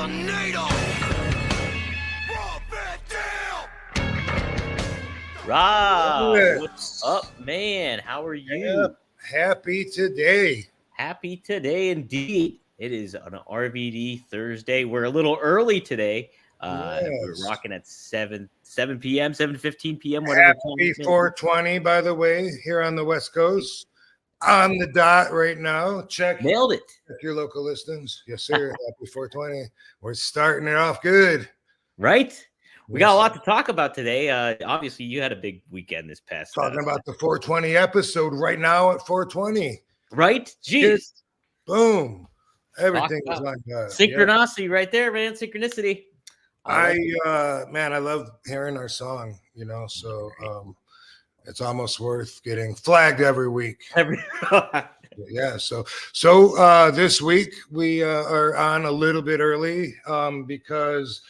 tornado. Rob, what's up, man? How are you? Happy today. Happy today, indeed. It is an RVD Thursday. We're a little early today. We're rocking at 7 p.m., 7:15 p.m., whatever. Happy 420, by the way, here on the West Coast. On the dot right now. Nailed it. Check your local listings. Yes, sir. Happy 420. We're starting it off good. Right? We got a lot to talk about today. Obviously, you had a big weekend this past. Talking about the 420 episode right now at 420. Right? Jeez. Boom. Everything is on synchronicity right there, man. Synchronicity. I love hearing our song, so it's almost worth getting flagged every week. Yeah. So this week we are on a little bit early because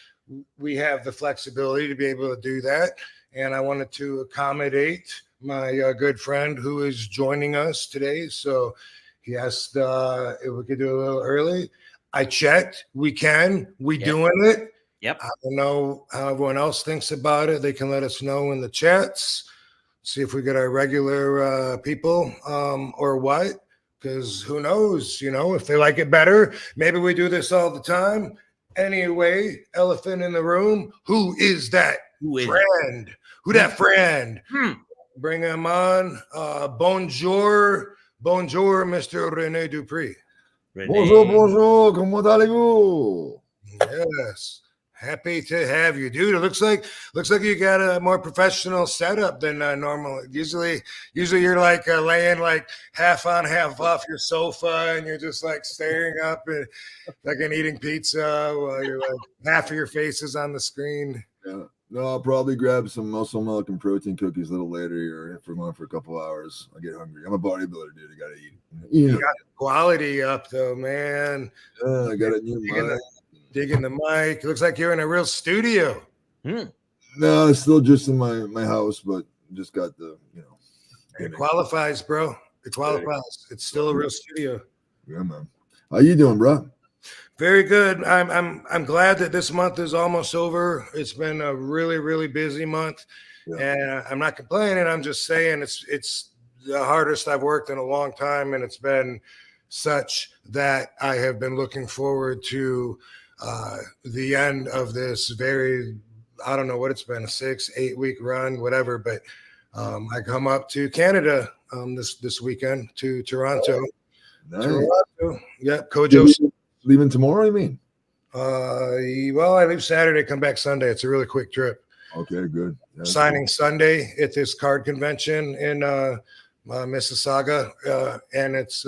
we have the flexibility to be able to do that. And I wanted to accommodate my good friend who is joining us today. So he asked if we could do a little early. I checked. We can. Doing it. Yep. I don't know how everyone else thinks about it. They can let us know in the chats. See if we get our regular people or what. Because who knows, if they like it better. Maybe we do this all the time. Anyway, elephant in the room. Who is that friend? Who that friend? Bring him on. Bonjour, Mr. Renee Dupree. Bonjour, comment allez-vous? Yes. Happy to have you, dude. It looks like you got a more professional setup than normal. Usually you're like laying like half on, half off your sofa, and you're just like staring up and like eating pizza while you're like half of your face is on the screen. Yeah. No, I'll probably grab some muscle milk and protein cookies a little later, or if we're going for a couple hours, I get hungry. I'm a bodybuilder, dude. I gotta eat. You got quality up though, man. Yeah, I got a new mic. Digging the mic. It looks like you're in a real studio. No, it's still just in my house, but just got the It qualifies, bro. It qualifies. It's still a real studio. Yeah, man. How you doing, bro? Very good. I'm glad that this month is almost over. It's been a really, really busy month, and I'm not complaining. I'm just saying it's the hardest I've worked in a long time, and it's been such that I have been looking forward to the end of this I don't know what it's been, a 6-8 week run, whatever. But I come up to Canada this weekend to Toronto. Nice. Toronto. Yep. Kojo. Leaving tomorrow, you mean? Well, I leave Saturday, come back Sunday. It's a really quick trip. Okay, good. That's Signing cool. Sunday at this card convention in Mississauga, and it's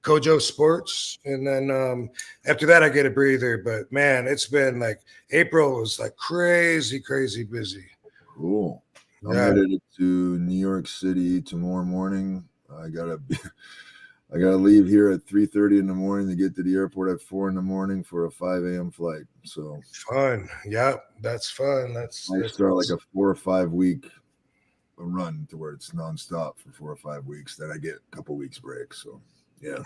Kojo Sports. And then after that, I get a breather. But man, it's been like April was like crazy busy. Cool. I'm headed to New York City tomorrow morning. I gotta leave here at 3:30 in the morning to get to the airport at 4 in the morning for a 5 a.m. flight. So fun. Yep, that's fun. I start like a 4 or 5 week run to where it's nonstop for 4 or 5 weeks. Then I get a couple weeks break. So yeah.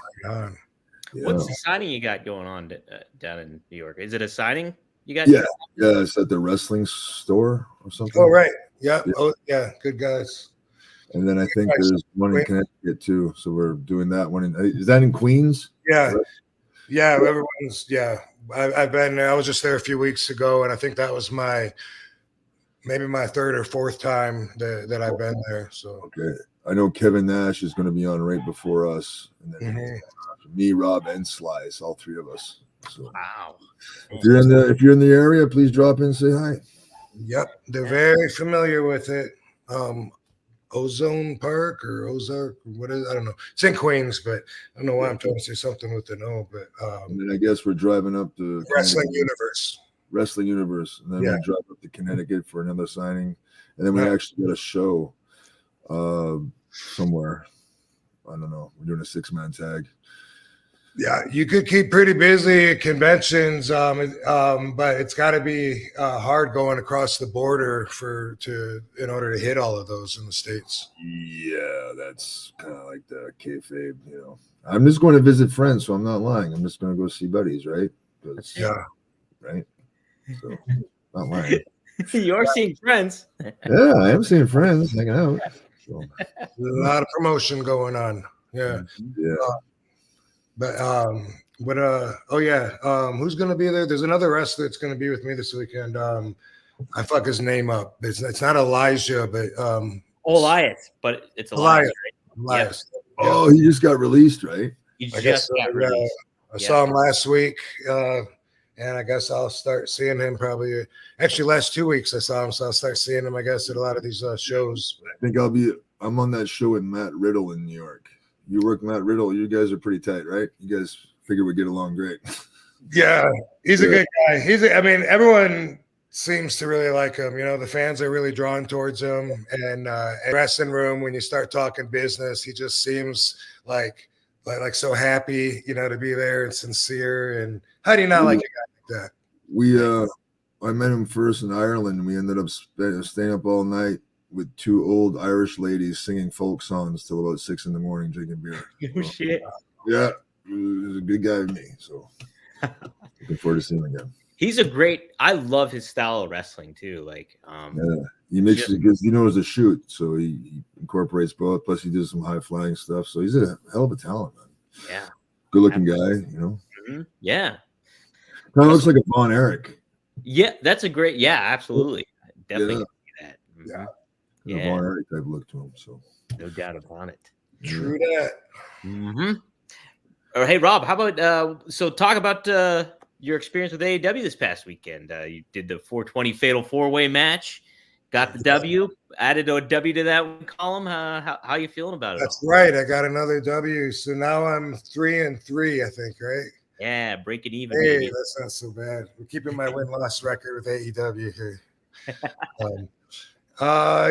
What's the signing you got going on down in New York? Is it a signing you got? Yeah, it's at the wrestling store or something. Oh, right. Yeah. Oh, yeah. Good guys. And then I think there's one in Connecticut too. So we're doing that one. Is that in Queens? Yeah. Yeah. Everyone's. Yeah. I was just there a few weeks ago, and I think that was maybe my third or fourth time that I've been there. So okay. I know Kevin Nash is going to be on right before us, and then me, Rob, and Slice, all three of us. So, wow! If you're in the area, please drop in and say hi. Yep, they're very familiar with it. Ozone Park or Ozark, what is? I don't know. It's in Queens, but I don't know why I'm trying to say something with an O. But and then I guess we're driving up to Wrestling Universe, and then we drive up to Connecticut for another signing, and then we actually got a show. Somewhere, I don't know. We're doing a 6-man tag. Yeah, you could keep pretty busy at conventions, but it's got to be hard going across the border in order to hit all of those in the States. Yeah, that's kind of like the kayfabe, I'm just going to visit friends, so I'm not lying. I'm just going to go see buddies, right? Yeah. right? So not mine. You're seeing friends. Yeah, I am seeing friends hanging out. So. A lot of promotion going on. Yeah. Yeah. Who's gonna be there? There's another wrestler that's gonna be with me this weekend. I fuck his name up. It's not Elijah, but Elias, but it's Elias. Elias. Yep. Oh, he just got released, right? He just got released. I saw him last week, and I guess I'll start seeing him probably. Actually, last 2 weeks I saw him, so I'll start seeing him, I guess, at a lot of these shows. I think I'm on that show with Matt Riddle in New York. You work Matt Riddle. You guys are pretty tight, right? You guys figure we get along great. Yeah, he's a good guy. Everyone seems to really like him. The fans are really drawn towards him. And wrestling room, when you start talking business, he just seems like so happy, to be there and sincere. And how do you not like a guy like that? I met him first in Ireland. We ended up staying up all night with two old Irish ladies singing folk songs till about 6 a.m. drinking beer. Oh, shit. Yeah, he was a good guy to me. So looking forward to seeing him again. I love his style of wrestling too. He makes it because he knows to shoot, so he incorporates both. Plus, he does some high flying stuff. So he's a hell of a talent, man. Yeah, good looking guy. Mm-hmm. Yeah, kind of looks like a Von Erich. Yeah, that's a great. Yeah, absolutely. Definitely see that. Mm-hmm. Yeah, Von Erich type look to him. So no doubt upon it. True that. Mm-hmm. Or hey, Rob, how about so talk about your experience with AEW this past weekend? You did the 420 Fatal 4-Way match, got the W, added a W to that column. How you feeling about it? That's right. I got another W, so now I'm 3-3, I think, right? Yeah, breaking even. Hey, baby. that's not so bad. We're keeping my win-loss record with AEW here.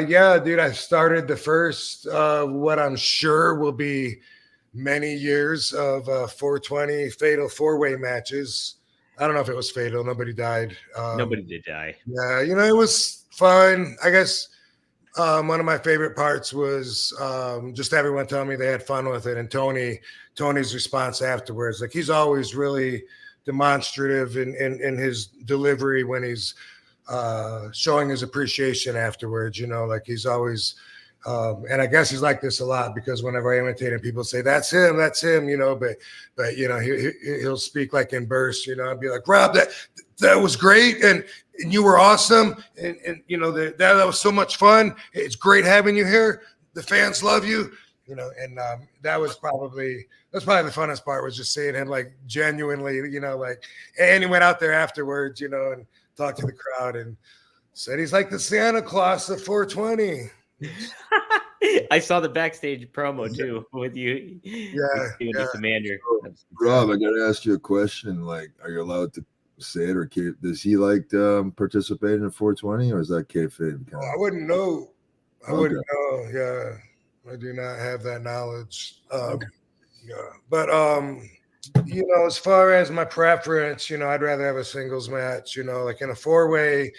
Yeah, dude, I started the first what I'm sure will be many years of 420 Fatal 4-Way matches. I don't know if it was fatal. Nobody died. Nobody did die. Yeah, it was fun. I guess one of my favorite parts was just everyone telling me they had fun with it, and Tony's response afterwards. Like, he's always really demonstrative in his delivery when he's showing his appreciation afterwards. Like, he's always and I guess he's like this a lot, because whenever I imitate him, people say that's him, but he'll speak like in bursts. I'd be like, Rob, that was great, and you were awesome, and that was so much fun. It's great having you here. The fans love you, and that was probably the funnest part, was just seeing him like genuinely, and he went out there afterwards, and talked to the crowd and said he's like the Santa Claus of 420. I saw the backstage promo too with you. Yeah. The commander. Rob, I gotta ask you a question. Like, are you allowed to say it, or does he like participate in 420, or is that kayfabe? I wouldn't know. I wouldn't know. Yeah, I do not have that knowledge. Yeah, but as far as my preference, I'd rather have a singles match. Like in a 4-way.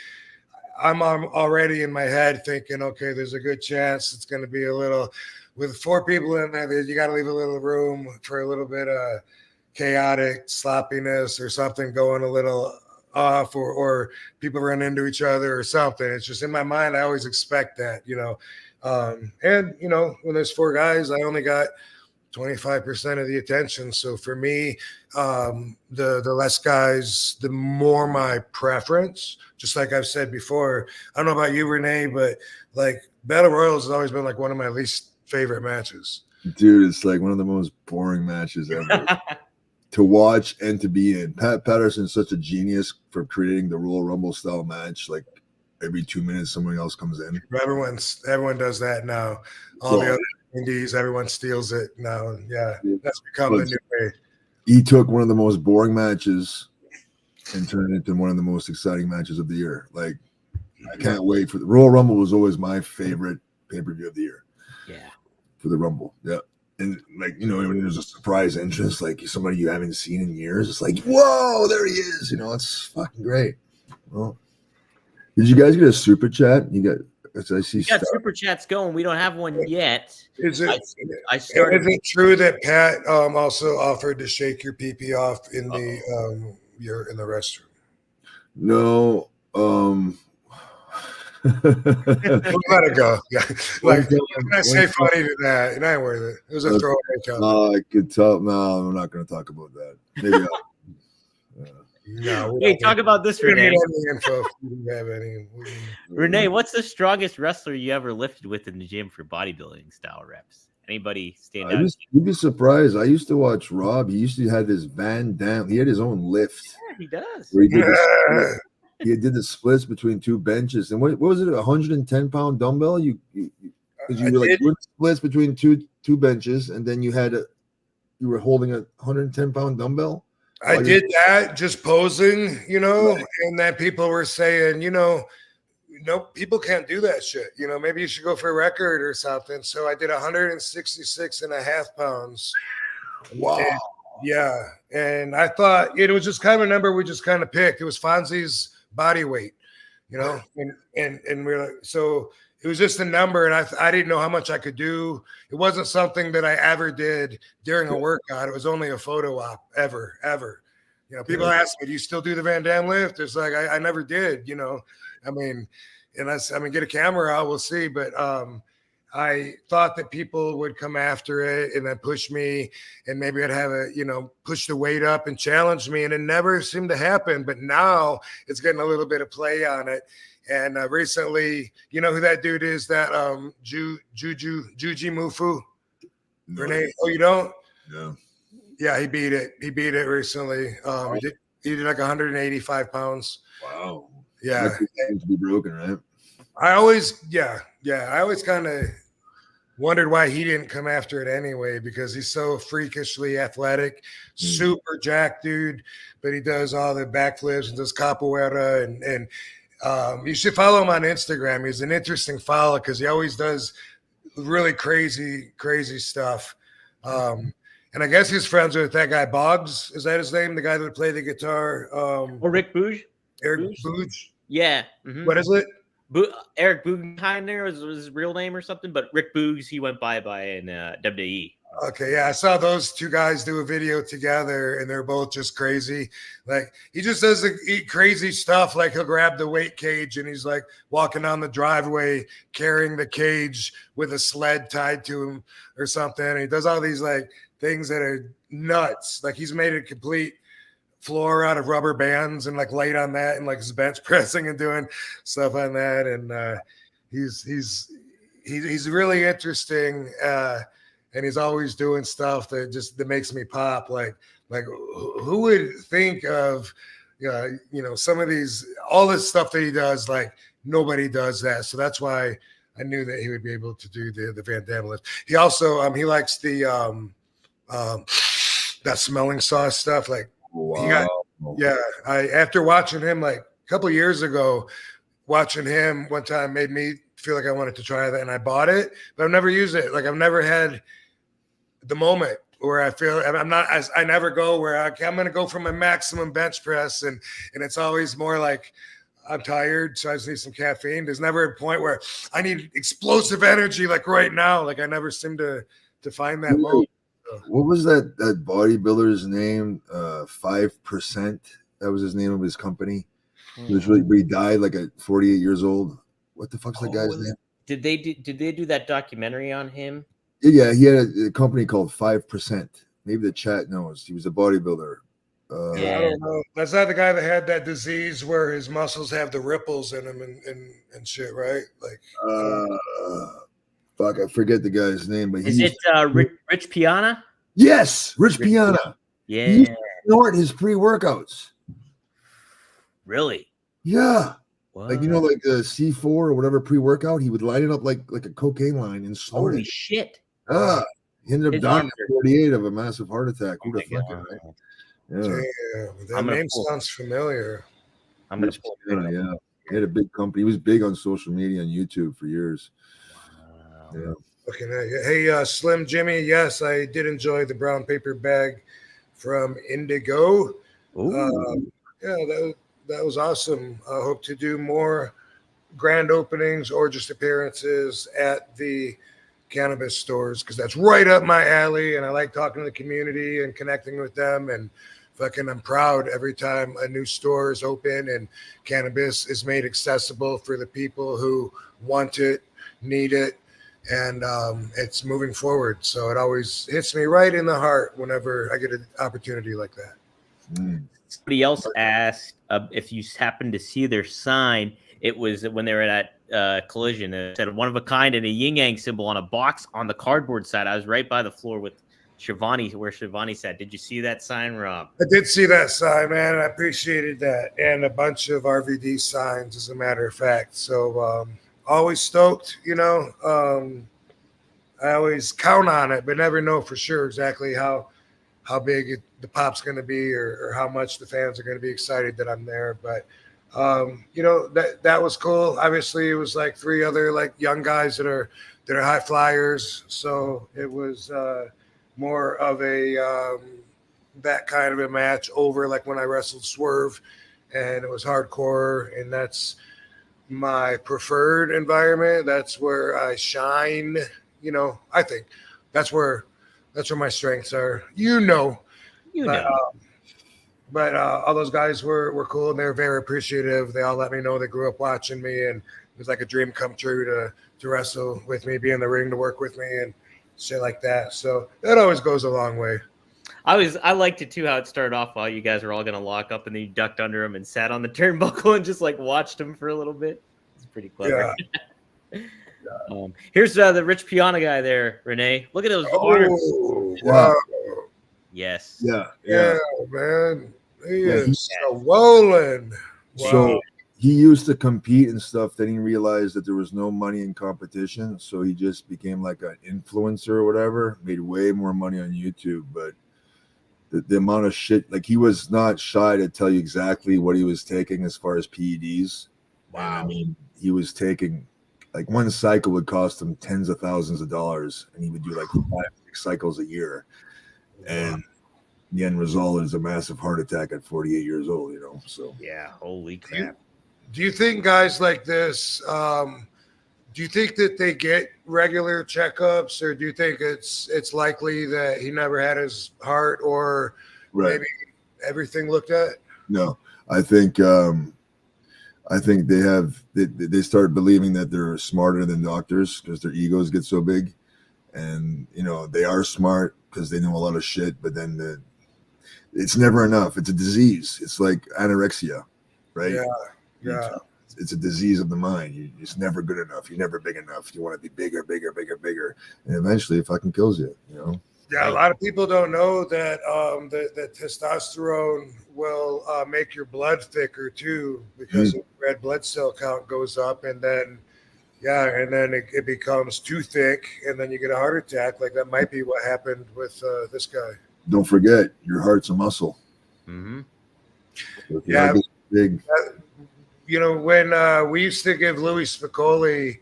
I'm already in my head thinking, okay, there's a good chance it's going to be a little, with 4 people in there, you got to leave a little room for a little bit of chaotic sloppiness or something going a little off, or people run into each other or something. It's just in my mind. I always expect that, and when there's 4 guys, I only got 25% of the attention. So for me, the less guys, the more my preference. Just like I've said before, I don't know about you, Renee, but like Battle Royals has always been like one of my least favorite matches. Dude, it's like one of the most boring matches ever to watch and to be in. Pat Patterson's such a genius for creating the Royal Rumble style match. Like every 2 minutes, someone else comes in. Everyone does that now. All the other indies, everyone steals it now. Yeah, that's become the new way. He took one of the most boring matches and turned it into one of the most exciting matches of the year. Like, I can't wait for the Royal Rumble. Was always my favorite pay-per-view of the year. Yeah, for the Rumble. Yeah, and like when there's a surprise entrance, like somebody you haven't seen in years, it's like, whoa, there he is. It's fucking great. Well, did you guys get a super chat? You got super chats going. We don't have one yet. Is it true that Pat also offered to shake your pee-pee off in the restroom? No. We'll let it go. Yeah. Like, what can I say funny to that? It ain't worth it. It was a throwaway comment. I could tell. No, I'm not going to talk about that. Maybe No. Hey, talk about this, Renee. Renee, what's the strongest wrestler you ever lifted with in the gym for bodybuilding style reps? Anybody stand out? You'd be surprised. I used to watch Rob. He used to have this Van Dam. He had his own lift. Yeah, he does. Where he did the splits between two benches. And what was it? 110-pound dumbbell? You were like doing splits between two benches, and then you were holding a 110-pound dumbbell. I did that just posing, and then people were saying, no, people can't do that shit. Maybe you should go for a record or something. So I did 166.5 pounds. Wow. And, yeah. And I thought it was just kind of a number we just kind of picked. It was Fonzie's body weight, and we're like, so it was just a number. And I didn't know how much I could do. It wasn't something that I ever did during a workout. It was only a photo op ever. People ask me, do you still do the Van Dam lift? It's like, I never did, I mean, get a camera out, we'll see. But I thought that people would come after it and then push me, and maybe I'd have push the weight up and challenge me. And it never seemed to happen. But now it's getting a little bit of play on it. And recently, you know who that dude is? That Juji Mufu? No. Renee? Oh, you don't? No. Yeah, he beat it. He beat it recently. He did like 185 pounds. Wow. Yeah. Seems to be broken, right? I always kind of wondered why he didn't come after it anyway, because he's so freakishly athletic, super jacked dude, but he does all the backflips and does capoeira, and you should follow him on Instagram. He's an interesting follow because he always does really crazy stuff. And I guess he's friends with that guy Boggs. Is that his name? The guy that played the guitar? Or Rick Booge? Eric Booge? Yeah. Mm-hmm. What is it? Eric Bugenhagen was his real name or something, but Rick Boogs he went by in WWE. Okay, yeah, I saw those two guys do a video together, and they're both just crazy. Like, he just does crazy stuff. Like, he'll grab the weight cage, and he's like walking down the driveway carrying the cage with a sled tied to him or something. And he does all these like things that are nuts. Like, he's made a complete floor out of rubber bands and like laid on that, and like his bench pressing and doing stuff on that. And he's really interesting. And he's always doing stuff that makes me pop. Like who would think of, some of all this stuff that he does, like nobody does that. So that's why I knew that he would be able to do the Van Dam lift. He also, he likes the, that smelling sauce stuff. Like, wow. After watching him like a couple of years ago, watching him one time made me feel like I wanted to try that, and I bought it, but I've never used it. Like, I've never had the moment where I feel I never go where I'm going to go for my maximum bench press. And it's always more like I'm tired, so I just need some caffeine. There's never a point where I need explosive energy like right now. Like, I never seem to find that moment. What was that bodybuilder's name? 5%. That was his name of his company. He died like at 48 years old. What the fuck's that guy's name? Did they do that documentary on him? Yeah, he had a company called 5%. Maybe the chat knows. He was a bodybuilder. I don't know. That's not the guy that had that disease where his muscles have the ripples in them and shit, right? Like, fuck, I forget the guy's name, but is it Rich Piana? Yes, Rich Piana. Yeah, he used to snort his pre-workouts. Really? Yeah. What? Like, like the C4 or whatever pre-workout, he would line it up like a cocaine line and snort it. Holy shit. He ended up dying at 48 of a massive heart attack. Who'd have fucking that name sounds familiar. I'm going to pull it. Yeah. He had a big company. He was big on social media and YouTube for years. Wow. Yeah. Okay. Hey, Slim Jimmy. Yes, I did enjoy the brown paper bag from Indigo. That was awesome. I hope to do more grand openings or just appearances at the cannabis stores, because that's right up my alley, and I like talking to the community and connecting with them and I'm proud every time a new store is open and cannabis is made accessible for the people who want it, need it, and it's moving forward. So it always hits me right in the heart whenever I get an opportunity like that. Somebody else asked if you happened to see their sign. It was when they were at Collision. It said one of a kind and a yin yang symbol on a box on the cardboard side. I was right by the floor with Shivani, where Shivani sat. Did you see that sign, Rob? I did see that sign, man. I appreciated that. And a bunch of RVD signs, as a matter of fact. So always stoked, you know. I always count on it, but never know for sure exactly how big the pop's going to be or how much the fans are going to be excited that I'm there. But, you know, that was cool. Obviously, it was like 3 other like young guys that are high flyers. So it was more of a that kind of a match over like when I wrestled Swerve, and it was hardcore, and that's my preferred environment. That's where I shine. You know, I think that's where my strengths are. But all those guys were cool, and they were very appreciative. They all let me know they grew up watching me, and it was like a dream come true to wrestle with me, be in the ring, to work with me, and shit like that. So that always goes a long way. I liked it too, how it started off while you guys were all going to lock up, and then you ducked under him and sat on the turnbuckle and just like watched him for a little bit. It's pretty clever. Yeah. Here's the Rich Piana guy there, Renee. Look at those arms. Wow. Yes. Yeah, man. He is swollen. Wow. So he used to compete and stuff. Then he realized that there was no money in competition. So he just became like an influencer or whatever, made way more money on YouTube. But the amount of shit, like he was not shy to tell you exactly what he was taking as far as PEDs. Wow. And I mean, he was taking like one cycle would cost him tens of thousands of dollars, and he would do like 5-6 cycles a year. And the end result is a massive heart attack at 48 years old, you know? So, yeah, holy crap. Do you think guys like this, do you think that they get regular checkups, or do you think it's likely that he never had his heart or maybe everything looked at? No, I think they start believing that they're smarter than doctors because their egos get so big. And, you know, they are smart because they know a lot of shit, but then it's never enough. It's a disease. It's like anorexia, right? Yeah. It's a disease of the mind. You're just never good enough. You're never big enough. You want to be bigger. And eventually it fucking kills you, you know? Yeah, a lot of people don't know that that testosterone will make your blood thicker too, because the red blood cell count goes up, and then it becomes too thick, and then you get a heart attack. Like that might be what happened with this guy. Don't forget, your heart's a muscle. Mm-hmm. So big. You know, when we used to give Louis Spicoli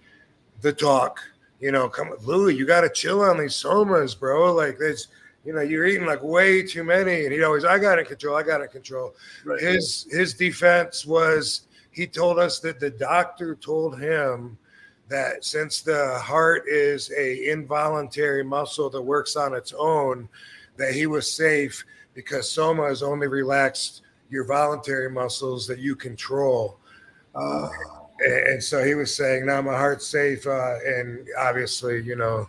the talk, you know, come Louis, you got to chill on these somas, bro. Like this, you know, you're eating like way too many. And he'd always, I got it in control. Right. His defense was, he told us that the doctor told him that since the heart is a involuntary muscle that works on its own, that he was safe because soma is only relaxed your voluntary muscles that you control. And so he was saying, now my heart's safe. And obviously, you know,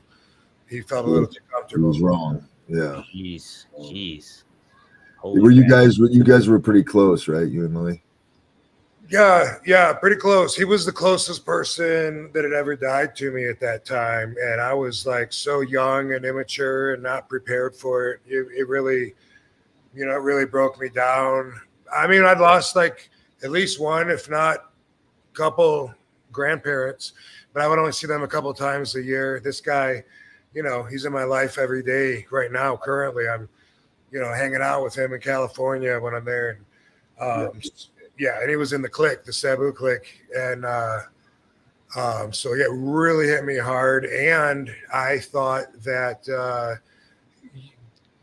he felt a little too comfortable. He was wrong. Yeah. Jeez. You guys were pretty close, right? You and Lily? Yeah, pretty close. He was the closest person that had ever died to me at that time. And I was like so young and immature and not prepared for it. It really, you know, it really broke me down. I mean, I'd lost like at least one, if not couple grandparents, but I would only see them a couple times a year. This guy, you know, he's in my life every day right now. Currently, I'm, you know, hanging out with him in California when I'm there. And and he was in the clique, the Sabu clique. And so yeah, it really hit me hard. And I thought that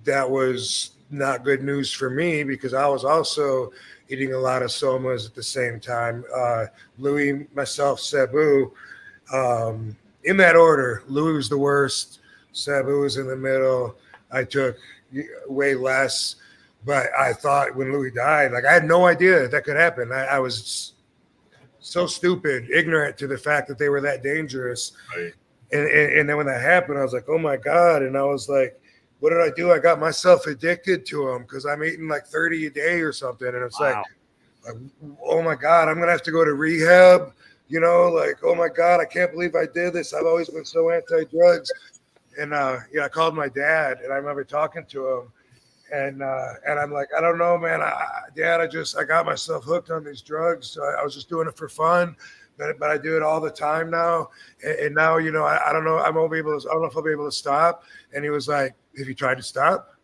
that was not good news for me because I was also eating a lot of somas at the same time. Louis, myself, Sabu, in that order. Louis was the worst. Sabu was in the middle. I took way less. But I thought when Louis died, like I had no idea that could happen. I was so stupid, ignorant to the fact that they were that dangerous. Right. And then when that happened, I was like, oh my God. And I was like, what did I do? I got myself addicted to them because I'm eating like 30 a day or something. And it's like, oh my God, I'm going to have to go to rehab. You know, like, oh my God, I can't believe I did this. I've always been so anti-drugs. And I called my dad, and I remember talking to him. And I'm like, I don't know, man. Dad, I got myself hooked on these drugs. So I was just doing it for fun. But I do it all the time now. And now, you know, I don't know. I don't know if I'll be able to stop. And he was like, have you tried to stop?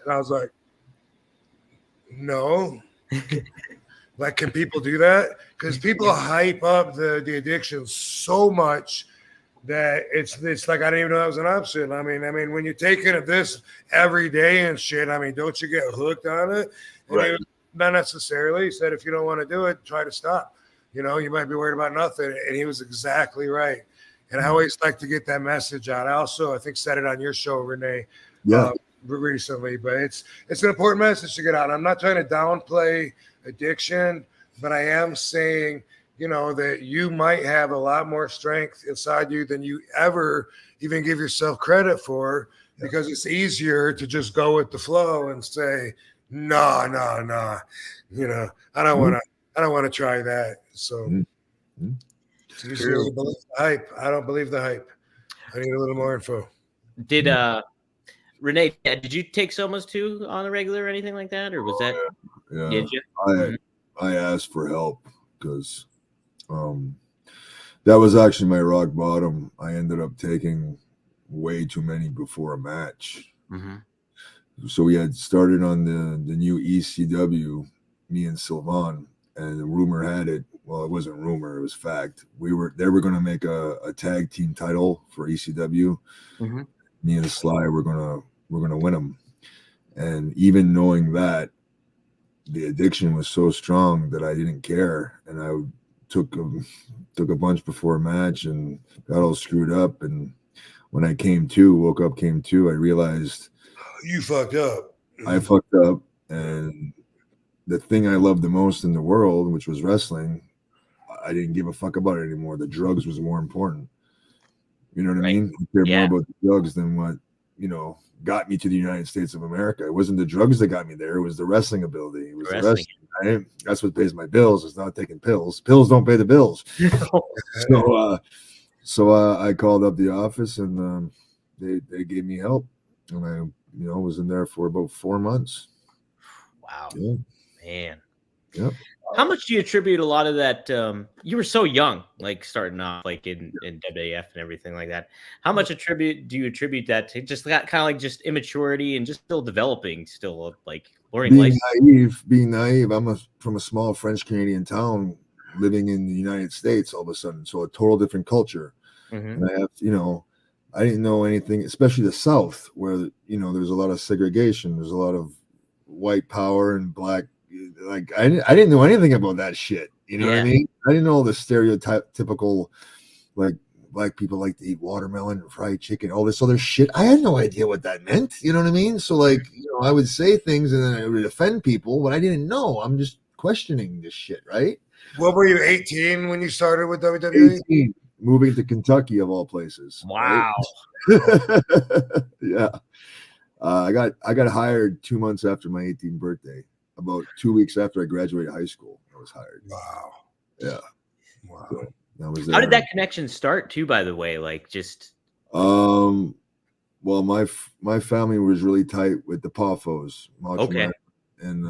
And I was like, no. Like, can people do that? Because people hype up the addiction so much that it's like I didn't even know that was an option. I mean, when you're taking this every day and shit, I mean, don't you get hooked on it? And Right. Not necessarily. He said, if you don't want to do it, try to stop. You know, you might be worried about nothing. And he was exactly right. And I always like to get that message out. I think, said it on your show, Renee, recently. But it's an important message to get out. I'm not trying to downplay addiction, but I am saying, you know, that you might have a lot more strength inside you than you ever even give yourself credit for, because it's easier to just go with the flow and say, no. You know, I don't want to try that. So you just really believe the hype. I don't believe the hype. I need a little more info. Did Renee, did you take somas too on the regular or anything like that, or was that? Yeah. Did you? I asked for help because that was actually my rock bottom. I ended up taking way too many before a match. Mm-hmm. So we had started on the new ECW, me and Sylvan, and the rumor had it. Well, it wasn't rumor; it was fact. They were going to make a tag team title for ECW. Mm-hmm. Me and Sly were gonna win them, and even knowing that, the addiction was so strong that I didn't care, and I took a bunch before a match and got all screwed up. And when I came to, I realized you fucked up. I fucked up, and the thing I loved the most in the world, which was wrestling, I didn't give a fuck about it anymore. The drugs was more important. You know what I mean? I cared more about the drugs than what, you know, got me to the United States of America. It wasn't the drugs that got me there. It was the wrestling ability. It was the wrestling. Right? That's what pays my bills. It's not taking pills. Pills don't pay the bills. So I called up the office, and they gave me help, and I, you know, was in there for about 4 months. Wow, man. Yep. How much do you attribute a lot of that? You were so young, like starting off, like in WAF and everything like that. How much do you attribute that to just that kind of like just immaturity and just still developing, still like learning life? Being naive. I'm from a small French Canadian town living in the United States all of a sudden, so a total different culture. Mm-hmm. And I have, you know, I didn't know anything, especially the South, where, you know, there's a lot of segregation, there's a lot of white power and black. Like I didn't know anything about that shit. You know what I mean? I didn't know the stereotypical, like, black people like to eat watermelon and fried chicken, all this other shit. I had no idea what that meant. You know what I mean? So, like, you know, I would say things and then it would offend people, but I didn't know. I'm just questioning this shit, right? What were you, 18 when you started with WWE? 18, moving to Kentucky of all places. Wow. Right? Yeah. I got hired 2 months after my 18th birthday. About 2 weeks after I graduated high school, I was hired. Wow. Yeah. Wow. So I was there. How did that connection start too, by the way? Like just well, my family was really tight with the Poffos. Okay. And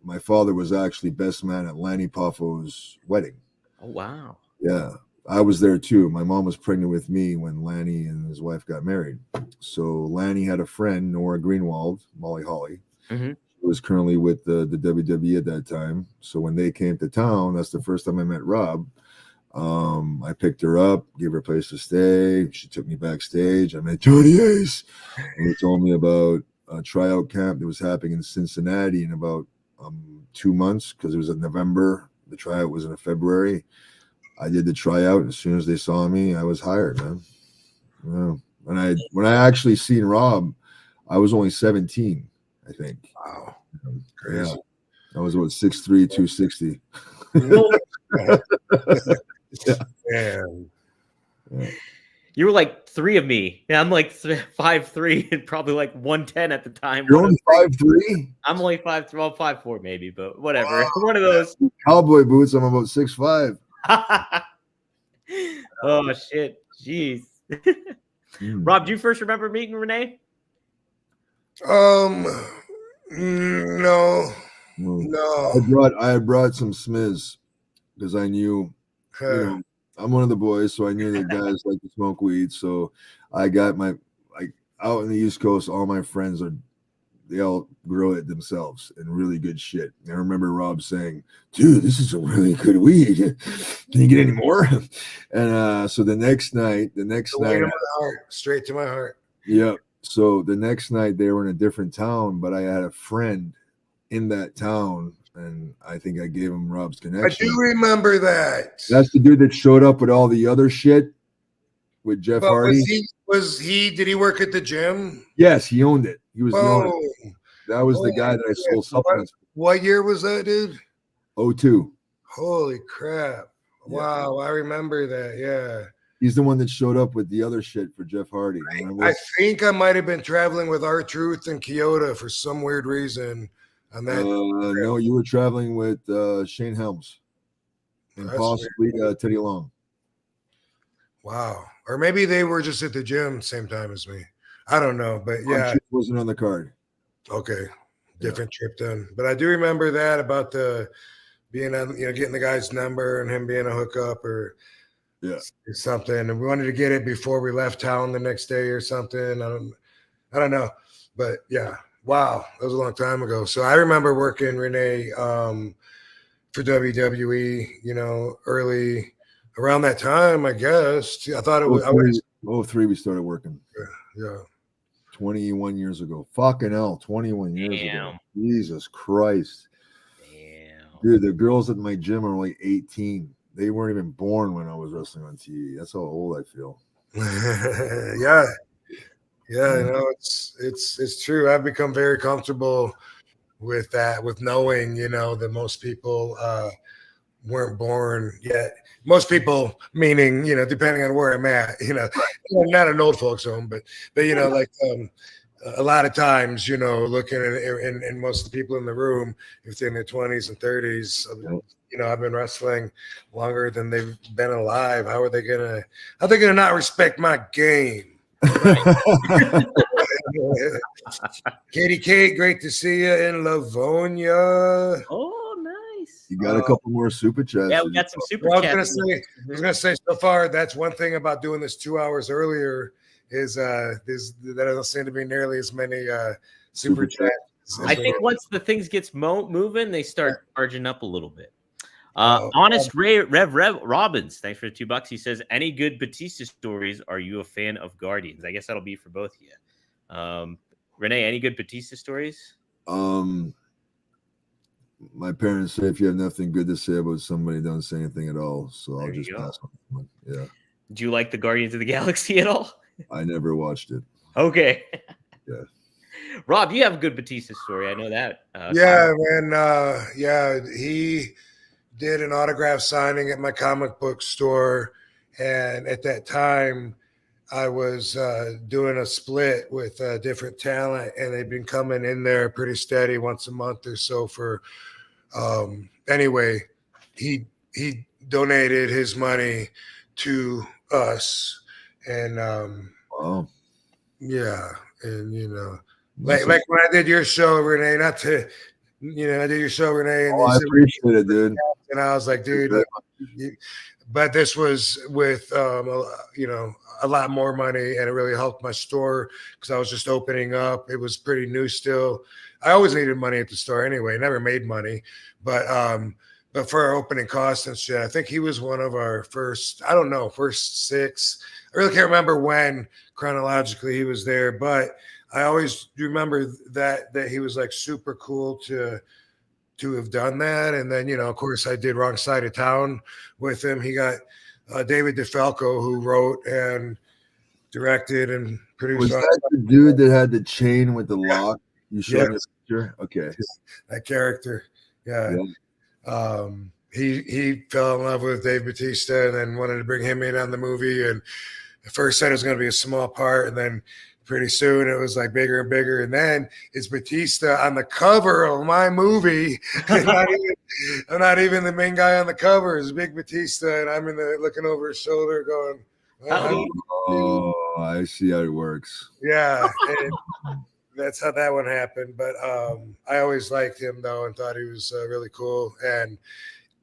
my father was actually best man at Lanny Poffo's wedding. Oh wow. Yeah. I was there too. My mom was pregnant with me when Lanny and his wife got married. So Lanny had a friend, Nora Greenwald, Molly Holly. Mm-hmm. Was currently with the WWE at that time. So when they came to town, that's the first time I met Rob. I picked her up, gave her a place to stay. She took me backstage. I met Johnny Ace, and he told me about a tryout camp that was happening in Cincinnati in about 2 months, because it was in November. The tryout was in February. I did the tryout, and as soon as they saw me, I was hired, man. Yeah. When I actually seen Rob, I was only 17. I think. Wow. Crazy. Yeah. I was what 6'3", 260. Man. Yeah. You were like 3 of me. Yeah, I'm like 5'3" and probably like 110 at the time. You're only 5'3"? I'm only 5'3", well, 5'4" maybe, but whatever. One of those cowboy boots. I'm about 6'5". Oh shit! Jeez. Rob, do you first remember meeting Renee? No. I brought some smiz because I knew, I'm one of the boys, so I knew the guys like to smoke weed. So I got out in the East Coast. All my friends they all grow it themselves and really good shit. I remember Rob saying, "Dude, this is a really good weed. Can you get any more?" And so the next night, straight to my heart. Yeah. So the next night they were in a different town, but I had a friend in that town, and I think I gave him Rob's connection. I do remember that. That's the dude that showed up with all the other shit with Jeff Hardy. Did he work at the gym? Yes, he owned it. He was the owner. That was the guy that I sold supplements. What year was that, dude? 2002. Holy crap. Wow, I remember that. Yeah. He's the one that showed up with the other shit for Jeff Hardy. I think I might have been traveling with R-Truth in Kyoto for some weird reason. No, you were traveling with Shane Helms and possibly Teddy Long. Wow. Or maybe they were just at the gym same time as me. I don't know, but yeah. Wasn't on the card. Okay. Different trip then. But I do remember that about the being on, getting the guy's number and him being a hookup or something. And we wanted to get it before we left town the next day or something. I don't know. But yeah. Wow, that was a long time ago. So I remember working Renee for WWE, early around that time, I guess. I thought it was 03 we started working. Yeah. 21 years ago. Fucking hell, 21 years ago. Jesus Christ. Damn. Dude, the girls at my gym are like 18. They weren't even born when I was wrestling on TV. That's how old I feel. Yeah. Yeah, it's true. I've become very comfortable with that, with knowing, that most people weren't born yet. Most people, meaning, depending on where I'm at, not an old folks home, but like a lot of times, looking at and most of the people in the room, if they're in their 20s and 30s, I've been wrestling longer than they've been alive. How are they gonna not respect my game? Katie Kate, great to see you in Livonia. Oh, nice. You got a couple more super chats. Yeah, we got some super chats. I was gonna say so far, that's one thing about doing this 2 hours earlier is there doesn't seem to be nearly as many super chats. I think once the things gets moving, they start charging up a little bit. Honest Rev Robbins, thanks for the $2. He says, any good Batista stories? Are you a fan of Guardians? I guess that'll be for both of you. Renee, any good Batista stories? My parents say if you have nothing good to say about somebody, don't say anything at all. So I'll just pass on. Yeah. Do you like the Guardians of the Galaxy at all? I never watched it. Okay. Yeah. Rob, you have a good Batista story. I know that. Man. He did an autograph signing at my comic book store. And at that time, I was doing a split with different talent, and they'd been coming in there pretty steady once a month or so for anyway, he donated his money to us. And wow. Yeah. And like when I did your show, Renee, I did your show, Renee, and I appreciate it, dude. And I was like, dude, but this was with a lot more money, and it really helped my store because I was just opening up. It was pretty new still. I always needed money at the store anyway. Never made money, but for our opening costs and shit, I think he was one of our first 6. I really can't remember when chronologically he was there, but I always remember that he was like super cool to have done that. And then, of course, I did Wrong Side of Town with him. He got David DeFalco, who wrote and directed and produced. Was that the dude that had the chain with the lock? You showed me a picture? Okay. That character. Yeah. He fell in love with Dave Bautista and then wanted to bring him in on the movie. And at first said it was going to be a small part, and then pretty soon it was like bigger and bigger. And then it's Bautista on the cover of my movie. I'm not even the main guy on the cover. It's Big Bautista, and I'm looking over his shoulder going, oh, I see how it works. Yeah. And that's how that one happened. But I always liked him, though, and thought he was really cool. And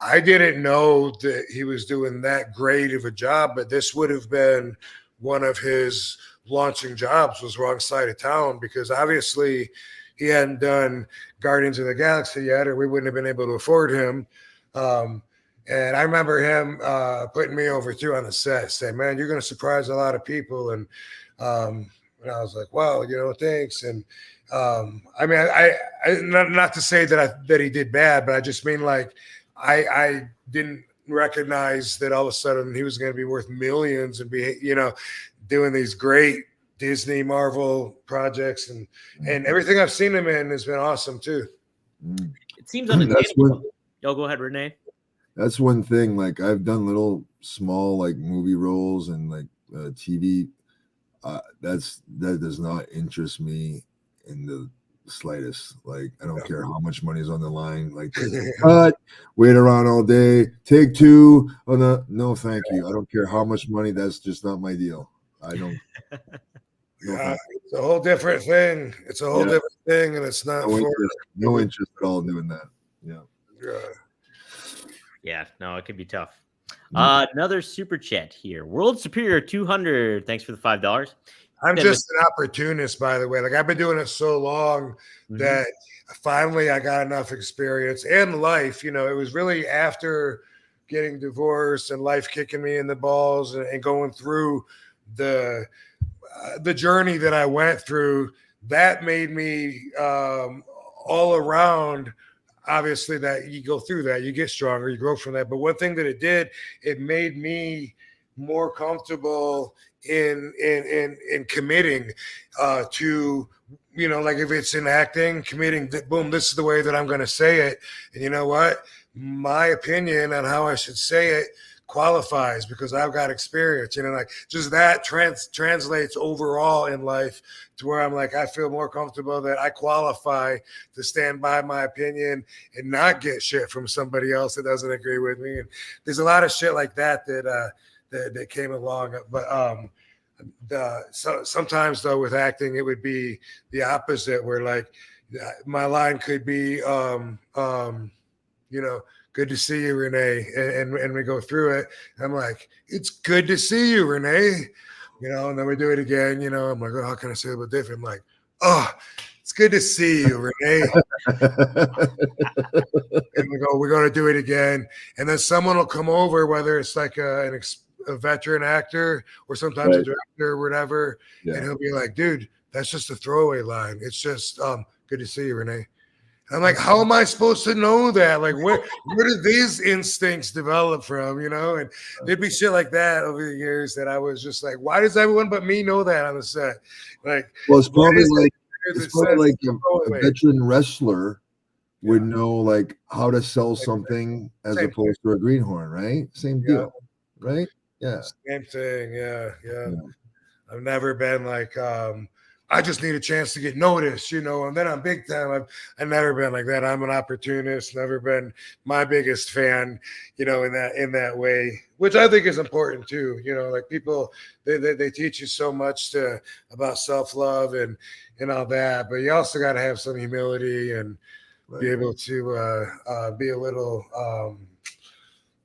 I didn't know that he was doing that great of a job, but this would have been one of his launching jobs, was Wrong Side of Town, because obviously he hadn't done Guardians of the Galaxy yet, or we wouldn't have been able to afford him. And I remember him putting me over too on the set, saying, "Man, you're going to surprise a lot of people." And I was like, "Wow, thanks." And I mean, I not to say that he did bad, but I just mean like I didn't recognize that all of a sudden he was going to be worth millions and be, doing these great Disney Marvel projects, and everything I've seen him in has been awesome too. It seems unattainable. Yo, go ahead, Renee. That's one thing. Like, I've done little small like movie roles and like TV. That does not interest me in the slightest. Like, I don't care how much money is on the line. Like, cut, wait around all day, take two. Oh no, thank you. I don't care how much money. That's just not my deal. I don't. It's a whole different thing. It's a whole different thing, and it's not no interest at all in doing that. Yeah, no, it could be tough. Another super chat here. World Superior 200. Thanks for the $5. I'm just an opportunist, by the way. Like, I've been doing it so long that finally I got enough experience and life. It was really after getting divorced and life kicking me in the balls and going through the journey that I went through that made me all around. Obviously, that you go through that, you get stronger, you grow from that. But one thing that it did, it made me more comfortable in committing to, like if it's in acting, committing, boom, this is the way that I'm going to say it. And you know what? My opinion on how I should say it qualifies because I've got experience, like just that translates overall in life to where I'm like, I feel more comfortable that I qualify to stand by my opinion and not get shit from somebody else that doesn't agree with me. And there's a lot of shit like that that came along. But so sometimes though with acting, it would be the opposite, where like my line could be, good to see you, Rene. And we go through it. I'm like, it's good to see you, Rene. And then we do it again. I'm like, oh, how can I say it a bit different? I'm like, oh, it's good to see you, Rene. And we're going to do it again. And then someone will come over, whether it's like a veteran actor or sometimes a director or whatever. Yeah. And he'll be like, dude, that's just a throwaway line. It's just good to see you, Rene. I'm like, how am I supposed to know that? Like, where did these instincts develop from? And there'd be shit like that over the years that I was just like, why does everyone but me know that on the set? Like, well, it's probably like a veteran wrestler would know like how to sell something as opposed to a greenhorn, right? Same deal, right? Yeah. Same thing. Yeah. I've never been like, I just need a chance to get noticed, and then I'm big time. I've never been like that. I'm an opportunist, never been my biggest fan, in that way, which I think is important too. Like people, they teach you so much about self-love and all that, but you also got to have some humility and be able to be a little,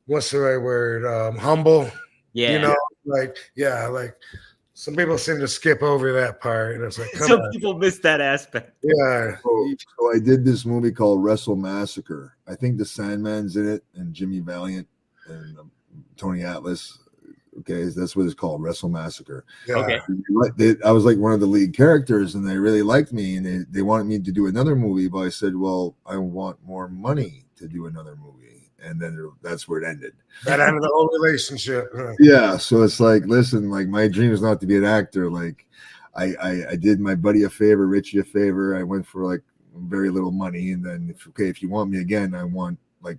what's the right word? Humble. Yeah. Like some people seem to skip over that part, and it's like, some people miss that aspect. Yeah. So I did this movie called Wrestle Massacre. I think the Sandman's in it, and Jimmy Valiant, and Tony Atlas. Okay, that's what it's called, Wrestle Massacre. Yeah. Okay. I was like one of the lead characters, and they really liked me, and they wanted me to do another movie, but I said, well, I want more money to do another movie. And then that's where it ended. That ended the whole relationship. Yeah. So it's like, listen, like my dream is not to be an actor. Like I did my buddy a favor, Richie a favor. I went for like very little money, and then if you want me again, I want like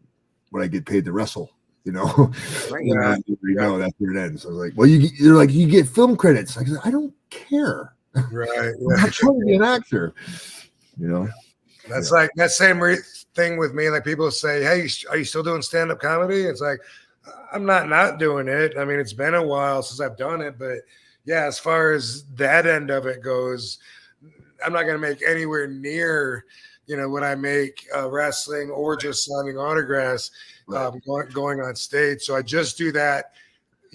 what I get paid to wrestle. You know, Right. That's where it ends. I was like, well, you're like, you get film credits. I said, I don't care. Right. I'm not trying to be an actor. You know, that's like that same thing with me. Like people say, hey, are you still doing stand-up comedy? It's like, I'm not doing it. I mean, it's been a while since I've done it, but yeah, as far as that end of it goes, I'm not going to make anywhere near, what I make wrestling or just signing autographs, going on stage. So I just do that,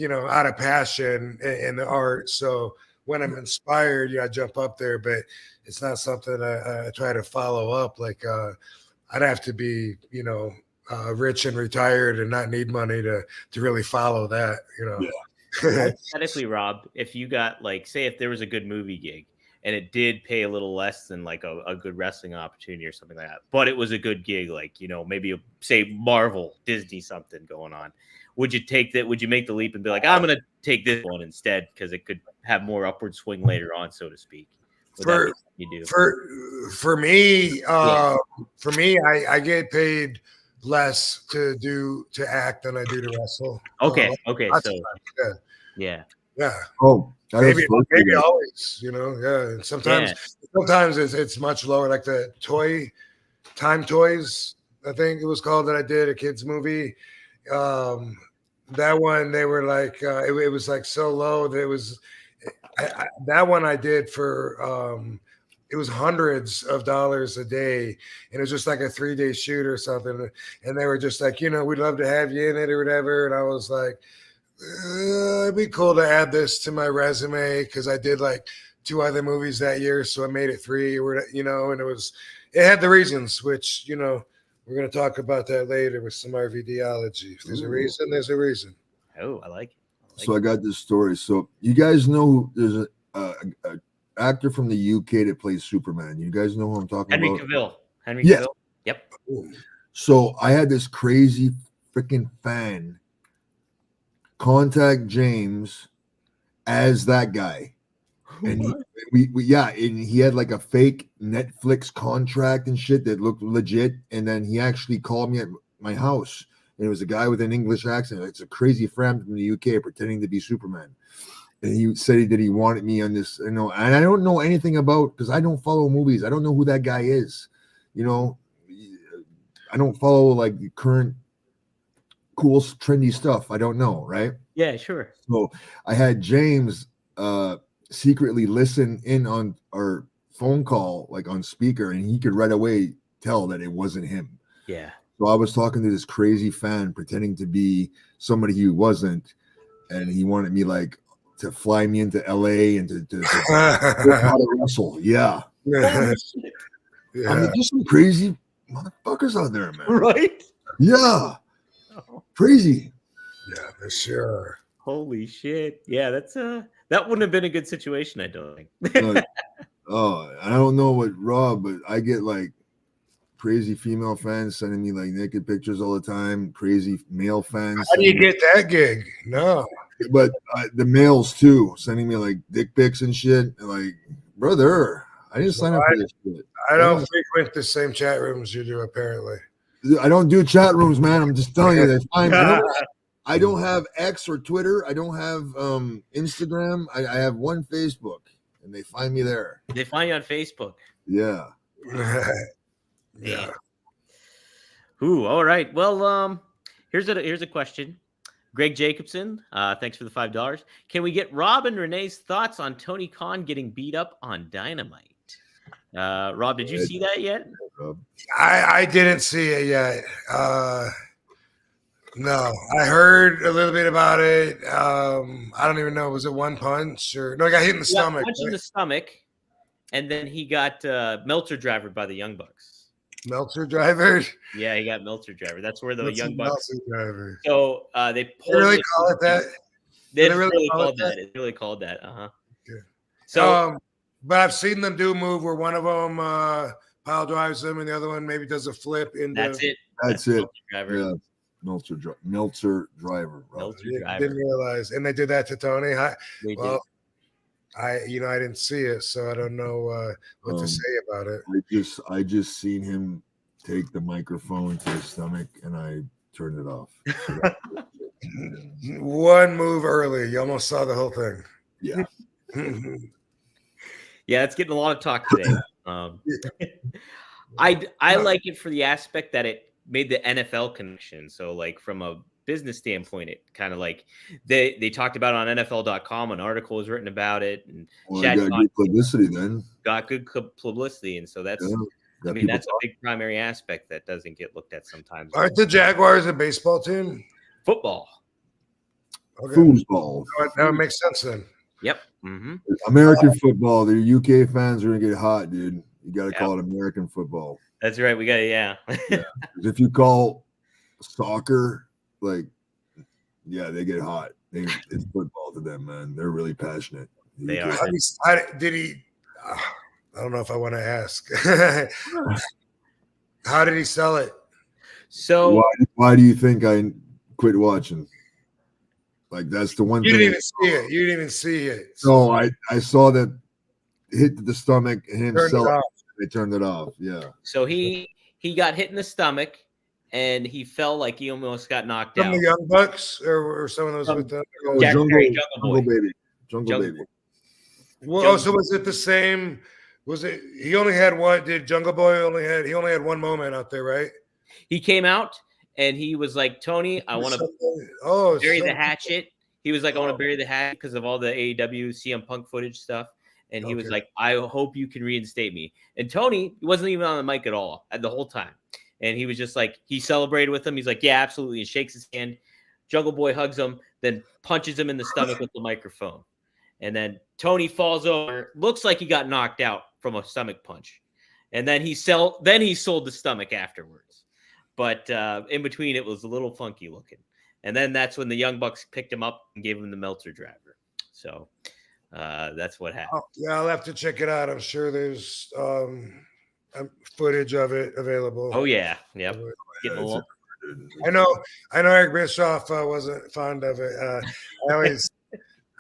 out of passion in the art. So when I'm inspired, I jump up there, but it's not something I try to follow up. Like I'd have to be, rich and retired and not need money to really follow that, Yeah. Hypothetically, Rob, if you got like, say, if there was a good movie gig and it did pay a little less than like a good wrestling opportunity or something like that, but it was a good gig, like, maybe say Marvel, Disney, something going on, would you take that? Would you make the leap and be like, I'm going to take this one instead because it could have more upward swing later on, so to speak? For me, I get paid less to act than I do to wrestle. Okay. So yeah. Oh, maybe always, yeah. And sometimes it's much lower. Like the Time Toys, I think it was called, that I did, a kids movie. That one, they were like, it was like so low that it was. That one I did for it was hundreds of dollars a day, and it was just like a 3-day shoot or something. And they were just like, we'd love to have you in it or whatever. And I was like, it'd be cool to add this to my resume because I did like 2 other movies that year, so I made it 3. And it had the reasons, which we're going to talk about that later with some RVDology. If there's a reason, there's a reason. Oh, I like it. So I got this story. So you guys know there's a actor from the UK that plays Superman. You guys know who I'm talking about? Henry Cavill. Yep. So I had this crazy freaking fan contact James as that guy, and he had like a fake Netflix contract and shit that looked legit. And then he actually called me at my house. And it was a guy with an English accent. It's a crazy friend from the UK pretending to be Superman. And he said that he wanted me on this, and I don't know anything about, because I don't follow movies. I don't know who that guy is. I don't follow like the current cool, trendy stuff. I don't know, right? Yeah, sure. So I had James secretly listen in on our phone call, like on speaker, and he could right away tell that it wasn't him. Yeah. So I was talking to this crazy fan pretending to be somebody he wasn't, and he wanted me like to fly me into LA and to how to wrestle. Yeah. Yeah. I mean, just some crazy motherfuckers out there, man. Right? Yeah. Crazy. Yeah, for sure. Holy shit. Yeah, that's that wouldn't have been a good situation, I don't think. I don't know what Rob, but I get like crazy female fans sending me like naked pictures all the time. Crazy male fans. How do you get that gig? No. But the males too, sending me like dick pics and shit. And like, brother, I didn't sign up for this shit. I don't frequent the same chat rooms you do, apparently. I don't do chat rooms, man. I'm just telling you that. I don't have X or Twitter. I don't have Instagram. I have one Facebook, and they find me there. They find you on Facebook. Yeah. Yeah. Ooh, all right. Well, here's a question. Greg Jacobson, thanks for the $5. Can we get Rob and Renee's thoughts on Tony Khan getting beat up on Dynamite? Rob, did you see that yet? I didn't see it yet. No, I heard a little bit about it. I don't even know. Was it one punch or no? He got hit in the stomach. Punch in the stomach, and then he got Meltzer driver by the Young Bucks. Meltzer driver. Yeah, he got Meltzer driver. That's where the Young Bucks. Driver. So they pulled. They really call it that. They really called that. It's really called that. Okay. So, but I've seen them do a move where one of them pile drives them, and the other one maybe does a flip into. That's it. That's it. Driver. Yeah. Meltzer driver. Meltzer driver. Didn't realize, and they did that to Tony. They did. I didn't see it, so I don't know what to say about it. I just seen him take the microphone to his stomach, and I turned it off. One move early, you almost saw the whole thing. Yeah. Yeah, it's getting a lot of talk today. I like it for the aspect that it made the NFL connection. So, like, from a business standpoint, it kind of like they talked about it on NFL.com. An article was written about it, and Got good publicity then. Got good publicity, and so that's that's a big primary aspect that doesn't get looked at sometimes. Aren't the Jaguars a baseball team? Football. Okay. Foosball. That would make sense then. Yep. Mm-hmm. American football. The UK fans are gonna get hot, dude. You got to call it American football. That's right. We got yeah. If you call soccer, like, they get hot. It's football to them, man. They're really passionate. They are. Did he? I don't know if I want to ask. How did he sell it? So why do you think I quit watching? Like, that's the one thing. You didn't even see it. No, I saw that hit the stomach and him sell it. They turned it off. Yeah. So he got hit in the stomach and he felt like he almost got knocked out. Some of the Young Bucks or someone that was with them. Jungle Baby. Jungle Baby. Well, so was it the same? Was it? He only had one. Did Jungle Boy only had one moment out there, right? He came out and he was like, Tony, I want to bury the hatchet. He was like, I want to bury the hatchet because of all the AEW CM Punk footage stuff. And he was like, I hope you can reinstate me. And Tony, he wasn't even on the mic at all the whole time. And he was just like, he celebrated with him. He's like, yeah, absolutely. And shakes his hand. Jungle Boy hugs him, then punches him in the stomach with the microphone. And then Tony falls over. Looks like he got knocked out from a stomach punch. And then he sold the stomach afterwards. But in between, it was a little funky looking. And then that's when the Young Bucks picked him up and gave him the Meltzer driver. So that's what happened. Yeah, I'll have to check it out. I'm sure there's footage of it available. Oh yeah, yep. I know Eric Bischoff wasn't fond of it.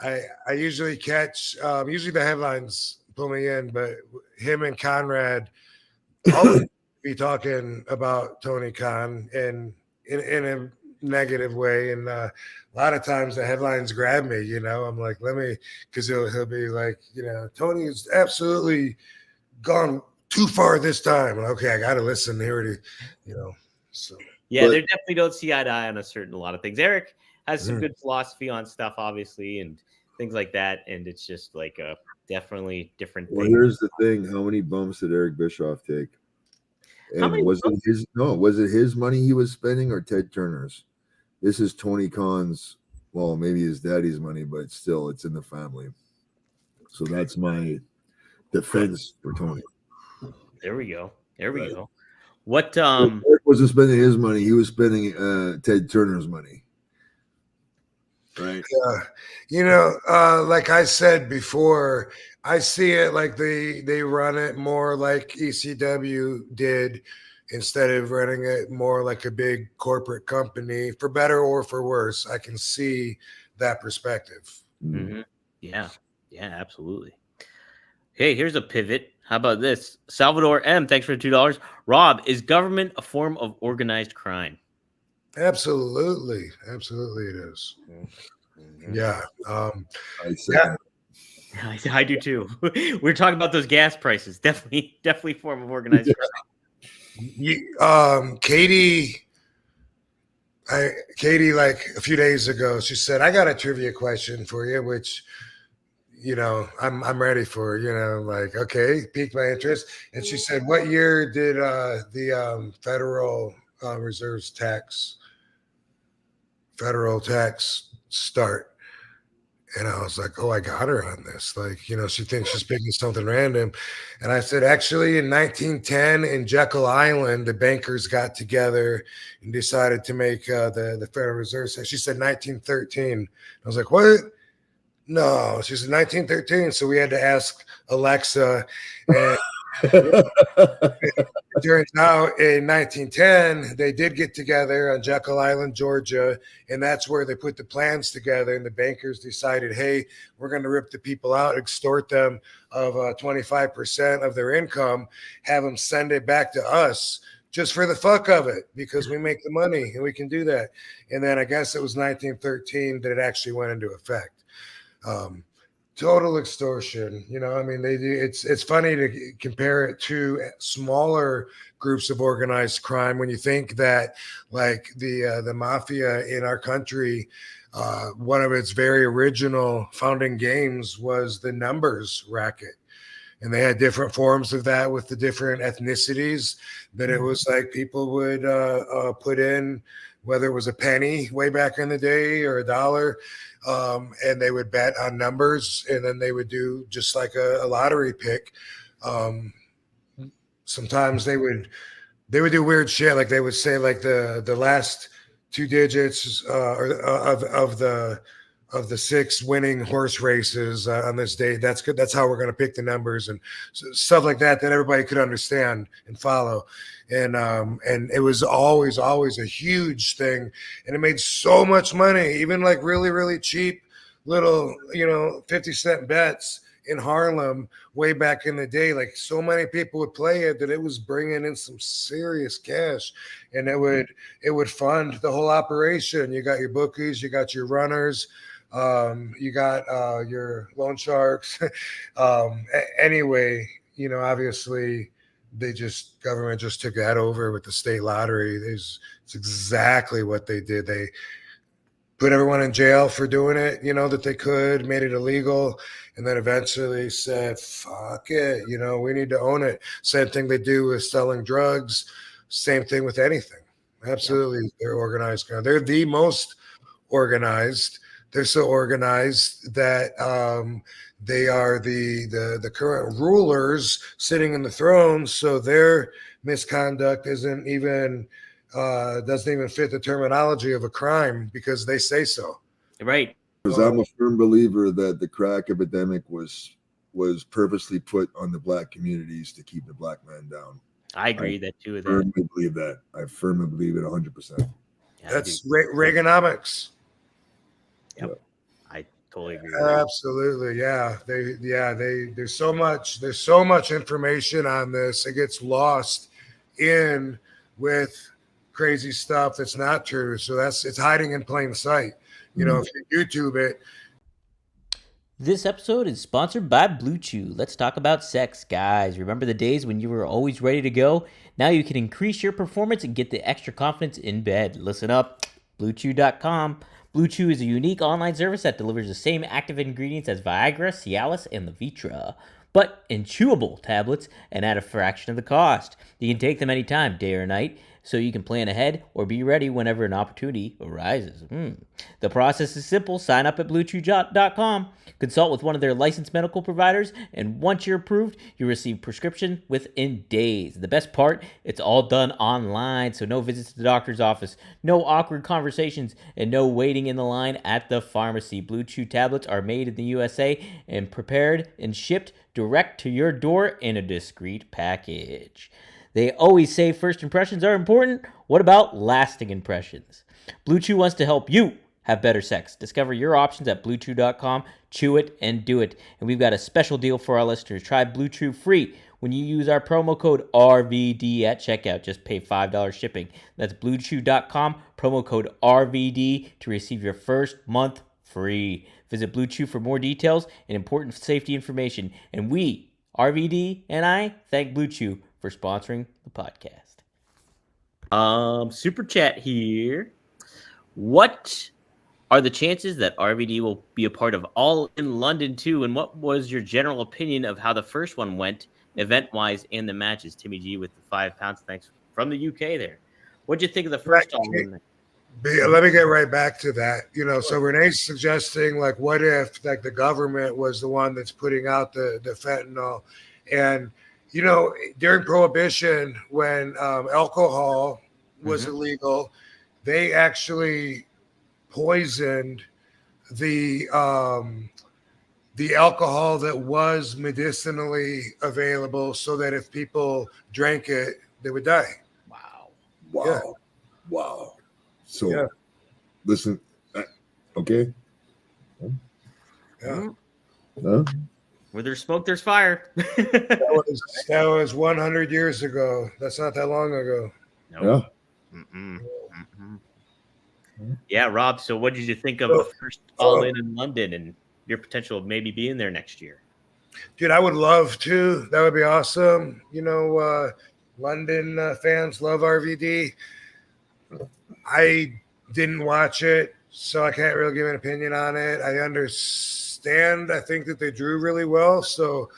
I usually catch usually the headlines pull me in, but him and Conrad always be talking about Tony Khan in a negative way, and a lot of times the headlines grab me. I'm like, because he'll be like, Tony is absolutely gone too far this time. Okay, I got to listen here to, so. Yeah, they definitely don't see eye to eye on a lot of things. Eric has some good philosophy on stuff, obviously, and things like that. And it's just like a definitely different thing. Well, here's the thing. How many bumps did Eric Bischoff take? And was it his money he was spending or Ted Turner's? This is Tony Khan's, well, maybe his daddy's money, but still it's in the family. So that's my defense for Tony. There we go. What Eric wasn't spending his money, he was spending Ted Turner's money. Right. Like I said before, I see it like they run it more like ECW did instead of running it more like a big corporate company, for better or for worse. I can see that perspective. Mm-hmm. Yeah, absolutely. Hey, here's a pivot. How about this? Salvador M, thanks for $2. Rob, is government a form of organized crime? Absolutely it is. Mm-hmm. Yeah. I do too. We're talking about those gas prices. Definitely form of organized crime. Katie, like a few days ago, she said, I got a trivia question for you, which, I'm ready for, like, okay, piqued my interest. And she said, what year did the Federal Reserve's federal tax start? And I was like, oh, I got her on this. Like, she thinks she's picking something random. And I said, actually, in 1910 in Jekyll Island, the bankers got together and decided to make the Federal Reserve. So she said 1913. I was like, what? No, she said 1913. So we had to ask Alexa. And It turns out in 1910, they did get together on Jekyll Island, Georgia, and that's where they put the plans together. And the bankers decided, hey, we're going to rip the people out, extort them of 25% of their income, have them send it back to us just for the fuck of it, because we make the money and we can do that. And then I guess it was 1913 that it actually went into effect. Total extortion, I mean, they do. It's funny to compare it to smaller groups of organized crime when you think that, like the mafia in our country, one of its very original founding games was the numbers racket, and they had different forms of that with the different ethnicities. That it was like people would put in, whether it was a penny way back in the day or $1. And they would bet on numbers, and then they would do just like a lottery pick. Sometimes they would do weird shit, like they would say like the last 2 digits of the 6 winning horse races on this day. That's good. That's how we're going to pick the numbers and stuff like that everybody could understand and follow. And it was always a huge thing, and it made so much money, even like really, really cheap little 50-cent bets in Harlem way back in the day. Like, so many people would play it that it was bringing in some serious cash, and it would fund the whole operation. You got your bookies, you got your runners, you got your loan sharks. Anyway, obviously government just took that over with the state lottery. It's exactly what they did. They put everyone in jail for doing it, that they could, made it illegal, and then eventually said, fuck it, we need to own it. Same thing they do with selling drugs, same thing with anything. Absolutely. They're organized. They're the most organized. They're so organized that they are the current rulers sitting in the throne. So their misconduct doesn't even fit the terminology of a crime because they say so. Right. Because I'm a firm believer that the crack epidemic was purposely put on the black communities to keep the black man down. I agree that too. I firmly believe that. I firmly believe it 100%. That's Reaganomics. Yep. I totally agree. Absolutely, yeah. There's so much information on this. It gets lost in with crazy stuff that's not true. So it's hiding in plain sight. If you YouTube it. This episode is sponsored by Blue Chew. Let's talk about sex, guys. Remember the days when you were always ready to go? Now you can increase your performance and get the extra confidence in bed. Listen up, BlueChew.com. Blue Chew is a unique online service that delivers the same active ingredients as Viagra, Cialis, and Levitra, but in chewable tablets and at a fraction of the cost. You can take them anytime, day or night, so you can plan ahead or be ready whenever an opportunity arises. The process is simple. Sign up at BlueChew.com, consult with one of their licensed medical providers, and once you're approved, you receive prescription within days. The best part, it's all done online, so no visits to the doctor's office, no awkward conversations, and no waiting in the line at the pharmacy. Blue Chew tablets are made in the USA and prepared and shipped direct to your door in a discreet package. They always say first impressions are important. What about lasting impressions? Blue Chew wants to help you have better sex. Discover your options at BlueChew.com. Chew it and do it. And we've got a special deal for our listeners. Try Blue Chew free when you use our promo code RVD at checkout. Just pay $5 shipping. That's BlueChew.com, promo code RVD to receive your first month free. Visit Blue Chew for more details and important safety information. And we, RVD and I, thank Blue Chew for sponsoring the podcast. Super chat here. What are the chances that RVD will be a part of All in London 2? And what was your general opinion of how the first one went, event-wise, and the matches? Timmy G with the 5 pounds. Thanks from the UK there. What'd you think of the first All in? Let me get right back to that. So Renee's suggesting, like, what if like the government was the one that's putting out the fentanyl, and during Prohibition, when alcohol was illegal, they actually poisoned the the alcohol that was medicinally available, so that if people drank it, they would die. Wow. So, Yeah. listen, okay. Yeah. Huh? Where there's smoke, there's fire. That was 100 years ago. That's not that long ago. No. Yeah, Rob. So, what did you think of the first All In London and your potential of maybe being there next year? Dude, I would love to. That would be awesome. London fans love RVD. I didn't watch it, so I can't really give an opinion on it. I understand. I think that they drew really well. So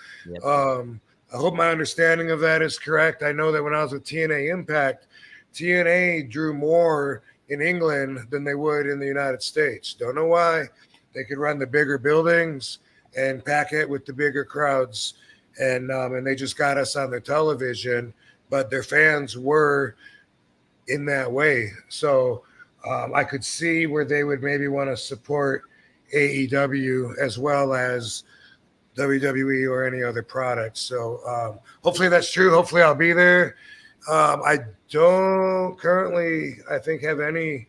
I hope my understanding of that is correct. I know that when I was with TNA Impact, TNA drew more in England than they would in the United States. Don't know why. They could run the bigger buildings and pack it with the bigger crowds. And they just got us on their television, but their fans were in that way. So I could see where they would maybe want to support AEW as well as WWE or any other product. So hopefully that's true. Hopefully I'll be there. I don't currently, I think, have any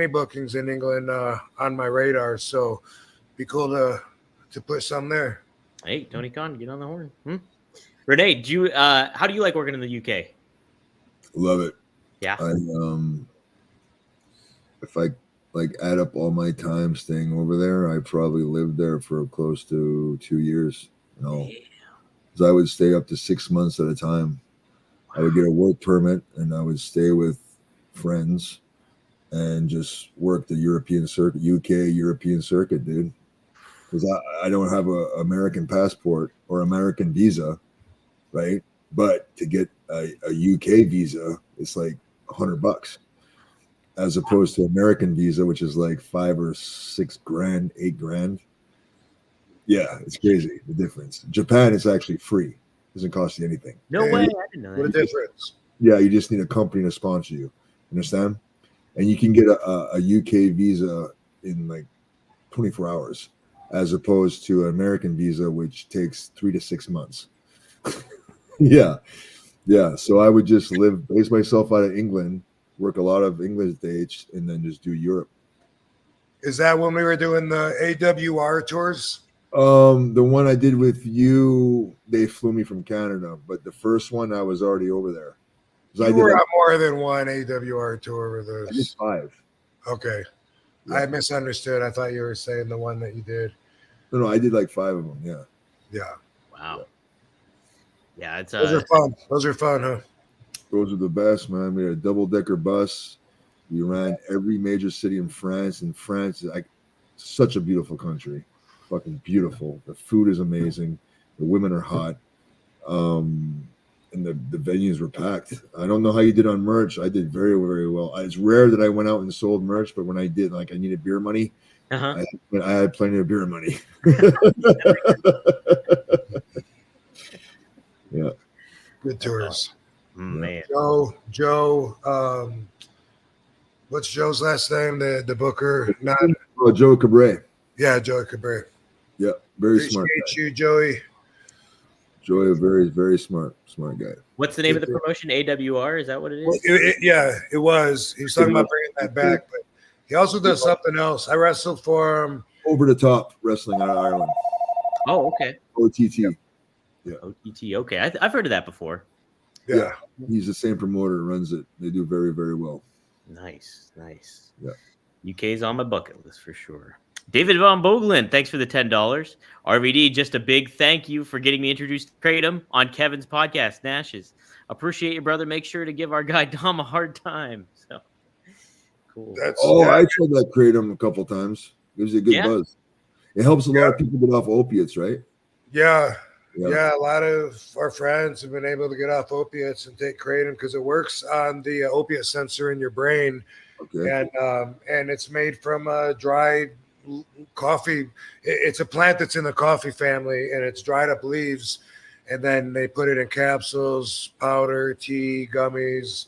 bookings in England on my radar. So be cool to put some there. Hey, Tony Khan, get on the horn. Renee, how do you like working in the UK? Love it. Yeah. If I add up all my time staying over there, I probably lived there for close to 2 years. Because I would stay up to 6 months at a time. I would get a work permit and I would stay with friends and just work the European circuit, UK European circuit, dude. Because I don't have an American passport or American visa, right? But to get a UK visa, it's like $100, as opposed to American visa, which is like $5 or $6 grand, $8 grand. Yeah, it's crazy, the difference. Japan is actually free. It doesn't cost you anything. No way. I didn't know that. What a difference. Yeah, you just need a company to sponsor you. Understand? And you can get a UK visa in like 24 hours, as opposed to an American visa, which takes 3 to 6 months. Yeah. So I would just base myself out of England, work a lot of English dates, and then just do Europe. Is that when we were doing the AWR tours? The one I did with you, they flew me from Canada, but the first one I was already over there. You were on more than one AWR tour with us. I did 5. Okay. Yeah. I misunderstood. I thought you were saying the one that you did. No, I did like 5 of them. Yeah. Yeah. Wow. Yeah, it's Those are fun. Those are fun, huh? Those are the best, man. We had a double-decker bus. We ran every major city in France, and France is like such a beautiful country. Fucking beautiful. The food is amazing. The women are hot. And the venues were packed. I don't know how you did on merch. I did very, very well. It's rare that I went out and sold merch, but when I did, like, I needed beer money. I had plenty of beer money. Yeah. Good tours. Man. Joe, what's Joe's last name? The booker? Not Joe Cabret. Yeah, Joey Cabret. Yeah, very smart. Appreciate you, Joey. Joey, a very, very smart guy. What's the name of the promotion? AWR? Is that what it is? Well, it was. He was talking about bringing that back, but he also does something else. I wrestled for him. Over the Top Wrestling out of Ireland. Oh, okay. OTT. Yeah. OTT. Okay, I've heard of that before. Yeah. He's the same promoter, runs it. They do very, very well. Nice. Yeah. UK's on my bucket list for sure. David Von Boglin, thanks for the $10. RVD, just a big thank you for getting me introduced to Kratom on Kevin's podcast, Nash's. Appreciate you, brother. Make sure to give our guy Dom a hard time. So cool. I tried that Kratom a couple times. It was a good buzz. It helps a lot of people get off opiates, right? Yeah. A lot of our friends have been able to get off opiates and take Kratom because it works on the opiate sensor in your brain. Okay. And it's made from dried coffee. It's a plant that's in the coffee family, and it's dried up leaves, and then they put it in capsules, powder, tea, gummies,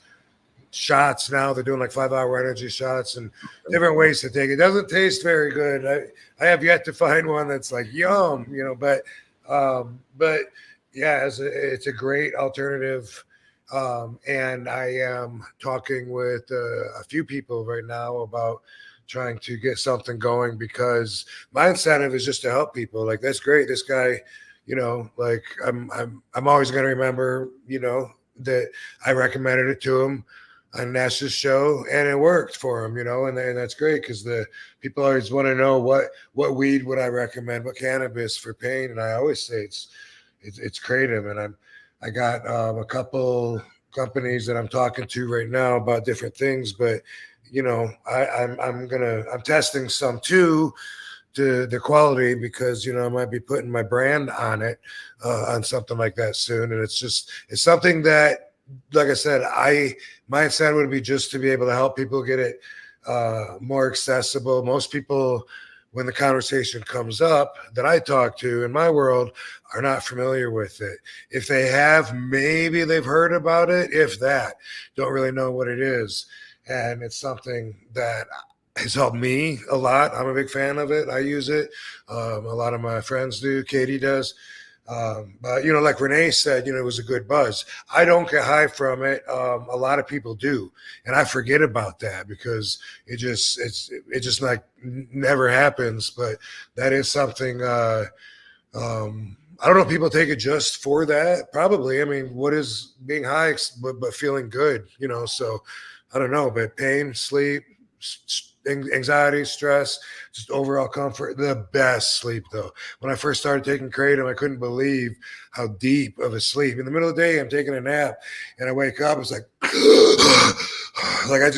shots now. They're doing like 5-hour energy shots and different ways to take it. It doesn't taste very good. I have yet to find one that's like yum, but yeah, it's a great alternative. And I am talking with a few people right now about trying to get something going, because my incentive is just to help people. Like, that's great. This guy, like I'm always going to remember, that I recommended it to him on Nash's show, and it worked for him, and that's great, because the people always want to know what weed would I recommend, what cannabis for pain, and I always say it's creative. And I got a couple companies that I'm talking to right now about different things, but I'm testing some too, to the quality, because I might be putting my brand on it, on something like that soon. And it's something that, like I said, my incentive would be just to be able to help people get it more accessible. Most people, when the conversation comes up that I talk to in my world, are not familiar with it. If they have, maybe they've heard about it, if that, don't really know what it is. And it's something that has helped me a lot. I'm a big fan of it. I use it. A lot of my friends do. Katie does. But, like Renee said, it was a good buzz. I don't get high from it. A lot of people do. And I forget about that, because it just like never happens. But that is something, I don't know if people take it just for that. Probably. I mean, what is being high, but feeling good, so I don't know, but pain, sleep, anxiety, stress, just overall comfort, the best sleep though. When I first started taking kratom, I couldn't believe how deep of a sleep. In the middle of the day, I'm taking a nap and I wake up, it's like, like I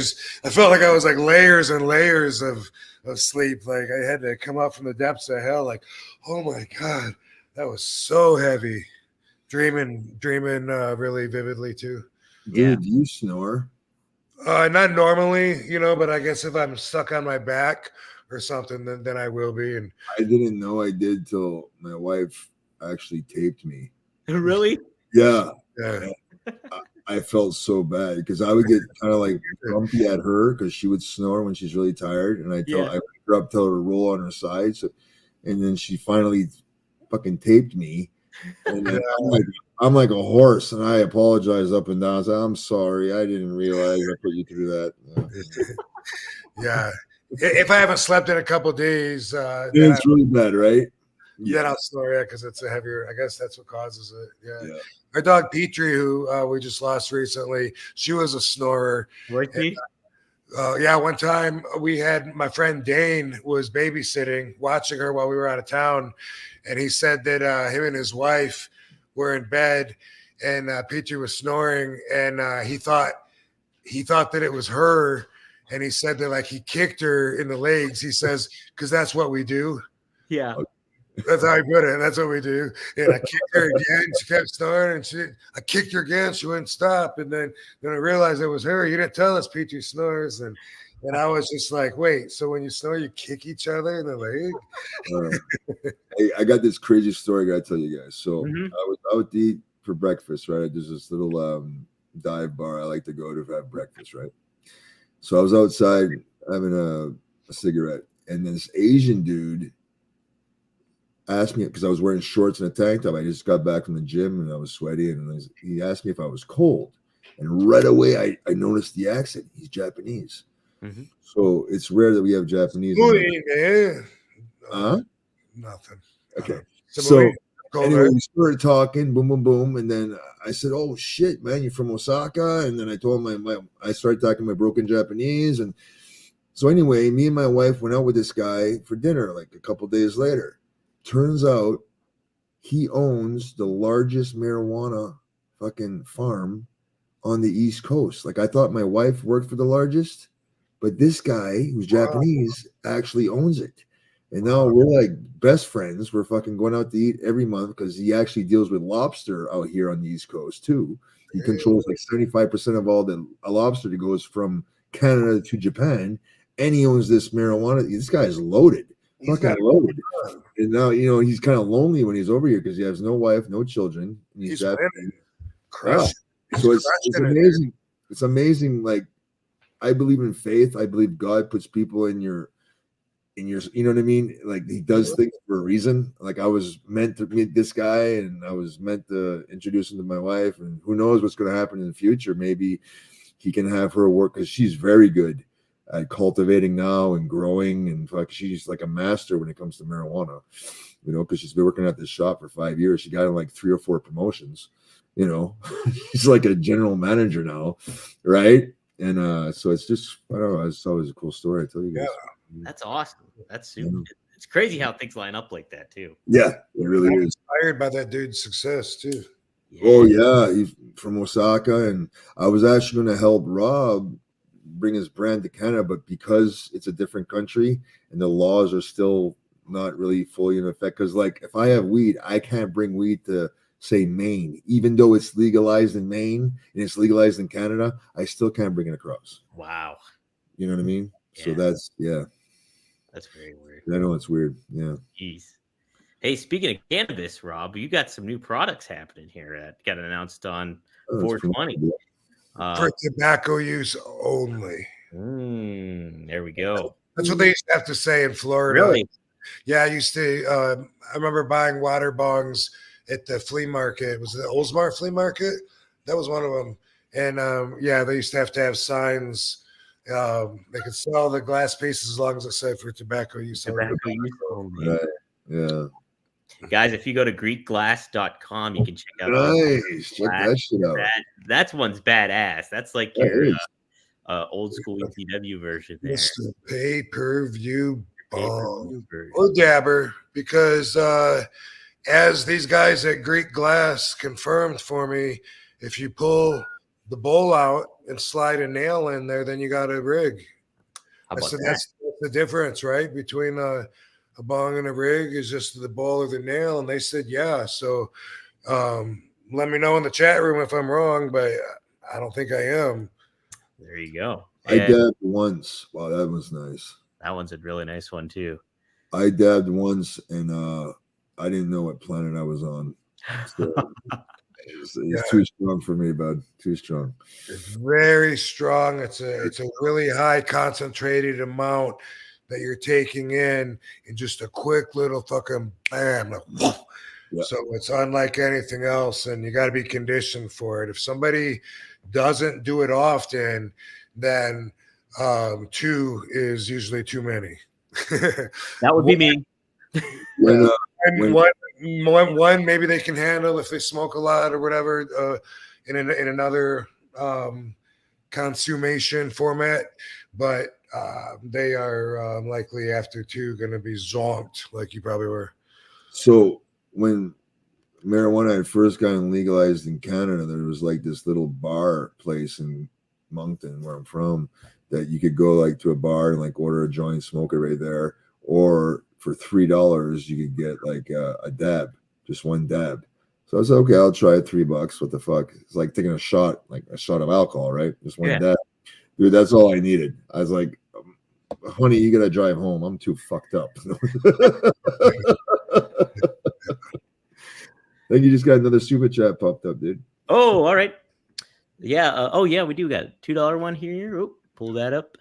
felt like I was like layers and layers of sleep. Like I had to come up from the depths of hell. Like, oh my God, that was so heavy. Dreaming really vividly too. Dude, you snore? Not normally, but I guess if I'm stuck on my back or something, then I will be. And I didn't know I did till my wife actually taped me. Really? Yeah. yeah. I felt so bad, because I would get kind of like grumpy at her because she would snore when she's really tired, and I wake her up, tell her to roll on her side. So, and then she finally fucking taped me, and then I'm like a horse, and I apologize up and down. I said, I'm sorry, I didn't realize I put you through that. Yeah. If I haven't slept in a couple of days, it's really bad, right? Yeah, I'll snore, because it's a heavier. I guess that's what causes it. Yeah. Our dog Petrie, who we just lost recently, she was a snorer. Right, Pete? One time we had my friend Dane was babysitting, watching her while we were out of town, and he said that him and his wife were in bed, and Petrie was snoring, and he thought that it was her, and he said that like he kicked her in the legs. He says, because that's what we do. Yeah. That's how I put it. That's what we do. And I kicked her again. She kept snoring, and I kicked her again. She wouldn't stop. And then I realized it was her. You didn't tell us Petrie snores. And I was just like, wait, so when you snore, you kick each other in the leg? Hey, I got this crazy story I got to tell you guys. So I was out to eat for breakfast, right? There's this little dive bar I like to go to have breakfast, right? So I was outside having a cigarette, and this Asian dude asked me, because I was wearing shorts and a tank top. I just got back from the gym and I was sweaty, and he asked me if I was cold, and right away I noticed the accent. He's Japanese. So it's rare that we have Japanese. Nothing. Okay. So anyway, we started talking, boom, boom, boom, and then I said, "Oh shit, man, you're from Osaka." And then I told him I started talking my broken Japanese, and so anyway, me and my wife went out with this guy for dinner like a couple days later. Turns out he owns the largest marijuana fucking farm on the East Coast. Like, I thought my wife worked for the largest, but this guy who's Japanese actually owns it. And now we're like best friends. We're fucking going out to eat every month, because he actually deals with lobster out here on the East Coast too. He controls like 75% of all the lobster that goes from Canada to Japan, and he owns this marijuana. This guy is loaded. Fucking loaded. And now, he's kind of lonely when he's over here, because he has no wife, no children. And he's Japanese. Crushed. So it's amazing. it's amazing. Like, I believe in faith. I believe God puts people in your, you know what I mean? Like, he does things for a reason. Like, I was meant to meet this guy, and I was meant to introduce him to my wife, and who knows what's going to happen in the future. Maybe he can have her work, because she's very good at cultivating now and growing, and she's like a master when it comes to marijuana, you know, because she's been working at this shop for 5 years. She got in like 3 or 4 promotions, you know. She's like a general manager now, right? And so it's just, I don't know, it's always a cool story, I tell you guys. Yeah, that's awesome. That's super. It's crazy how things line up like that too. Yeah, it really I'm is. inspired by that dude's success too. Yeah. Oh yeah, he's from Osaka, and I was actually going to help Rob bring his brand to Canada, but because it's a different country and the laws are still not really fully in effect, because like if I have weed, I can't bring weed to, say, Maine, even though it's legalized in Maine and it's legalized in Canada, I still can't bring it across. Wow. You know what I mean? Yeah. So that's very weird. I know it's weird. Yeah. Jeez. Hey, speaking of cannabis, Rob, you got some new products happening here that got announced on 420. For tobacco use only. There we go. That's what they used to have to say in Florida. Really? Yeah, I used to. I remember buying water bongs at the flea market. Was it the Oldsmar flea market? That was one of them. And yeah, they used to have signs. They could sell the glass pieces as long as it said for tobacco use only. Right. Yeah. Guys, if you go to GreekGlass.com, you can check out. Nice. Check that shit out. That one's badass. That's like your old school ECW version there. Mr. Pay-per-view bong or dabber, because as these guys at Greek Glass confirmed for me, if you pull the bowl out and slide a nail in there, then you got a rig. I said that's the difference, right? Between a bong and a rig is just the bowl or the nail. And they said, yeah. So let me know in the chat room if I'm wrong, but I don't think I am. There you go. I dabbed once. Wow, that was nice. That one's a really nice one too. I dabbed once, and I didn't know what planet I was on. So it's too strong for me, bud. Too strong. It's very strong. It's a really high concentrated amount that you're taking in just a quick little fucking bam. Like, yeah. So it's unlike anything else, and you got to be conditioned for it. If somebody doesn't do it often, then 2 is usually too many. That would be me. One maybe they can handle if they smoke a lot or whatever in another consummation format, but they are likely after 2 going to be zonked like you probably were. So when marijuana had first gotten legalized in Canada, there was like this little bar place in Moncton, where I'm from, that you could go like to a bar and like order a joint, smoke it right there, or for $3 you could get like a dab, just one dab. So I was like, okay, I'll try it. $3. What the fuck? It's like taking a shot of alcohol, right? Just one dab. Dude, that's all I needed. I was like, honey, you gotta drive home. I'm too fucked up. I think you just got another super chat popped up, dude. Oh, all right. Yeah. Oh, yeah, we do got a $2 one here. Oh, pull that up.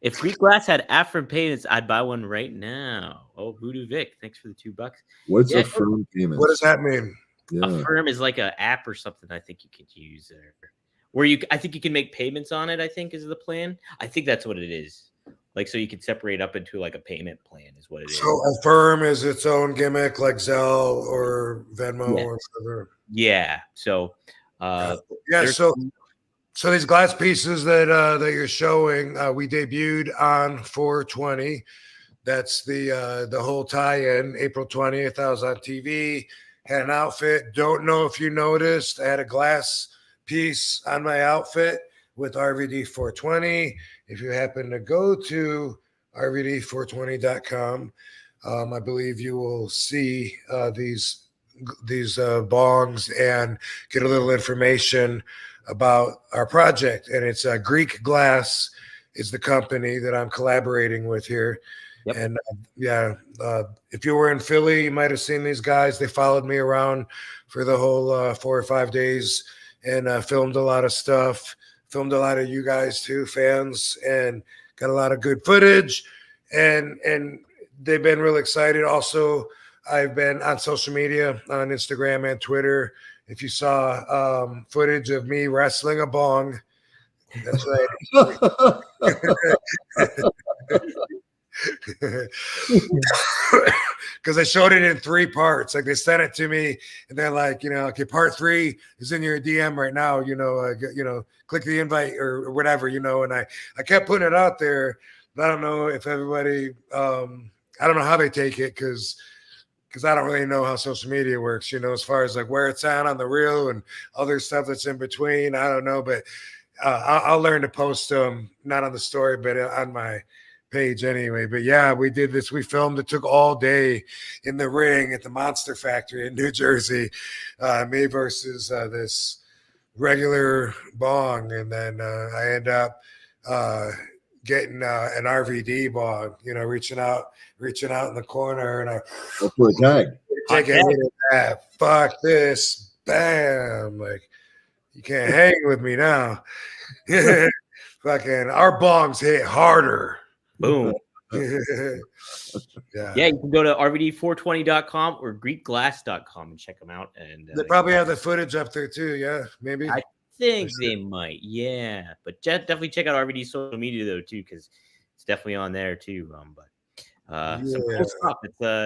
If Greek Glass had Affirm payments, I'd buy one right now. Oh, Voodoo Vic, thanks for the $2. What's Affirm payments? What does that mean? Yeah. Affirm is like an app or something I think you could use there. I think you can make payments on it, I think is the plan. I think that's what it is. Like, so you can separate up into like a payment plan is what it is. So Affirm is its own gimmick like Zelle or Venmo or whatever. Yeah. So so these glass pieces that you're showing, we debuted on 420. That's the whole tie-in. April 20th, I was on TV, had an outfit. Don't know if you noticed, I had a glass piece on my outfit with RVD 420. If you happen to go to RVD420.com, I believe you will see these bongs and get a little information about our project. And it's Greek Glass is the company that I'm collaborating with here. Yep. And if you were in Philly, you might have seen these guys. They followed me around for the whole 4 or 5 days and filmed a lot of stuff filmed a lot of you guys too, fans, and got a lot of good footage. And they've been real excited. Also, I've been on social media, on Instagram and Twitter. If you saw footage of me wrestling a bong, that's right. Because I showed it in 3 parts. Like they sent it to me, and they're like, okay, part 3 is in your DM right now. Click the invite or whatever. And I kept putting it out there, but I don't know if everybody. I don't know how they take it because I don't really know how social media works. As far as like where it's on the reel and other stuff that's in between. I don't know, but I'll learn to post them not on the story, but on my page anyway. But yeah, we did this. We filmed. It took all day in the ring at the Monster Factory in New Jersey. Me versus this regular bong, and then I end up getting an RVD bong. Reaching out in the corner, and I for a tag. Take a hit of that. Fuck this. Bam. Like, you can't hang with me now. Fucking our bongs hit harder. Boom. Yeah. Yeah, you can go to rvd420.com or greekglass.com and check them out. And they probably have the footage up there too. Yeah, maybe. I think they might. Yeah, but definitely check out RVD social media though too, because it's definitely on there too. Some cool stuff.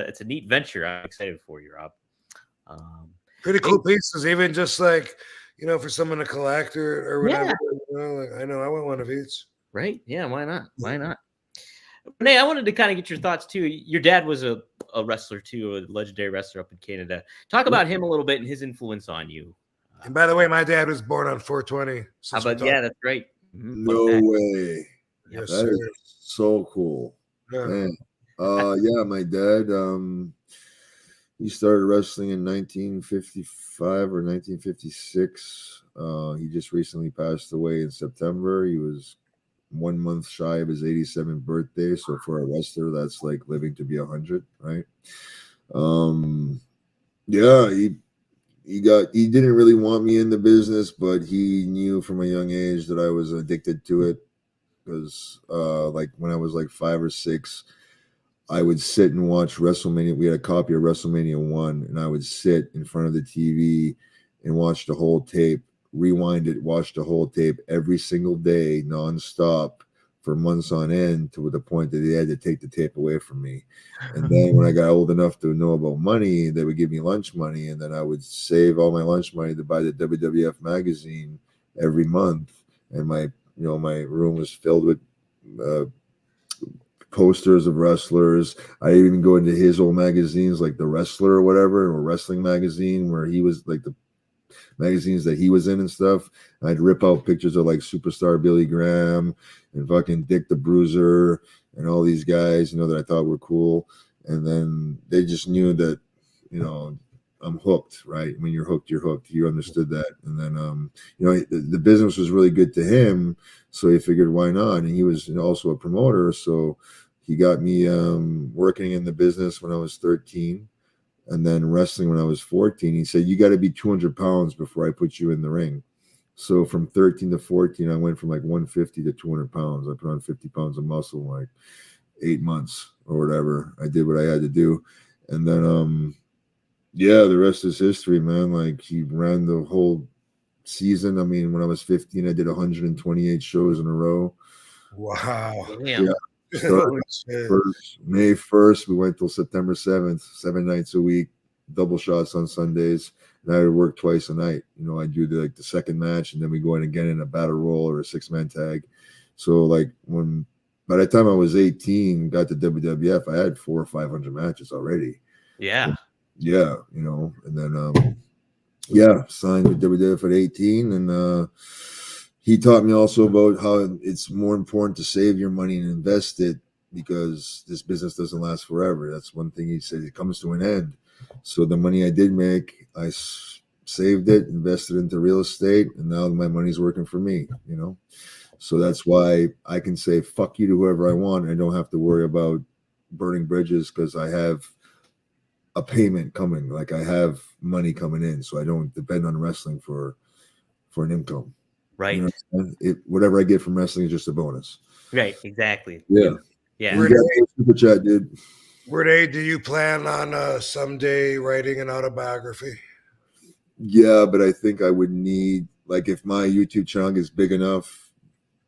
It's a neat venture. I'm excited for you, Rob. Pretty cool pieces, even just like for someone to collect or whatever. Yeah. I know I want one of each. Right? Yeah. Why not? Why not? Renee, I wanted to kind of get your thoughts too. Your dad was a wrestler too, a legendary wrestler up in Canada. Talk about him a little bit and his influence on you. And by the way, my dad was born on 420. How about that's great. Mm-hmm. No way. Yes, that is so cool. Yeah. Man. Yeah, my dad. He started wrestling in 1955 or 1956. He just recently passed away in September. He was 1 month shy of his 87th birthday. So for a wrestler, that's like living to be 100, right? Yeah, he didn't really want me in the business, but he knew from a young age that I was addicted to it because like when I was like 5 or 6, I would sit and watch WrestleMania. We had a copy of WrestleMania 1, and I would sit in front of the TV and watch the whole tape, rewind it, watch the whole tape every single day, nonstop, for months on end, to the point that they had to take the tape away from me. And then when I got old enough to know about money, they would give me lunch money, and then I would save all my lunch money to buy the WWF magazine every month. And my room was filled with posters of wrestlers. I even go into his old magazines, like The Wrestler or whatever, or Wrestling Magazine, where he was like the magazines that he was in and stuff. And I'd rip out pictures of like Superstar Billy Graham and fucking Dick the Bruiser and all these guys, that I thought were cool. And then they just knew that, I'm hooked, right? When you're hooked, you're hooked. He understood that. And then, the business was really good to him. So he figured, why not? And he was also a promoter. So he got me working in the business when I was 13 and then wrestling when I was 14. He said, you got to be 200 pounds before I put you in the ring. So from 13 to 14, I went from like 150 to 200 pounds. I put on 50 pounds of muscle in like 8 months or whatever. I did what I had to do. And then, the rest is history, man. Like, he ran the whole season. I mean, when I was 15, I did 128 shows in a row. Wow. Yeah. May 1st, we went till September 7th, 7 nights a week, double shots on Sundays, and I would work twice a night. I do the second match, and then we go in again in a battle royal or a 6-man tag. So like by the time I was 18, got to WWF, I had 400 or 500 matches already. Yeah. Yeah, and then signed with WWF at 18, and he taught me also about how it's more important to save your money and invest it, because this business doesn't last forever. That's one thing he said. It comes to an end. So the money I did make, I saved it, invested into real estate, and now my money's working for me, So that's why I can say fuck you to whoever I want. I don't have to worry about burning bridges because I have a payment coming. Like, I have money coming in, so I don't depend on wrestling for an income. Right. You know what I'm saying? Whatever I get from wrestling is just a bonus. Right. Exactly. Yeah. Yeah. You got the super chat, dude. Renee, do you plan on someday writing an autobiography? Yeah, but I think I would need, like, if my YouTube channel is big enough,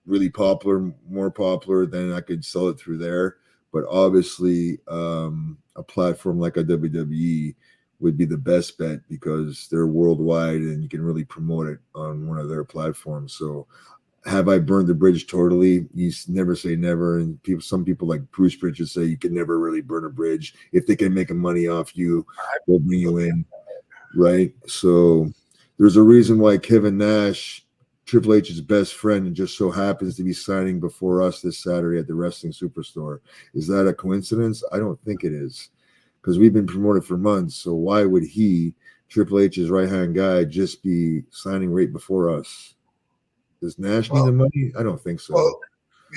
really popular, more popular, then I could sell it through there. But obviously, a platform like a WWE would be the best bet because they're worldwide and you can really promote it on one of their platforms. So have I burned the bridge totally? You never say never. And some people like Bruce Bridges say you can never really burn a bridge. If they can make money off you, they'll bring you in. Right. So there's a reason why Kevin Nash, Triple H's best friend, and just so happens to be signing before us this Saturday at the Wrestling Superstore. Is that a coincidence? I don't think it is, because we've been promoted for months. So why would he, Triple H's right-hand guy, just be signing right before us? Does Nash need the money? I don't think so. Well,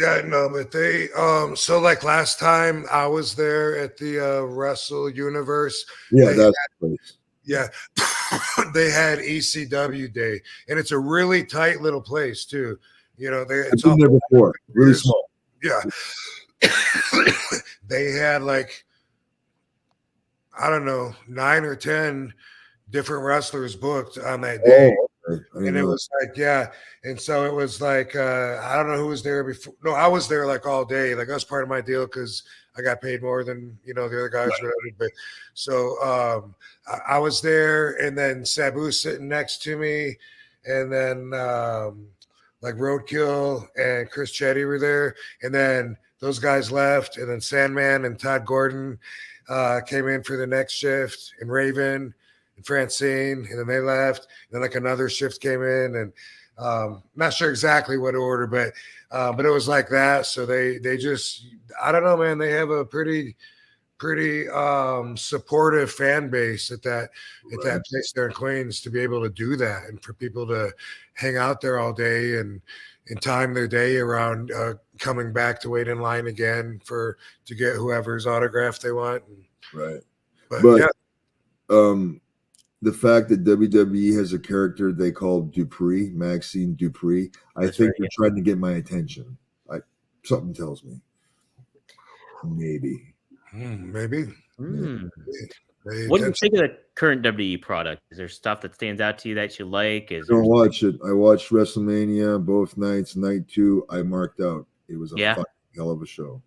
yeah, no, but they so like last time I was there at the Wrestle Universe. Yeah, that's the place. Yeah, they had ECW Day, and it's a really tight little place too. You know, I've been there before. Really small. Yeah, they had like, I don't know, 9 or 10 different wrestlers booked on that day. Oh, okay. And it was like, yeah. And so it was like, I don't know who was there before. No, I was there like all day. Like that was part of my deal because I got paid more than, the other guys. Right. But so I was there, and then Sabu sitting next to me. And then like Roadkill and Chris Chetty were there. And then those guys left. And then Sandman and Todd Gordon came in for the next shift, and Raven and Francine, and then they left. And then like another shift came in, and not sure exactly what order, but it was like that. So they just, I don't know, man, they have a pretty supportive fan base at that place there in Queens to be able to do that, and for people to hang out there all day and time their day around coming back to wait in line again to get whoever's autograph they want. Right. But yeah. The fact that WWE has a character they call Dupree, Maxine Dupree, I think they're trying to get my attention. Something tells me. Maybe. Maybe. What do you think of the current WWE product? Is there stuff that stands out to you that you like? I don't watch it. I watched WrestleMania both nights. Night 2, I marked out. It was a fucking hell of a show.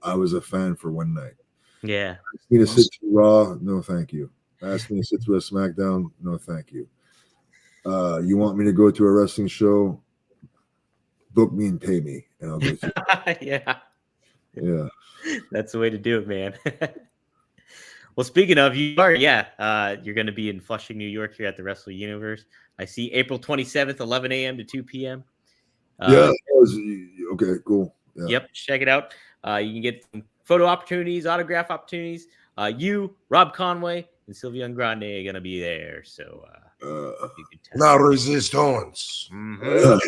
I was a fan for one night. Yeah. Asked me to sit through Raw? No, thank you. Asked me to sit through a SmackDown? No, thank you. You want me to go to a wrestling show? Book me and pay me, and I'll go to it. Yeah. That's the way to do it, man. Well, speaking of, you're going to be in Flushing, New York here at the Wrestle Universe. I see April 27th, 11 a.m. to 2 p.m. Okay, cool. Yeah. Yep, check it out. You can get some photo opportunities, autograph opportunities. You, Rob Conway, and Sylvia Grande are going to be there. So, now resistance. Oh,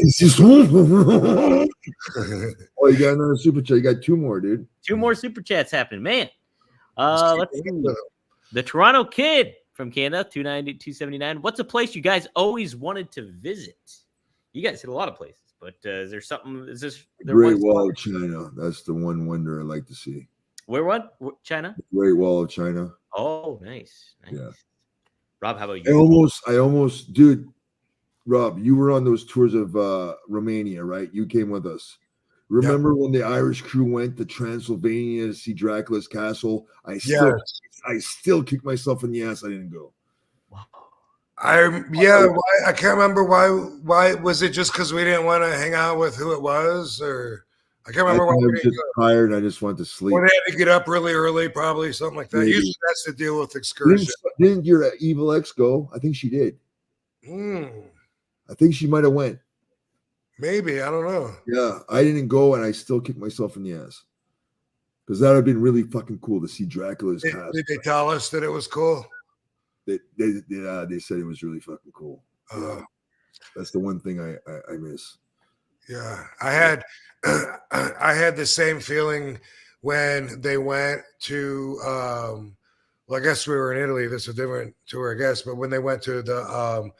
you got another super chat. You got 2 more, dude. 2 more super chats happening, man. Let's see. The Toronto Kid from Canada, 279. What's a place you guys always wanted to visit? You guys hit a lot of places, but is there something? Is this the Great Wall of China? That's the one wonder I'd like to see. Where? What? China? The Great Wall of China. Oh, nice. Yeah. Rob, how about you? I almost, dude. Rob, you were on those tours of Romania, right? You came with us. Remember when the Irish crew went to Transylvania to see Dracula's castle? I still kick myself in the ass I didn't go. Wow. I can't remember why was it just because we didn't want to hang out with who it was, or I can't remember why. I was just tired and I just wanted to sleep. We had to get up really early, probably something like that. Maybe. Usually that's the deal with excursions. Didn't your Evil X go? I think she did. I think she might have went. Maybe, I don't know. Yeah, I didn't go, and I still kicked myself in the ass because that would have been really fucking cool to see Dracula's castle. Did they tell us that it was cool? They said it was really fucking cool. That's the one thing I miss. Yeah, I had the same feeling when they went to. Well, I guess we were in Italy. This is a different tour, I guess. But when they went to the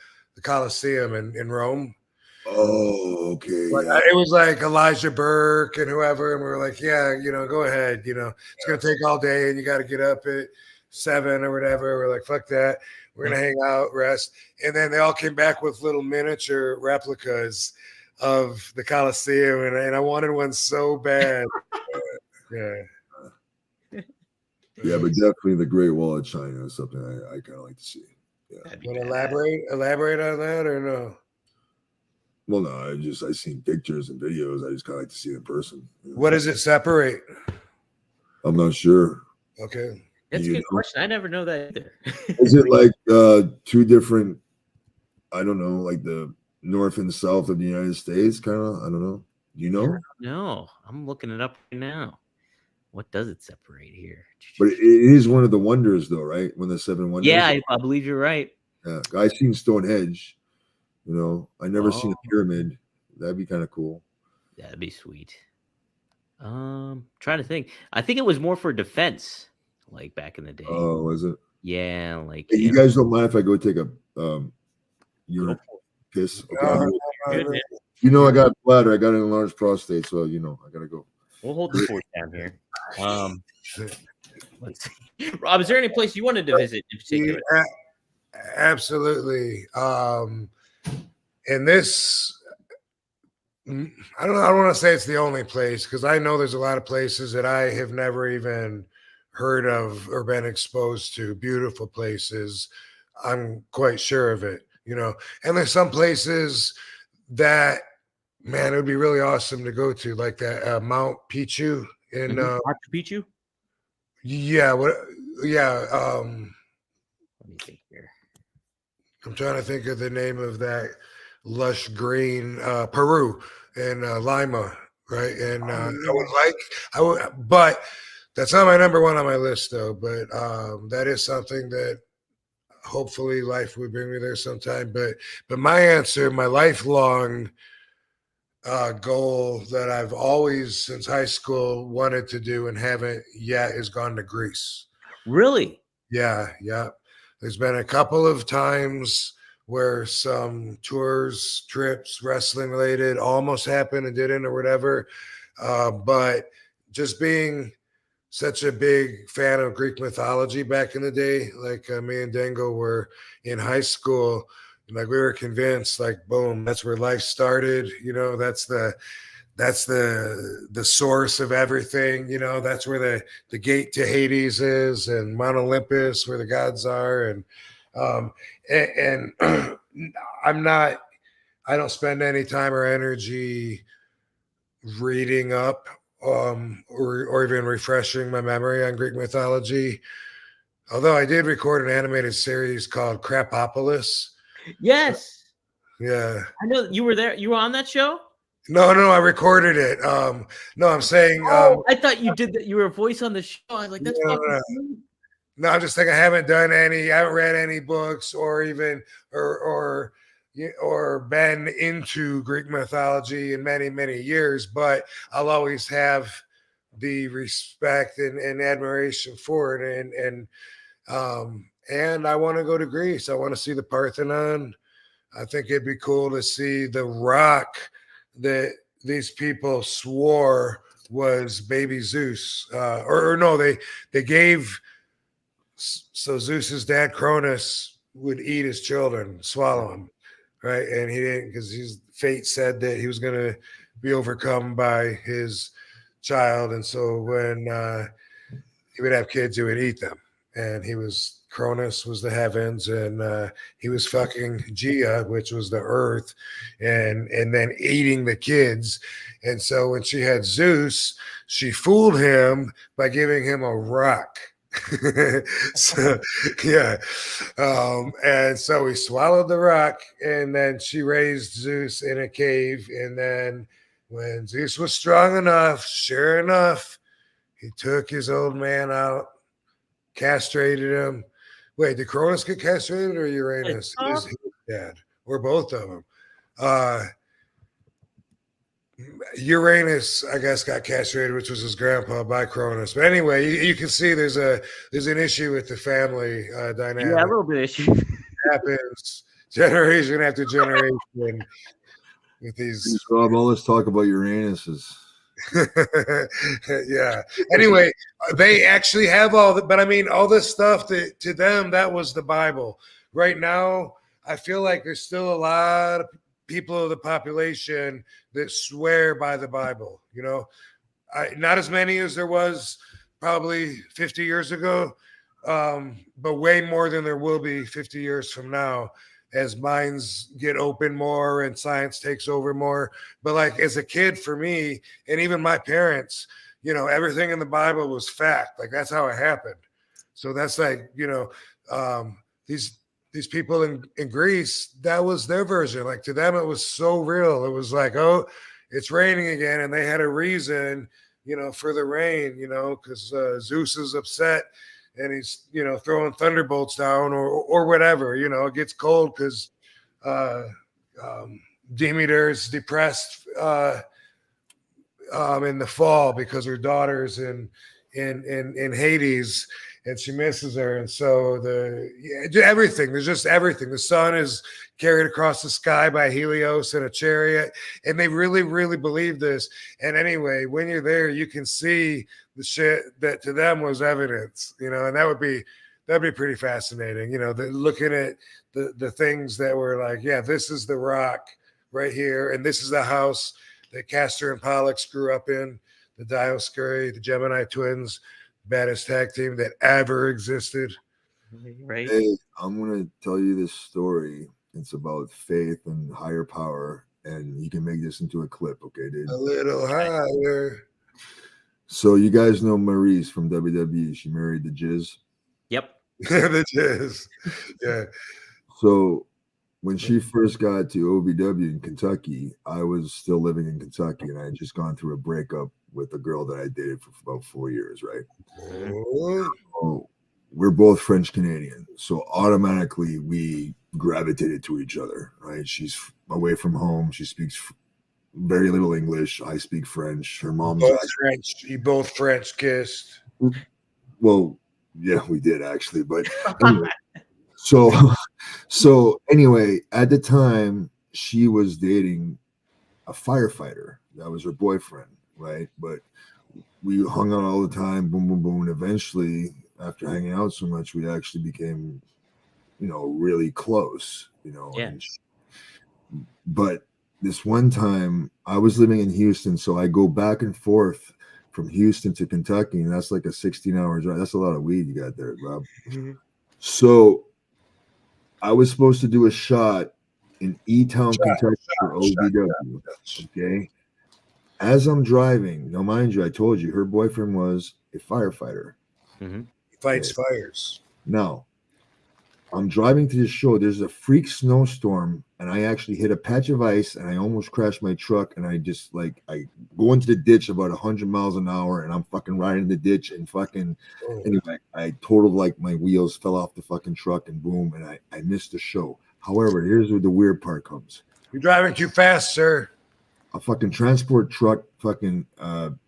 Colosseum in Rome. Oh, okay. Yeah. It was like Elijah Burke and whoever, and we were like, yeah, go ahead. It's gonna take all day, and you got to get up at 7 or whatever. We're like, fuck that. We're gonna hang out, rest, and then they all came back with little miniature replicas of the Coliseum, and I wanted one so bad. Yeah. Yeah, but definitely the Great Wall of China is something I kind of like to see. Yeah. Want to elaborate on that or no? Well, no, I've seen pictures and videos. I just kind of like to see it in person. What does it separate? I'm not sure. Okay. That's a good question. I never know that either. Is it like two different, I don't know, like the north and south of the United States, kind of? I don't know. You know? No, I'm looking it up right now. What does it separate here? But it is one of the wonders, though, right? One of the 7 wonders. Yeah, I believe you're right. Yeah, I've seen Stonehenge. I never seen a pyramid. That'd be kind of cool. That'd be sweet. Trying to think. I think it was more for defense, like back in the day. Oh, was it? Yeah, like Hey, you guys don't mind if I go take a urine piss? Okay. I got bladder. I got an enlarged prostate, so I gotta go. We'll hold the fort down here. Let's see. Rob, is there any place you wanted to visit in particular? Yeah, absolutely. And this, I don't want to say it's the only place, because I know there's a lot of places that I have never even heard of or been exposed to. Beautiful places. I'm quite sure of it, and there's some places that, man, it would be really awesome to go to, like that Mount Pichu in Machu Picchu. Yeah, let me think here. I'm trying to think of the name of that lush green Peru and Lima, right? And but that's not my number one on my list, though. But that is something that hopefully life would bring me there sometime. But my answer, my lifelong goal that I've always since high school wanted to do and haven't yet is gone to Greece. Really? Yeah. There's been a couple of times where some tours, trips, wrestling related almost happened and didn't or whatever. But just being such a big fan of Greek mythology back in the day, like me and Dango were in high school, like we were convinced, like, boom, that's where life started. That's the source of everything. That's where the gate to Hades is, and Mount Olympus, where the gods are. And I don't spend any time or energy reading up or even refreshing my memory on Greek mythology. Although I did record an animated series called Crapopolis. Yes. Yeah. I know you were there. You were on that show? No, I recorded it. No, I'm saying. I thought you did that. You were a voice on the show. I was like, that's fucking cool. No, I'm just thinking I haven't read any books or even or been into Greek mythology in many, many years, but I'll always have the respect and admiration for it. And I want to go to Greece. I want to see the Parthenon. I think it'd be cool to see the rock that these people swore was baby Zeus. Or no, they gave. So Zeus's dad Cronus would eat his children, swallow them, right? And he didn't, because his fate said that he was going to be overcome by his child. And so when he would have kids, he would eat them. And Cronus was the heavens, and he was fucking Gia, which was the earth, and then eating the kids. And so when she had Zeus, she fooled him by giving him a rock. So yeah, and so he swallowed the rock, and then she raised Zeus in a cave. And then when Zeus was strong enough, sure enough, he took his old man out, castrated him. Wait, did Cronus get castrated or Uranus? His dad, or both of them. Uranus, I guess, got castrated, which was his grandpa, by Cronus. But anyway, you can see there's an issue with the family dynamic. Yeah, a little bit issue. Happens generation after generation. with these. Please, Rob, all this talk about Uranuses. Yeah. Anyway, they actually have all that, but I mean, all this stuff that to them that was the Bible. Right now, I feel like there's still a lot of people of the population that swear by the Bible. You know, not as many as there was probably 50 years ago, but way more than there will be 50 years from now as minds get open more and science takes over more. But like as a kid, for me, and even my parents, you know, everything in the Bible was fact. Like that's how it happened. So that's like, you know, these people in Greece, that was their version. Like to them, it was so real. It was like, oh, it's raining again, and they had a reason, you know, for the rain, you know, because Zeus is upset and he's, you know, throwing thunderbolts down or whatever. You know, it gets cold because Demeter's depressed in the fall because her daughter's in Hades and she misses her. And so everything, there's just everything. The sun is carried across the sky by Helios in a chariot. And they really, really believe this. And anyway, when you're there, you can see the shit that to them was evidence, you know, and that'd be pretty fascinating, you know, looking at the things that were like, yeah, this is the rock right here. And this is the house that Castor and Pollux grew up in, the Dioscuri, the Gemini twins, baddest tag team that ever existed. Right. Hey, I'm going to tell you this story. It's about faith and higher power, and you can make this into a clip, okay, dude? A little higher. So you guys know Maryse from WWE. She married the Jizz. Yep. The Jizz. Yeah. So when she first got to OVW in Kentucky, I was still living in Kentucky, and I had just gone through a breakup with a girl that I dated for about 4 years, right? So we're both French Canadian, so automatically we gravitated to each other, right? She's away from home. She speaks very little English. I speak French. Her mom's both French. You both French kissed. Well, yeah, we did actually, but anyway. So anyway, at the time she was dating a firefighter. That was her boyfriend, right? But we hung out all the time, boom, boom, boom. And eventually, after hanging out so much, we actually became, you know, really close, you know. Yeah. But this one time I was living in Houston, so I go back and forth from Houston to Kentucky, and that's like a 16-hour drive. That's a lot of weed you got there, Rob. Mm-hmm. So I was supposed to do a shot in E-Town, Kentucky for OVW. Okay. As I'm driving, now mind you, I told you her boyfriend was a firefighter. Mm-hmm. He fights fires. Now, I'm driving to this show. There's a freak snowstorm, and I actually hit a patch of ice, and I almost crashed my truck. And I just I go into the ditch about 100 miles an hour, and I'm fucking riding the ditch, and fucking anyway, I totaled, like my wheels fell off the fucking truck, and boom, and I missed the show. However, here's where the weird part comes. You're driving too fast, sir. A fucking transport truck, fucking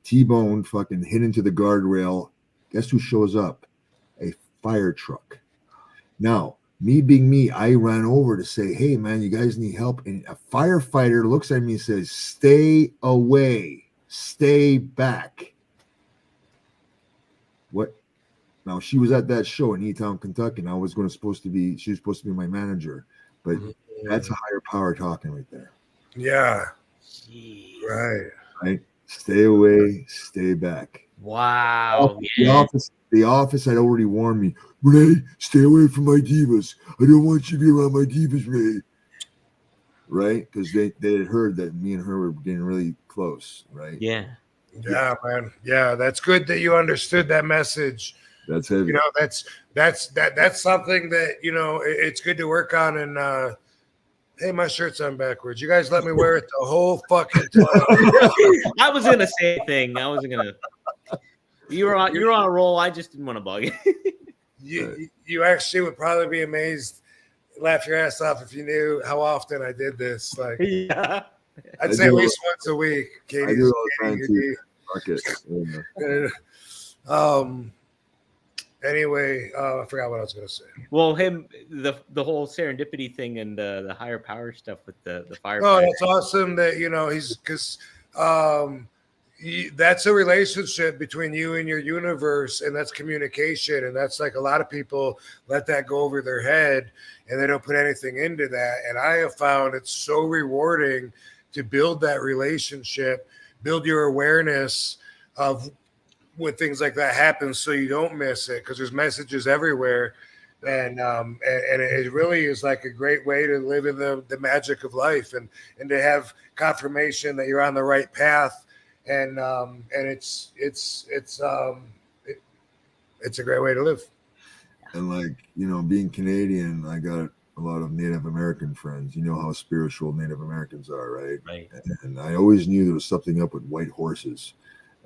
T-bone, fucking hit into the guardrail. Guess who shows up? A fire truck. Now, me being me, I ran over to say, hey, man, you guys need help. And a firefighter looks at me and says, stay away, stay back. What? Now, she was at that show in E-Town, Kentucky, and she was supposed to be my manager. But that's a higher power talking right there. Yeah. Jeez. Right. Stay away, stay back. Wow. The office had already warned me, Rene, stay away from my divas. I don't want you to be around my divas, Rene. Right? Because they had heard that me and her were getting really close, right? Yeah. Yeah, man. Yeah, that's good that you understood that message. That's heavy. You know, that's something that, you know, it's good to work on. And hey, my shirt's on backwards. You guys let me wear it the whole fucking time. I was gonna say a thing. I wasn't gonna. You're on a roll. I just didn't want to bug you. You actually would probably be amazed, laugh your ass off if you knew how often I did this. Like, yeah, I'd say at least once a week. I do all the time too. Fuck it. Anyway, I forgot what I was going to say. Well, the whole serendipity thing and the higher power stuff with the fire. Oh, that's awesome that, he's because that's a relationship between you and your universe, and that's communication. And that's like a lot of people let that go over their head and they don't put anything into that. And I have found it's so rewarding to build that relationship, build your awareness of when things like that happen so you don't miss it, because there's messages everywhere. And it really is like a great way to live in the magic of life and to have confirmation that you're on the right path. And it's a great way to live. And like, being Canadian, I got a lot of Native American friends. You know how spiritual Native Americans are, right? Right. And I always knew there was something up with white horses.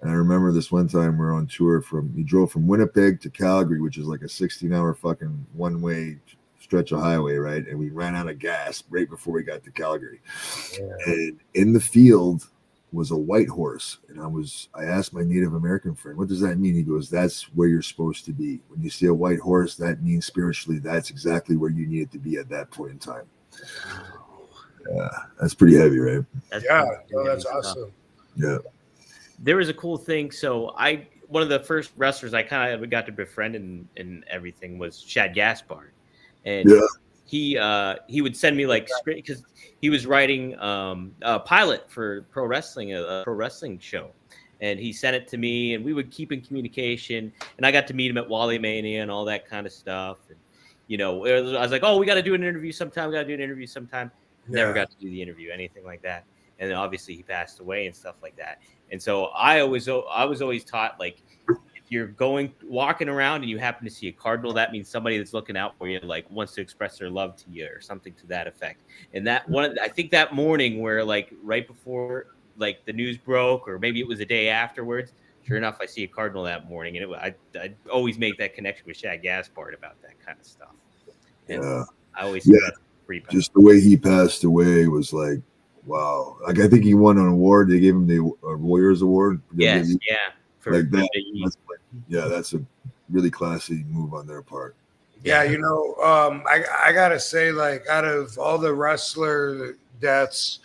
And I remember this one time we were on tour we drove from Winnipeg to Calgary, which is like a 16-hour fucking one-way stretch of highway, right? And we ran out of gas right before we got to Calgary. Yeah. And in the field was a white horse. And I asked my Native American friend, what does that mean? He goes, that's where you're supposed to be. When you see a white horse, that means spiritually, that's exactly where you needed to be at that point in time. Yeah, that's pretty heavy, right? That's awesome. Yeah. There was a cool thing. So one of the first wrestlers I kind of got to befriend and everything was Shad Gaspard. And he would send me like script because he was writing a pilot for pro wrestling, a pro wrestling show. And he sent it to me and we would keep in communication. And I got to meet him at Wally Mania and all that kind of stuff. And, I was like, oh, we got to do an interview sometime. Never got to do the interview, anything like that. And then obviously he passed away and stuff like that. And so I was always taught, like, if you're walking around and you happen to see a cardinal, that means somebody that's looking out for you, like wants to express their love to you or something to that effect. And I think that morning where like right before like the news broke, or maybe it was a day afterwards, sure enough, I see a cardinal that morning. And I always make that connection with Shad Gaspard about that kind of stuff. And I always see that pretty powerful. Just the way he passed away was like, wow. Like, I think he won an award. They gave him the Warriors Award. Yes, like that. That's a really classy move on their part. Yeah, I gotta say, like, out of all the wrestler deaths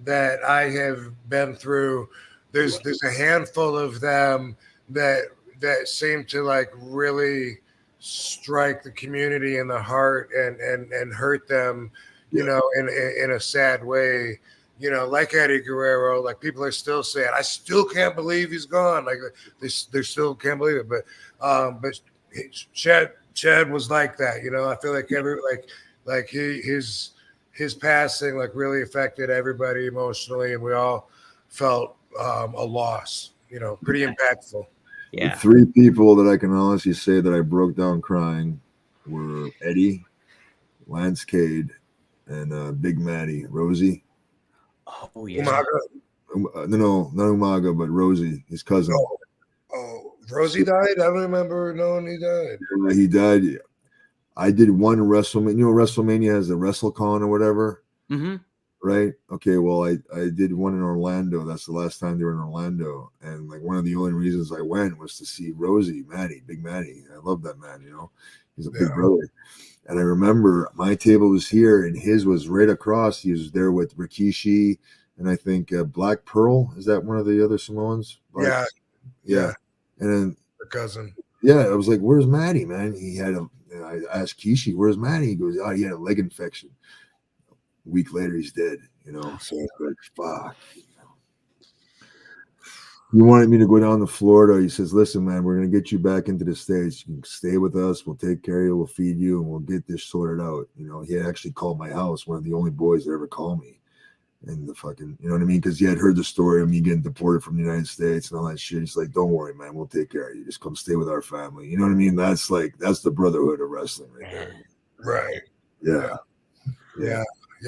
that I have been through, there's a handful of them that seem to like really strike the community in the heart and hurt them, in a sad way, like Eddie Guerrero. Like, people are still saying, I still can't believe he's gone. Like, they still can't believe it. But Chad was like that. I feel like his passing like really affected everybody emotionally, and we all felt a loss. Pretty impactful. Yeah. The three people that I can honestly say that I broke down crying were Eddie, Lance Cade, and Big Matty, Rosie. Oh yeah. Umaga? No, not Umaga, but Rosie, his cousin. Oh, Rosie died? I don't remember knowing he died. Yeah, he died. I did one WrestleMania. WrestleMania has a WrestleCon or whatever. Mm-hmm. Right? Okay, well, I did one in Orlando. That's the last time they were in Orlando. And like one of the only reasons I went was to see Rosie, Big Matty. I love that man, He's a big brother. And I remember my table was here and his was right across. He was there with Rikishi and I think Black Pearl. Is that one of the other Samoans? Yeah. And then the cousin. Yeah, I was like, where's Matty, man? I asked Kishi, where's Matty? He goes, he had a leg infection. A week later, he's dead, So it's like, fuck. He wanted me to go down to Florida. He says, listen, man, we're going to get you back into the States. You can stay with us. We'll take care of you. We'll feed you, and we'll get this sorted out. He had actually called my house, one of the only boys that ever called me. And the fucking, you know what I mean? Because he had heard the story of me getting deported from the United States and all that shit. He's like, don't worry, man. We'll take care of you. Just come stay with our family. You know what I mean? That's the brotherhood of wrestling right there. Right. Yeah.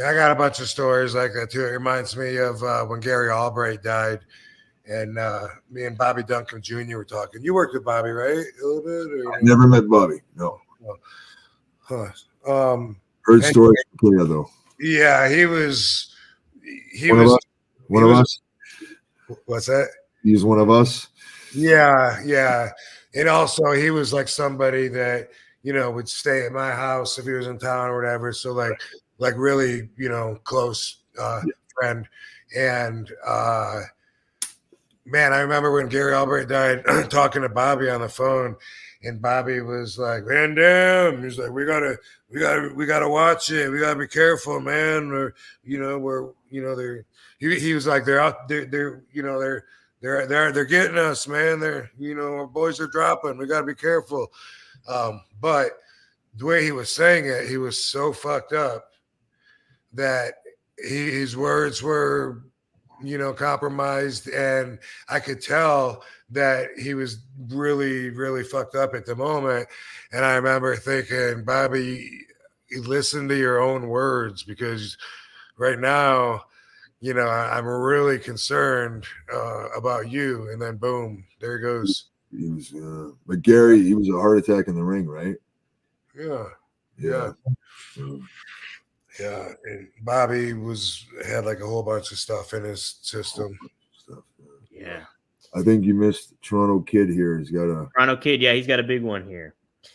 I got a bunch of stories like that too. It reminds me of when Gary Albright died, and me and Bobby Duncan Jr. were talking. You worked with Bobby, right? A little bit? Or? I never met Bobby. No. Heard stories from Korea, though. Yeah, he was one of us. What's that? He's one of us. Yeah. And also he was like somebody that, you know, would stay at my house if he was in town or whatever. So like really, you know, close friend. And man, I remember when Gary Albright died, talking to Bobby on the phone, and Bobby was like, "Man, damn!" He's like, "We gotta watch it. We gotta be careful, man. Or you know, they're." He was like, "They're out. They're you know, they're getting us, man. They're our boys are dropping. We gotta be careful." But the way he was saying it, he was so fucked up that his words were compromised, and I could tell that he was really, really fucked up at the moment. And I remember thinking, Bobby, listen to your own words, because right now, I'm really concerned about you. And then boom, there he goes. He was, but Gary, he was a heart attack in the ring, right? Yeah. And Bobby had like a whole bunch of stuff in his system. Yeah. I think you missed Toronto Kid here. He's got a Toronto Kid. Yeah, he's got a big one here.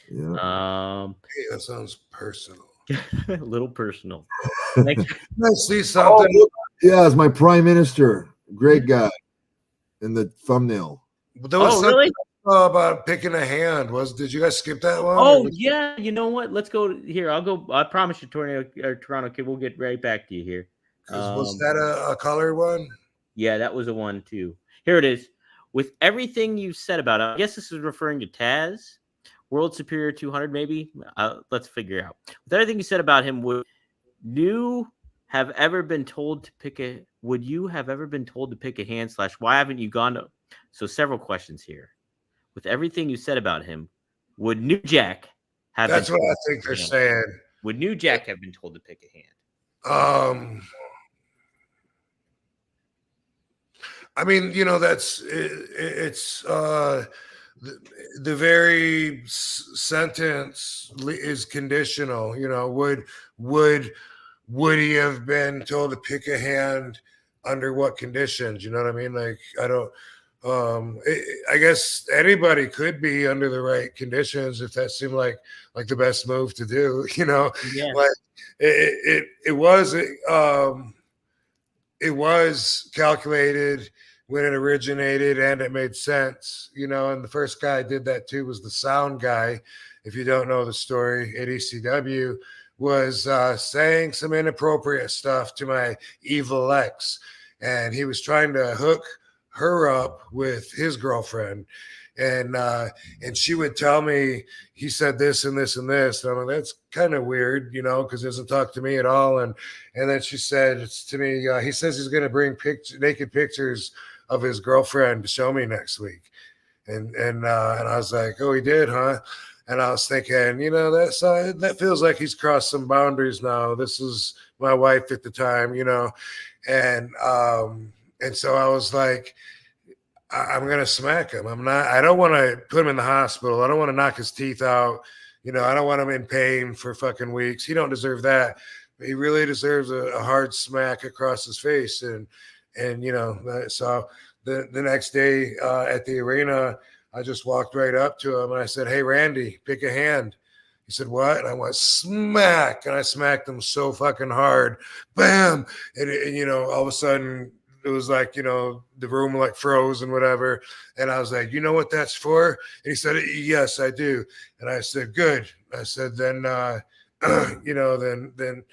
Yeah. Hey, that sounds personal. A little personal. I see something. Oh, yeah, it's my prime minister. Great guy in the thumbnail. There was really? About picking a hand. Did you guys skip that one? Oh yeah, you know what? Let's go here. I'll go. I promise you, Toronto Kid. We'll get right back to you here. Was that a color one? Yeah, that was a one too. Here it is. With everything you said about it, I guess this is referring to Taz, World Superior 200, maybe. Let's figure out. With everything you said about him, would you have ever been told to pick a hand / why haven't you gone to? So several questions here. With everything you said about him, would New Jack have? That's what I think they're saying. Would New Jack have been told to pick a hand? I mean, it's the very sentence is conditional. Would he have been told to pick a hand under what conditions? You know what I mean? Like, I don't. I guess anybody could be under the right conditions if that seemed like the best move to do. Yeah. Like it was calculated when it originated, and it made sense. And the first guy did that too was the sound guy. If you don't know the story, at ECW was saying some inappropriate stuff to my evil ex, and he was trying to hook her up with his girlfriend, and she would tell me he said this and this and this, and I'm like, that's kind of weird, because he doesn't talk to me at all. And then she said to me, he says he's going to bring naked pictures of his girlfriend to show me next week, and I was like, oh, he did, huh? And I was thinking, that feels like he's crossed some boundaries now. This is my wife at the time, and so I was like, I'm going to smack him. I don't want to put him in the hospital. I don't want to knock his teeth out. I don't want him in pain for fucking weeks. He don't deserve that. He really deserves a hard smack across his face. And so the next day at the arena, I just walked right up to him and I said, hey, Randy, pick a hand. He said, what? And I went, smack. And I smacked him so fucking hard. Bam. And all of a sudden, it was like, the room like froze and whatever. And I was like, you know what that's for? And he said, yes, I do. And I said, good. I said, then, then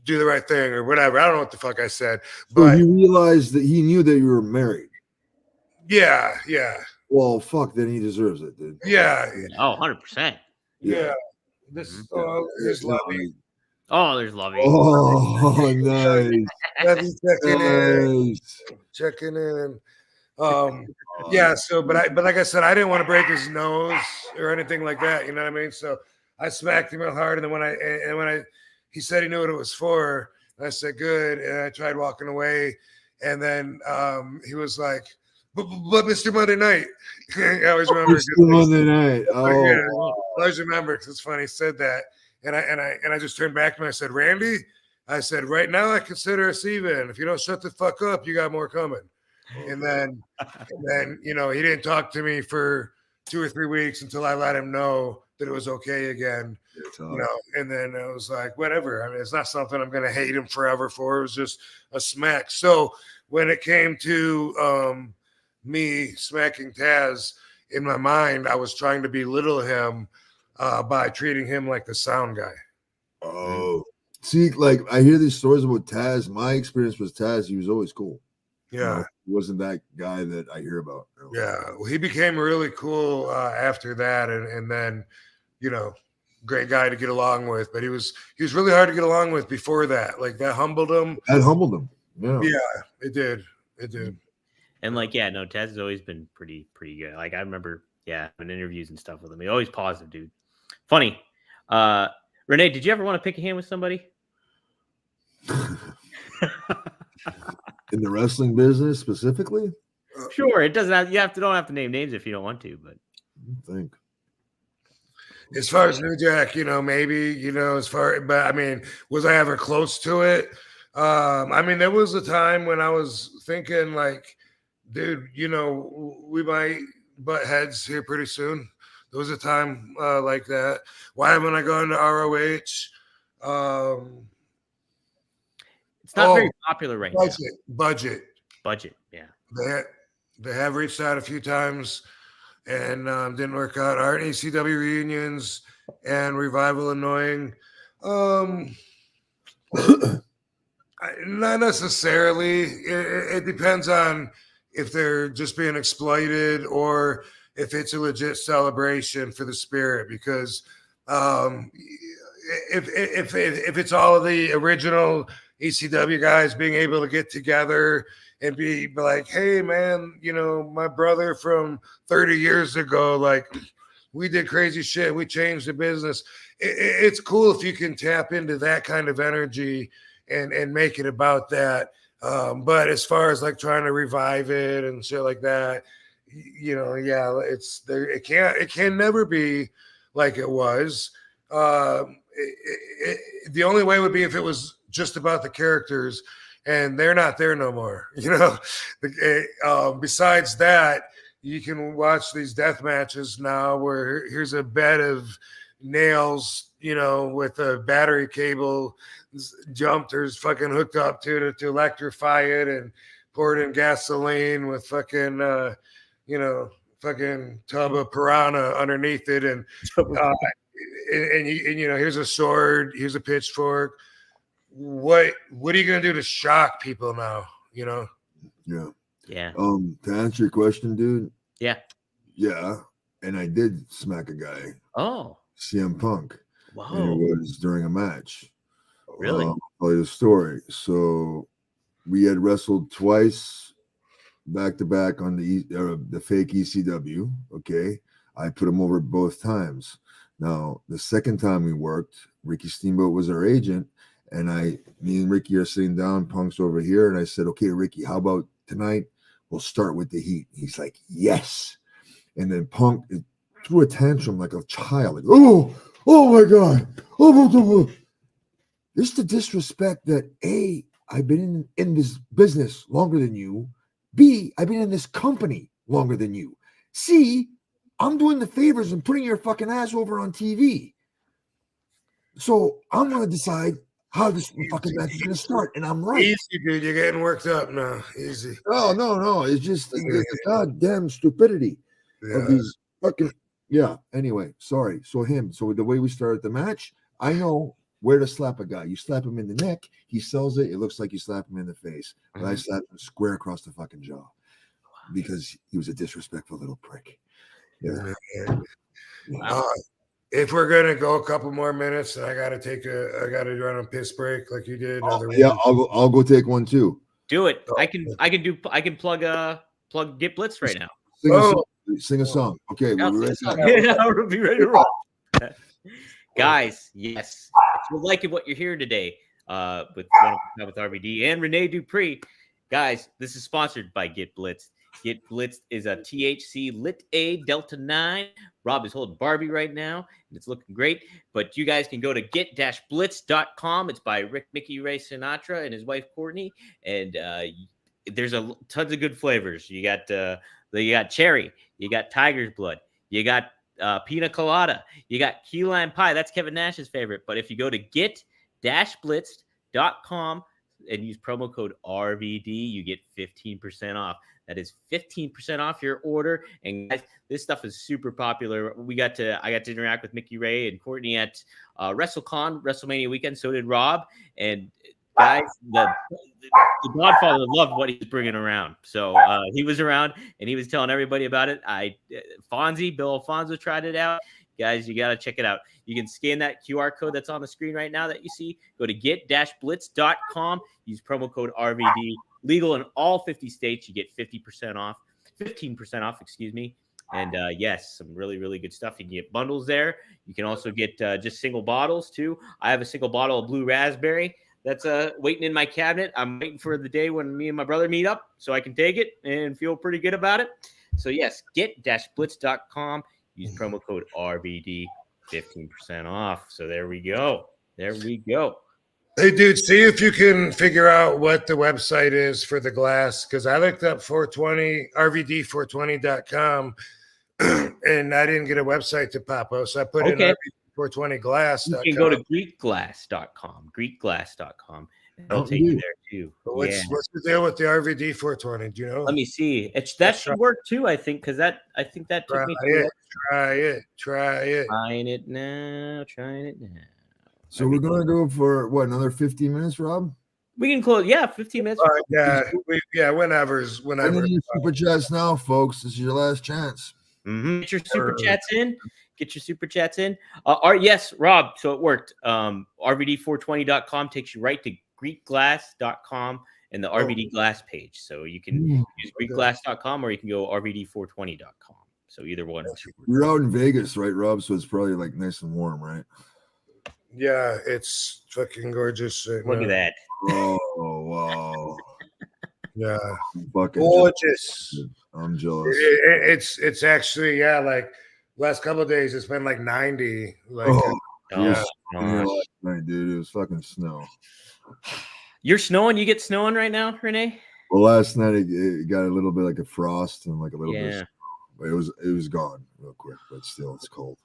do the right thing or whatever. I don't know what the fuck I said. But he realized that he knew that you were married. Yeah. Well, fuck, then he deserves it, dude. Yeah. Oh, 100%. Yeah. This is lovely. Oh, there's Lovey. Oh, nice. Checking in. Yeah. So, but like I said, I didn't want to break his nose or anything like that. You know what I mean? So I smacked him real hard, and then when he said he knew what it was for, I said good, and I tried walking away, and then he was like, "But Mr. Monday Night." I always remember. Mr. Monday Night. Oh, yeah, I always remember because it's funny. He said that. And I just turned back to him. I said, Randy, I said, right now I consider us even. If you don't shut the fuck up, you got more coming. And then he didn't talk to me for 2 or 3 weeks until I let him know that it was okay again. And then I was like, whatever. I mean, it's not something I'm going to hate him forever for. It was just a smack. So when it came to me smacking Taz, in my mind, I was trying to belittle him by treating him like the sound guy. Oh, see, like I hear these stories about Taz. My experience was Taz. He was always cool. Yeah. He wasn't that guy that I hear about. Yeah. Well, he became really cool after that. And then, great guy to get along with. But he was really hard to get along with before that. Like that humbled him. That humbled him. Yeah. Yeah, it did. It did. And Taz has always been pretty good. Like I remember, in interviews and stuff with him. He's always positive, dude. Funny. Renee, did you ever want to pick a hand with somebody? In the wrestling business specifically? Sure. It doesn't have, don't have to name names if you don't want to, but I think. As far as New Jack, maybe, but I mean, was I ever close to it? I mean, there was a time when I was thinking like, dude, we might butt heads here pretty soon. There was a time like that. Why haven't I gone to ROH? It's not very popular right now. Budget. Yeah. They have reached out a few times and didn't work out. Aren't ECW reunions and Revival annoying? Not necessarily. It depends on if they're just being exploited or if it's a legit celebration for the spirit. Because if it's all of the original ECW guys being able to get together and be like, hey, man, my brother from 30 years ago, like we did crazy shit. We changed the business. It's cool if you can tap into that kind of energy and make it about that. But as far as like trying to revive it and shit like that, it's there. It can never be like it was. The only way would be if it was just about the characters, and they're not there no more. Besides that, you can watch these death matches now where here's a bed of nails, with a battery cable jumped or is fucking hooked up to electrify it and poured in gasoline with fucking, fucking tub of piranha underneath it. And here's a sword, here's a pitchfork. What are you going to do to shock people now? Yeah. Yeah. To answer your question, dude. Yeah. Yeah. And I did smack a guy. Oh. CM Punk. Wow. And it was during a match. Really? I'll tell you the story. So we had wrestled twice back to back on the fake ECW. Okay. I put him over both times. Now, the second time we worked, Ricky Steamboat was our agent. And me and Ricky are sitting down, Punk's over here. And I said, okay, Ricky, how about tonight? We'll start with the heat. He's like, yes. And then Punk threw a tantrum like a child. Like, oh my God. Oh. This is the disrespect that A, I've been in this business longer than you. B, I've been in this company longer than you. C, I'm doing the favors and putting your fucking ass over on TV. So I'm going to decide how this fucking match is going to start, and I'm right. Easy, dude. You're getting worked up now. Easy. No. It's just the goddamn stupidity of these fucking. Yeah. Anyway, sorry. So the way we started the match, I know where to slap a guy. You slap him in the neck, he sells it. It looks like you slap him in the face. But I slapped him square across the fucking jaw because he was a disrespectful little prick. Yeah. If we're gonna go a couple more minutes, and I gotta run a piss break like you did. I'll go take one too. Do it. I can plug Get Blitz right now. Sing a song. Okay, we'll be ready to roll. Guys, yes. If you're liking what you're hearing today, with RVD and Renee Dupree, guys, this is sponsored by Get Blitz. Get Blitz is a THC Lit A Delta 9. Rob is holding Barbie right now, and it's looking great. But you guys can go to get-blitz.com. It's by Mickey Ray Sinatra and his wife Courtney, and there's tons of good flavors. You got cherry, you got tiger's blood, You got pina colada. You got key lime pie. That's Kevin Nash's favorite. But if you go to get-blitzed.com and use promo code RVD, you get 15% off. That is 15% off your order. And guys, this stuff is super popular. I got to interact with Mickey Ray and Courtney at WrestleCon, WrestleMania weekend. So did Rob. And guys, the Godfather loved what he was bringing around. So he was around and he was telling everybody about it. Bill Alfonso tried it out. Guys, you got to check it out. You can scan that QR code that's on the screen right now that you see. Go to get-blitz.com. Use promo code RVD. Legal in all 50 states. You get 15% off, excuse me. And yes, some really, really good stuff. You can get bundles there. You can also get just single bottles too. I have a single bottle of blue raspberry that's waiting in my cabinet. I'm waiting for the day when me and my brother meet up so I can take it and feel pretty good about it. So yes, get-blitz.com. Use promo code RVD, 15% off. So there we go. Hey, dude, see if you can figure out what the website is for the glass, because I looked up 420, RVD420.com, and I didn't get a website to pop up, so I put in RVD420glass.com. You can go to greekglass.com. It'll take you there too. But what's the deal with the RVD 420? Do you know? Let me see. That should work too. I think because that took me to try it. Trying it now. So we're gonna go for what, another 15 minutes, Rob? We can close. Yeah, 15 minutes. Whenever. Super chats now, folks. This is your last chance. Mm-hmm. Get your super chats in. Yes, Rob. So it worked. RVD420.com takes you right to GreekGlass.com and the RVD Glass page. So you can use GreekGlass.com or you can go RVD420.com. So either one. You're out in Vegas, right, Rob? So it's probably like nice and warm, right? Yeah, it's fucking gorgeous. Look at that. Oh, wow. Yeah. Fucking gorgeous. Jealous. I'm jealous. It's actually, like last couple of days, it's been like 90. Last night, dude, it was fucking snow. You're snowing? You get snowing right now, Renee? Well, last night it got a little bit like a frost and like a little bit. But it was gone real quick, but still it's cold.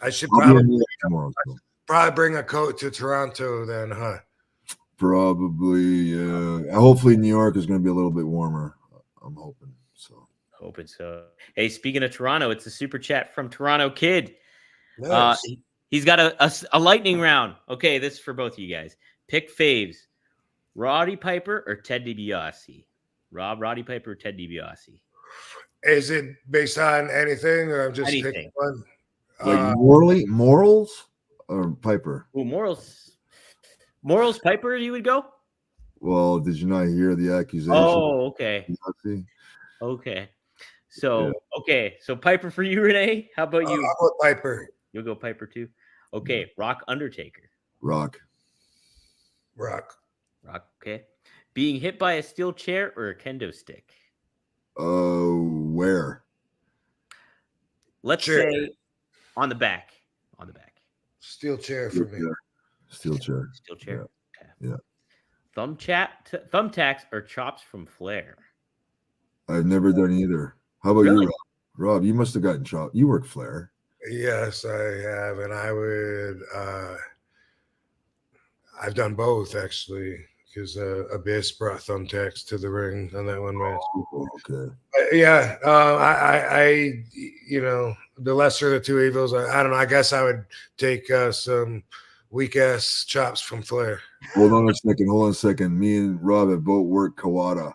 I should tomorrow. Probably bring a coat to Toronto then, huh? Probably, yeah. Hopefully New York is going to be a little bit warmer. I'm hoping so. Hey, speaking of Toronto, it's a super chat from Toronto Kid. Nice. He's got a lightning round. Okay, this is for both of you guys. Pick faves. Roddy Piper or Ted DiBiase? Roddy Piper or Ted DiBiase? Is it based on anything or I'm just picking one? Like morals or Piper? Well, morals Piper, you would go? Well, did you not hear the accusation? Oh, okay. Okay. So, So Piper for you, Renee. How about you? I'll go Piper. You'll go Piper too? Okay. Rock, Undertaker. Rock. Okay. Being hit by a steel chair or a kendo stick? Where? Let's say on the back. Steel chair for me. Steel chair. Yeah. Okay. Yeah. Thumbtacks or chops from Flair? I've never done either. How about you, Rob? Rob, you must have gotten chopped. You work Flair. Yes, I have, and I would. I've done both actually, because Abyss brought thumbtacks to the ring on that one match. Okay. I the lesser of the two evils. I don't know. I guess I would take some weak ass chops from Flair. Hold on a second. Me and Rob have both worked Kawada.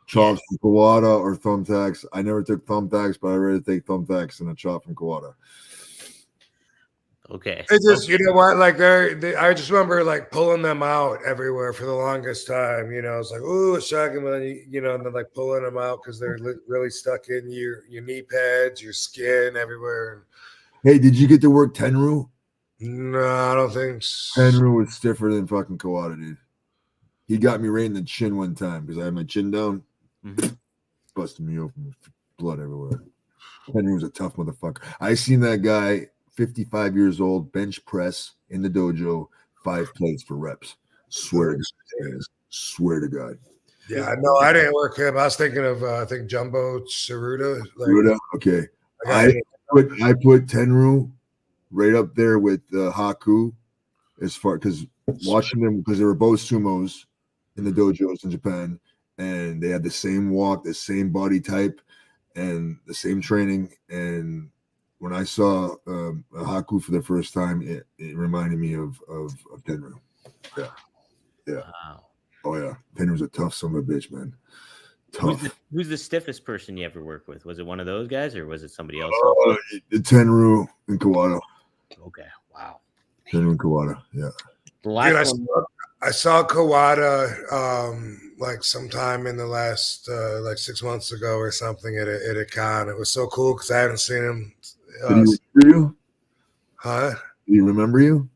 Chops from Kawada or thumbtacks. I never took thumbtacks, but I ready to take thumbtacks and a chop from Kawada. Okay. It just, you know what? Like I just remember like pulling them out everywhere for the longest time. You know, it's like, ooh, it's shocking, but then and then like pulling them out because they're really stuck in your knee pads, your skin, everywhere. Hey, did you get to work Tenru? No, I don't think so. Tenru was stiffer than fucking Kawada, dude. He got me right in the chin one time because I had my chin down. Mm-hmm. Busted me open with blood everywhere. Henry was a tough motherfucker. I seen that guy, 55 years old, bench press in the dojo, 5 plates for reps. Swear to God. Yeah, no, I didn't work him. I was thinking of I think Jumbo Tsuruta. Tsuruta? Okay. I put Tenryu right up there with Haku, as far because watching them, because they were both sumos in the dojos in Japan, and they had the same walk, the same body type, and the same training. And when I saw Haku for the first time, it reminded me of Tenryu. Yeah. Wow. Oh yeah, Tenryu's a tough son of a bitch, man. Tough. Who's the stiffest person you ever worked with? Was it one of those guys, or was it somebody else? Tenryu and Kawada. Okay, wow. Tenryu and Kawada, yeah. The last Dude, one. I saw Kawada like sometime in the last like 6 months ago or something at a con. It was so cool because I haven't seen him. Did he remember you? Huh? Did he remember you?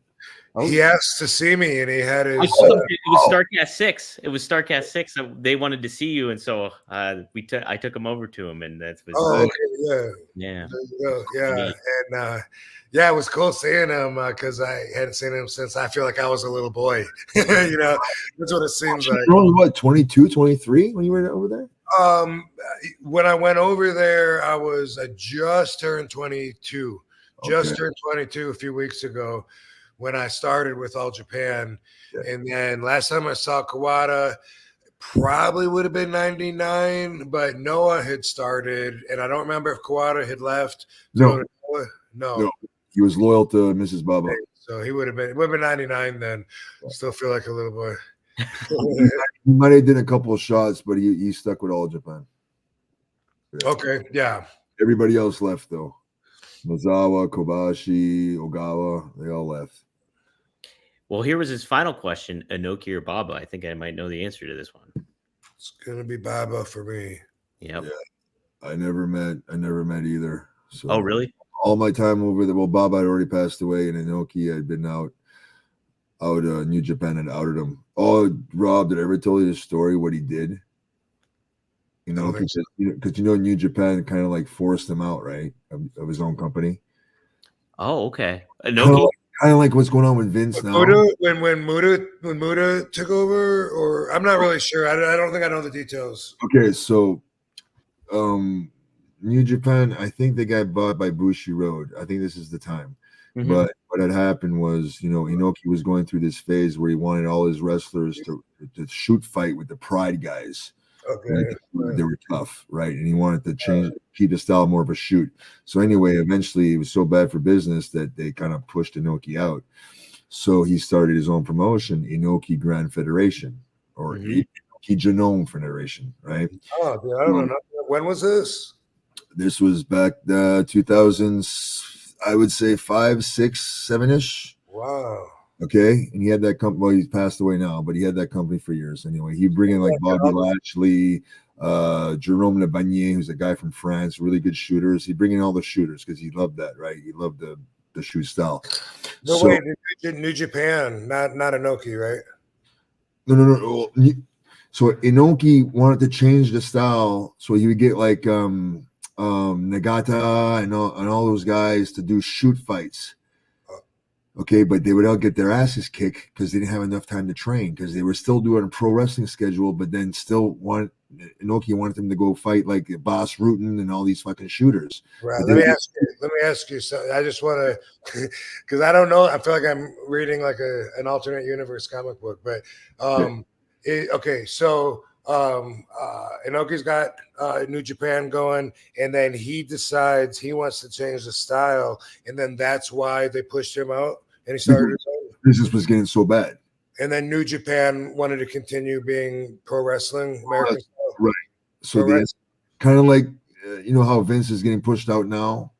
He asked to see me, and he had his. It was StarCast 6. It was StarCast 6. They wanted to see you, and so I took him over to him, and that's was. Oh, okay, yeah. Yeah. There you go. Yeah, and yeah, it was cool seeing him because I hadn't seen him since I feel like I was a little boy. You know, that's what it seems like. You were what, 22, 23 when you were over there? When I went over there, I just turned 22. Just turned 22 a few weeks ago when I started with All Japan. Yeah. And then last time I saw Kawada probably would have been 99, but Noah had started, and I don't remember if Kawada had left. No. No. He was loyal to Mrs. Baba. So it would have been 99 then. Still feel like a little boy. He might have did a couple of shots, but he stuck with All Japan. Yeah. Okay, yeah. Everybody else left though. Nozawa, Kobashi, Ogawa, they all left. Well, here was his final question: Inoki or Baba? I think I might know the answer to this one. It's gonna be Baba for me. Yep. Yeah. I never met either. So oh, really? All my time over there. Well, Baba had already passed away, and Inoki had been out. New Japan had outed him. Oh, Rob, did I ever tell you the story? What he did? You know, because New Japan kind of like forced him out, right, of his own company. Oh, okay. Inoki. Kind of like what's going on with Vince now. When Muda took over, or I'm not really sure. I don't think I know the details. Okay, so New Japan, I think they got bought by Bushiroad. I think this is the time. Mm-hmm. But what had happened was, Inoki was going through this phase where he wanted all his wrestlers to shoot fight with the Pride guys. Okay. They were tough, right? And he wanted to keep the style more of a shoot. So anyway, eventually it was so bad for business that they kind of pushed Inoki out. So he started his own promotion, Inoki Grand Federation, or Inoki Genome Federation, right? Oh, dude, I don't know. When was this? This was back 2000s, I would say 5, 6, 7-ish. Wow. Okay, and he had that company. Well, he's passed away now, but he had that company for years. Anyway, he'd bring in like Bobby Lashley, Jerome Le Bagnier, who's a guy from France, really good shooters. He'd bring in all the shooters because he loved that, right? He loved the shoot style. No, so, wait, New Japan, not Inoki, right? No. So Inoki wanted to change the style, so he would get like Nagata and all those guys to do shoot fights. Okay, but they would all get their asses kicked because they didn't have enough time to train because they were still doing a pro wrestling schedule, but then still Inoki wanted them to go fight like Boss Rutan and all these fucking shooters. Right. Let me ask you something. I just want to, because I don't know. I feel like I'm reading like an alternate universe comic book, but okay. So Inoki's got New Japan going, and then he decides he wants to change the style, and then that's why they pushed him out, and he started his own. Business was getting so bad, and then New Japan wanted to continue being pro wrestling, American style. Right. So it's kind of like how Vince is getting pushed out now.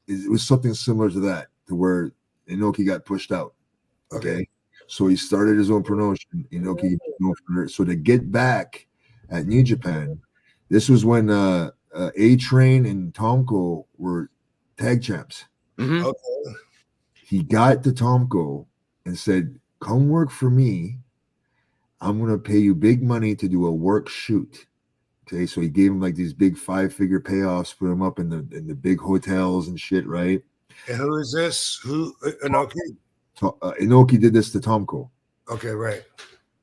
It was something similar to that, to where Inoki got pushed out. Okay. So he started his own promotion, Inoki. So to get back at New Japan, this was when A-Train and Tomko were tag champs. Mm-hmm. Okay. He got to Tomko and said, "Come work for me. I'm going to pay you big money to do a work shoot." Okay, so he gave him like these big 5-figure payoffs, put him up in the big hotels and shit, right? And who is this? Who Inoki? Inoki did this to Tomko. Okay, right.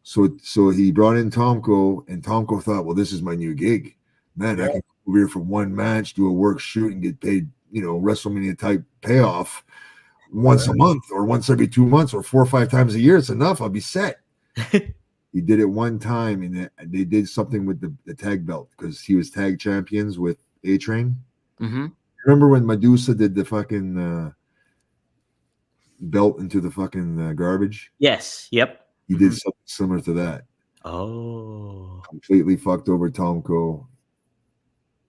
So he brought in Tomko, and Tomko thought, well, this is my new gig. Man, I can come over here for one match, do a work shoot, and get paid WrestleMania type payoff once a month or once every 2 months or 4 or 5 times a year. It's enough. I'll be set. He did it one time, and they did something with the tag belt because he was tag champions with A-Train. Mm-hmm. Remember when Medusa did the fucking belt into the fucking garbage? Yes. Yep. He did something similar to that. Oh. Completely fucked over Tomko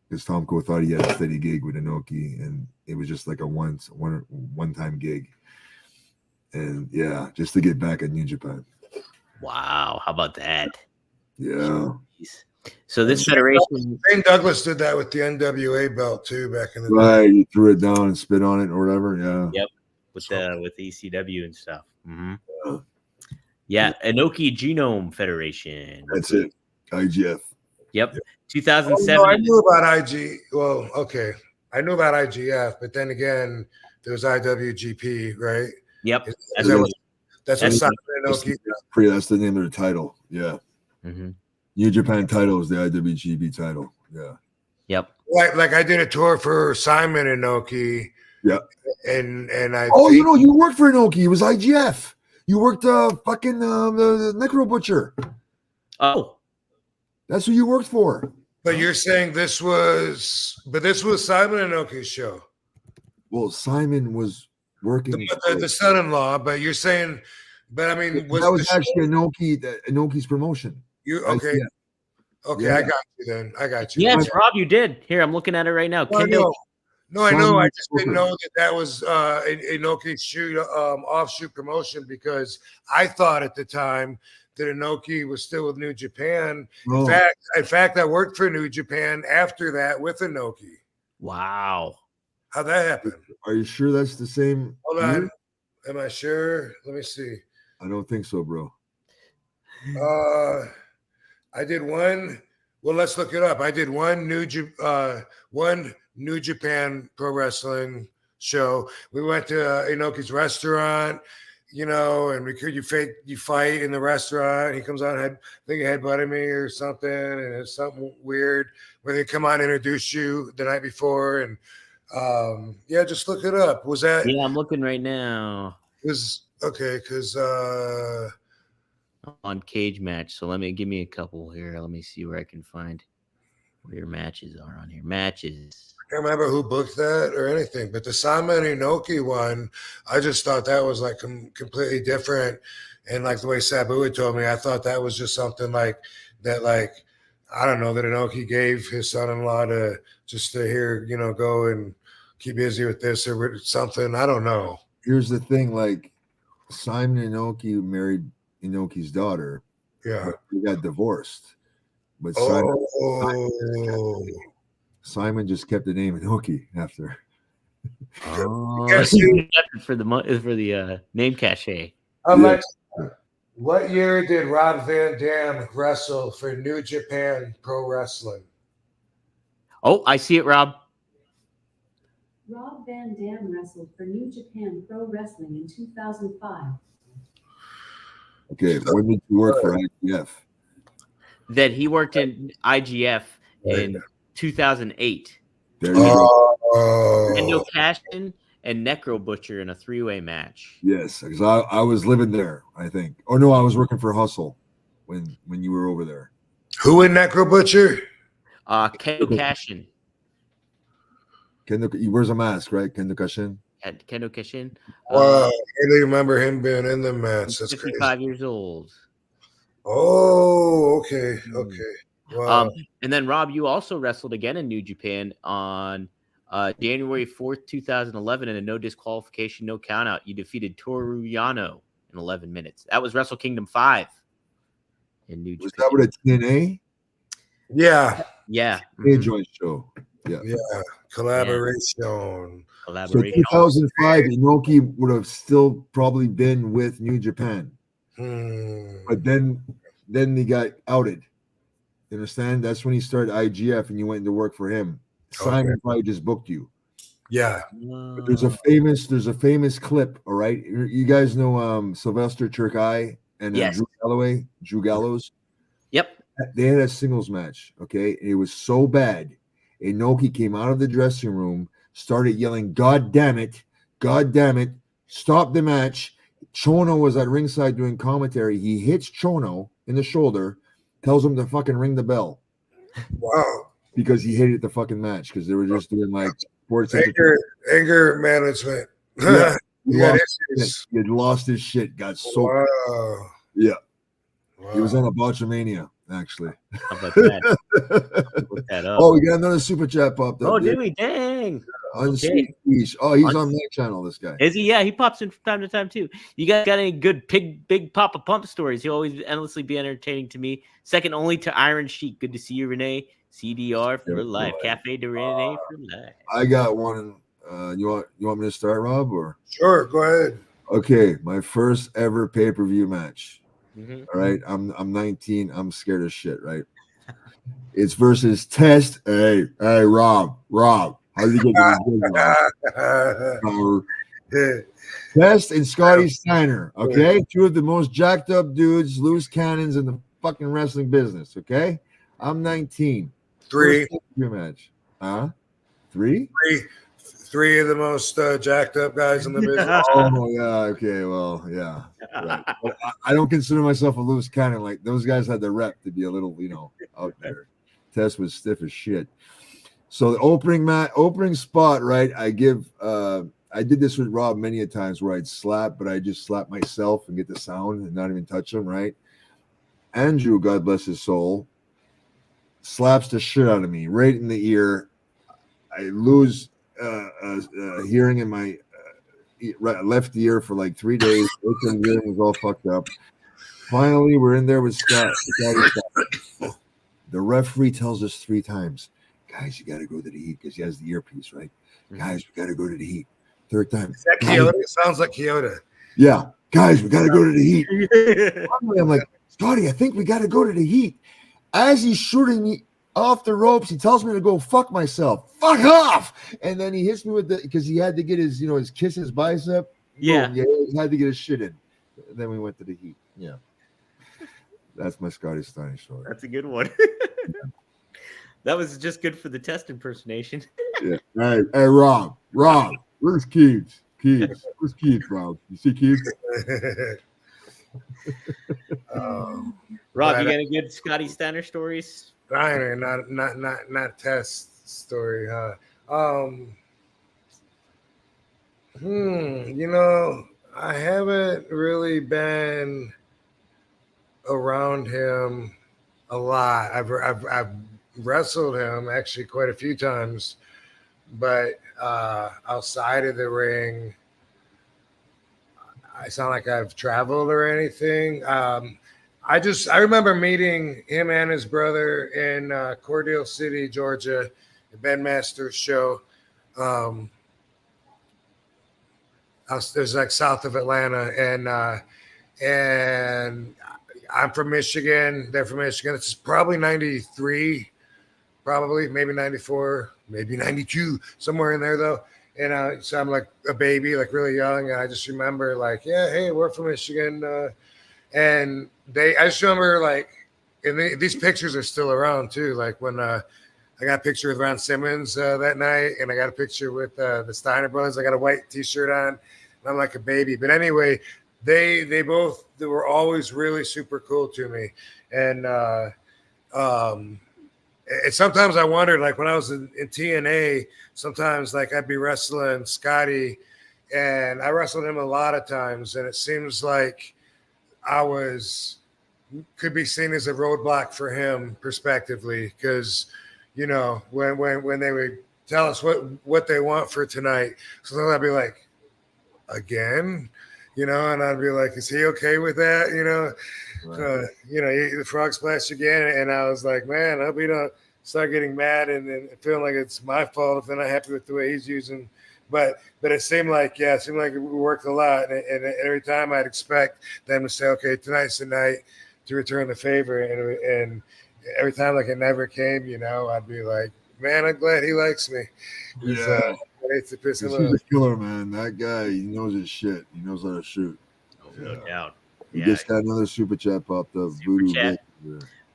because Tomko thought he had a steady gig with Inoki, and it was just like a one-time gig. And yeah, just to get back at New Japan. Wow. How about that? Yeah. Jeez. So this federation, Shane Douglas did that with the NWA belt too back in the day. Right, he threw it down and spit on it or whatever. Yeah. Yep, with ECW and stuff. Mm-hmm. Yeah, Inoki Genome Federation. That's it. IGF. Yep. 2007. Oh, no, I knew about IG. Well, okay, I knew about IGF, but then again, there was IWGP, right? Yep. That's what Simon Inoki. That's the name of the title. Yeah. Mm-hmm. New Japan title is the IWGP title. Yeah. Yep. Like I did a tour for Simon Inoki. Yeah. And I. Oh, you worked for Inoki. It was IGF. You worked fucking the Necro Butcher. Oh. That's who you worked for. But you're saying this was Simon Inoki's show. Well, Simon was working the son-in-law, but you're saying, but I mean, that was actually Inoki's promotion. You okay? Okay, yeah. I got you then. I got you. Yes, Rob, you did. Here, I'm looking at it right now. No, I know. I just didn't know that was Inoki's offshoot promotion because I thought at the time that Inoki was still with New Japan. Oh. In fact, I worked for New Japan after that with Inoki. Wow. How'd that happen? Are you sure that's the same? Hold on. Am I sure? Let me see. I don't think so, bro. I did one. Well, let's look it up. I did one New Japan Pro Wrestling show. We went to Inoki's restaurant, and you fight in the restaurant. He comes on, I think he headbutted me or something, and it's something weird where they come on and introduce you the night before, and just look it up. Was that? Yeah, I'm looking right now. Was okay because on Cage Match. So give me a couple here. Let me see where I can find where your matches are on here. Matches. I can't remember who booked that or anything, but the Simon Inoki one, I just thought that was like completely different. And like the way Sabu had told me, I thought that was just something like that, like, I don't know, that Inoki gave his son-in-law to hear, go and keep busy with this or something. I don't know. Here's the thing, like Simon Inoki married Inoki's daughter. Yeah. He got divorced. But Simon just kept the name Inoki after. Oh, for the name cachet. What year did Rob Van Dam wrestle for New Japan Pro Wrestling? Oh, I see it, Rob. Rob Van Dam wrestled for New Japan Pro Wrestling in 2005. Okay, when did you work for IGF? That he worked in IGF in 2008. There you go. Kendo Cashin and Necro Butcher in a 3-way match. Yes, because I was living there, I think. Oh no, I was working for Hustle when you were over there. Who in Necro Butcher? Kendo Cashin. He wears a mask, right? Kendo Cashin. Kendo Cashin. Wow, I really remember him being in the match. That's 55 crazy. years old. Oh, okay. Wow. And then Rob, you also wrestled again in New Japan on January 4th, 2011 in a no disqualification, no count out. You defeated Toru Yano in 11 minutes. That was Wrestle Kingdom 5 in New Japan. Was that with a TNA? Yeah. Yeah. A joint show. Yeah. Collaboration. So 2005, Inoki would have still probably been with New Japan. But then he got outed. You understand? That's when he started IGF and you went to work for him. Simon probably just booked you. Yeah. But there's a famous clip, all right? You guys know Sylvester Turkai and Drew Gallows? Yep. They had a singles match, okay? It was so bad. Inoki came out of the dressing room, started yelling, God damn it, stop the match. Chono was at ringside doing commentary. He hits Chono in the shoulder, tells him to fucking ring the bell. Wow. Because he hated the fucking match because they were just doing like sports anger management. Yeah. He had lost his shit, got so wow. Yeah. Wow. He was on a Botchamania, actually. How about that? Look that up. Oh, we got another super chat popped up. Oh, did we? Dang. Okay. Oh, he's on my channel, this guy. Is he? Yeah, he pops in from time to time too. You guys got any good big Papa Pump stories? He'll always endlessly be entertaining to me. Second only to Iron Sheik. Good to see you, Renee. CDR for life. Cafe de Renee for life. I got one. You want me to start, Rob? Or sure, go ahead. Okay, my first ever pay-per-view match. Mm-hmm. All right, I'm 19. I'm scared of shit. Right. It's versus Test. Hey, Rob. How did you get Test and Scotty Steiner. Okay, two of the most jacked up dudes, loose cannons in the fucking wrestling business. Okay, I'm 19. Three match. Three of the most jacked up guys in the business. Oh yeah, okay, well, yeah. Right. But I don't consider myself a loose cannon. Like those guys had the rep to be a little, out there. Test was stiff as shit. So the opening spot, right? I did this with Rob many a times where I'd slap, but I just slap myself and get the sound and not even touch him, right? Andrew, God bless his soul, slaps the shit out of me right in the ear. I lose hearing in my left ear for like 3 days. The hearing was all fucked up. Finally, we're in there with Scott. The referee tells us 3 times, guys, you got to go to the heat because he has the earpiece, right? Guys, we got to go to the heat. 3rd time. Is that Kyoto? It sounds like Kyoto. Yeah. Guys, we got to go to the heat. I'm like, Scotty, I think we got to go to the heat. As he's shooting me off the ropes, he tells me to go fuck myself. Fuck off! And then he hits me with because he had to get his, his kiss his bicep. Yeah. Boom, he had to get his shit in. And then we went to the heat. Yeah. That's my Scotty Steiner story. That's a good one. That was just good for the Test impersonation. Yeah. Hey, Rob, where's Keith? Where's Keith, Rob? You see Keith? Rob, you got any good Scotty Steiner stories? Steiner, not Test story, huh? I haven't really been around him a lot. I've wrestled him actually quite a few times, but outside of the ring, I sound like I've traveled or anything. I remember meeting him and his brother in Cordell City, Georgia, the Ben Masters show. There's like south of Atlanta, and I'm from Michigan. They're from Michigan. It's probably 93, probably maybe 94, maybe 92, somewhere in there though. And so I'm like a baby, like really young. And I just remember like, yeah, hey, we're from Michigan. And I just remember like, and these pictures are still around too. Like when I got a picture with Ron Simmons that night, and I got a picture with the Steiner brothers. I got a white T-shirt on, and I'm like a baby. But anyway, they were always really super cool to me, and sometimes I wondered, like when I was in TNA, sometimes like I'd be wrestling Scotty, and I wrestled him a lot of times, and it seems like I could be seen as a roadblock for him prospectively, because when they would tell us what they want for tonight, so then I'd be like, again, and I'd be like, is he okay with that? Right. The frog splash again, and I was like, man, I hope he don't start getting mad and feeling like it's my fault if they're not happy with the way he's using. But it seemed like we worked a lot, and every time I'd expect them to say, okay, tonight's the night to return the favor, and every time like it never came, I'd be like, man, I'm glad he likes me. Yeah. To piss him He's a killer, man. That guy, he knows his shit. He knows how to shoot. No doubt. We just got another super chat popped up.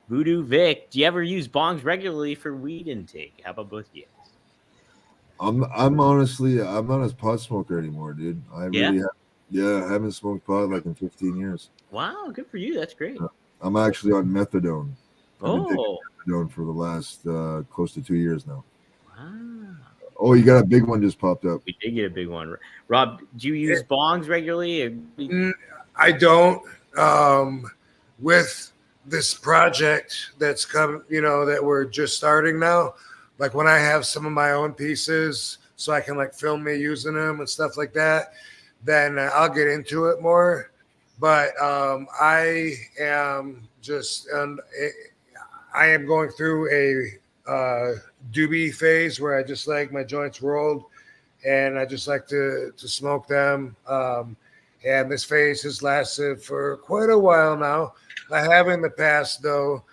Voodoo Vic, do you ever use bongs regularly for weed intake? How about both of you? I'm honestly, I'm not a pot smoker anymore, dude. I really I haven't smoked pot like in 15 years. Wow, good for you. That's great. I'm actually on methadone. I've been taking Oh, methadone for the last close to 2 years now. wow. Oh, you got a big one just popped up. We did get a big one. Rob, do you use bongs regularly? I don't. With this project that's come, that we're just starting now, like when I have some of my own pieces, so I can like film me using them and stuff like that, then I'll get into it more. But I am just, I am going through a doobie phase where I just like my joints rolled, and I just like to smoke them. And this phase has lasted for quite a while now. I have in the past, though,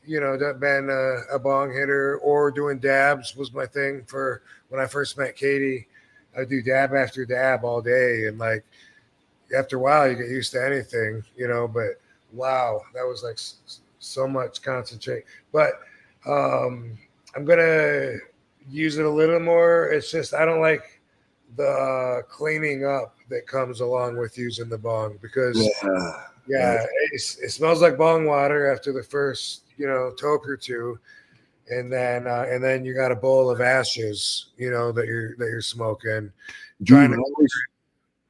been a bong hitter or doing dabs was my thing for when I first met Katie. I do dab after dab all day, and like after a while, you get used to anything, But wow, that was like so much concentrate. But I'm gonna use it a little more. It's just I don't like the cleaning up that comes along with using the bong because it smells like bong water after the first toke or two, and then you got a bowl of ashes that you're smoking. Dude,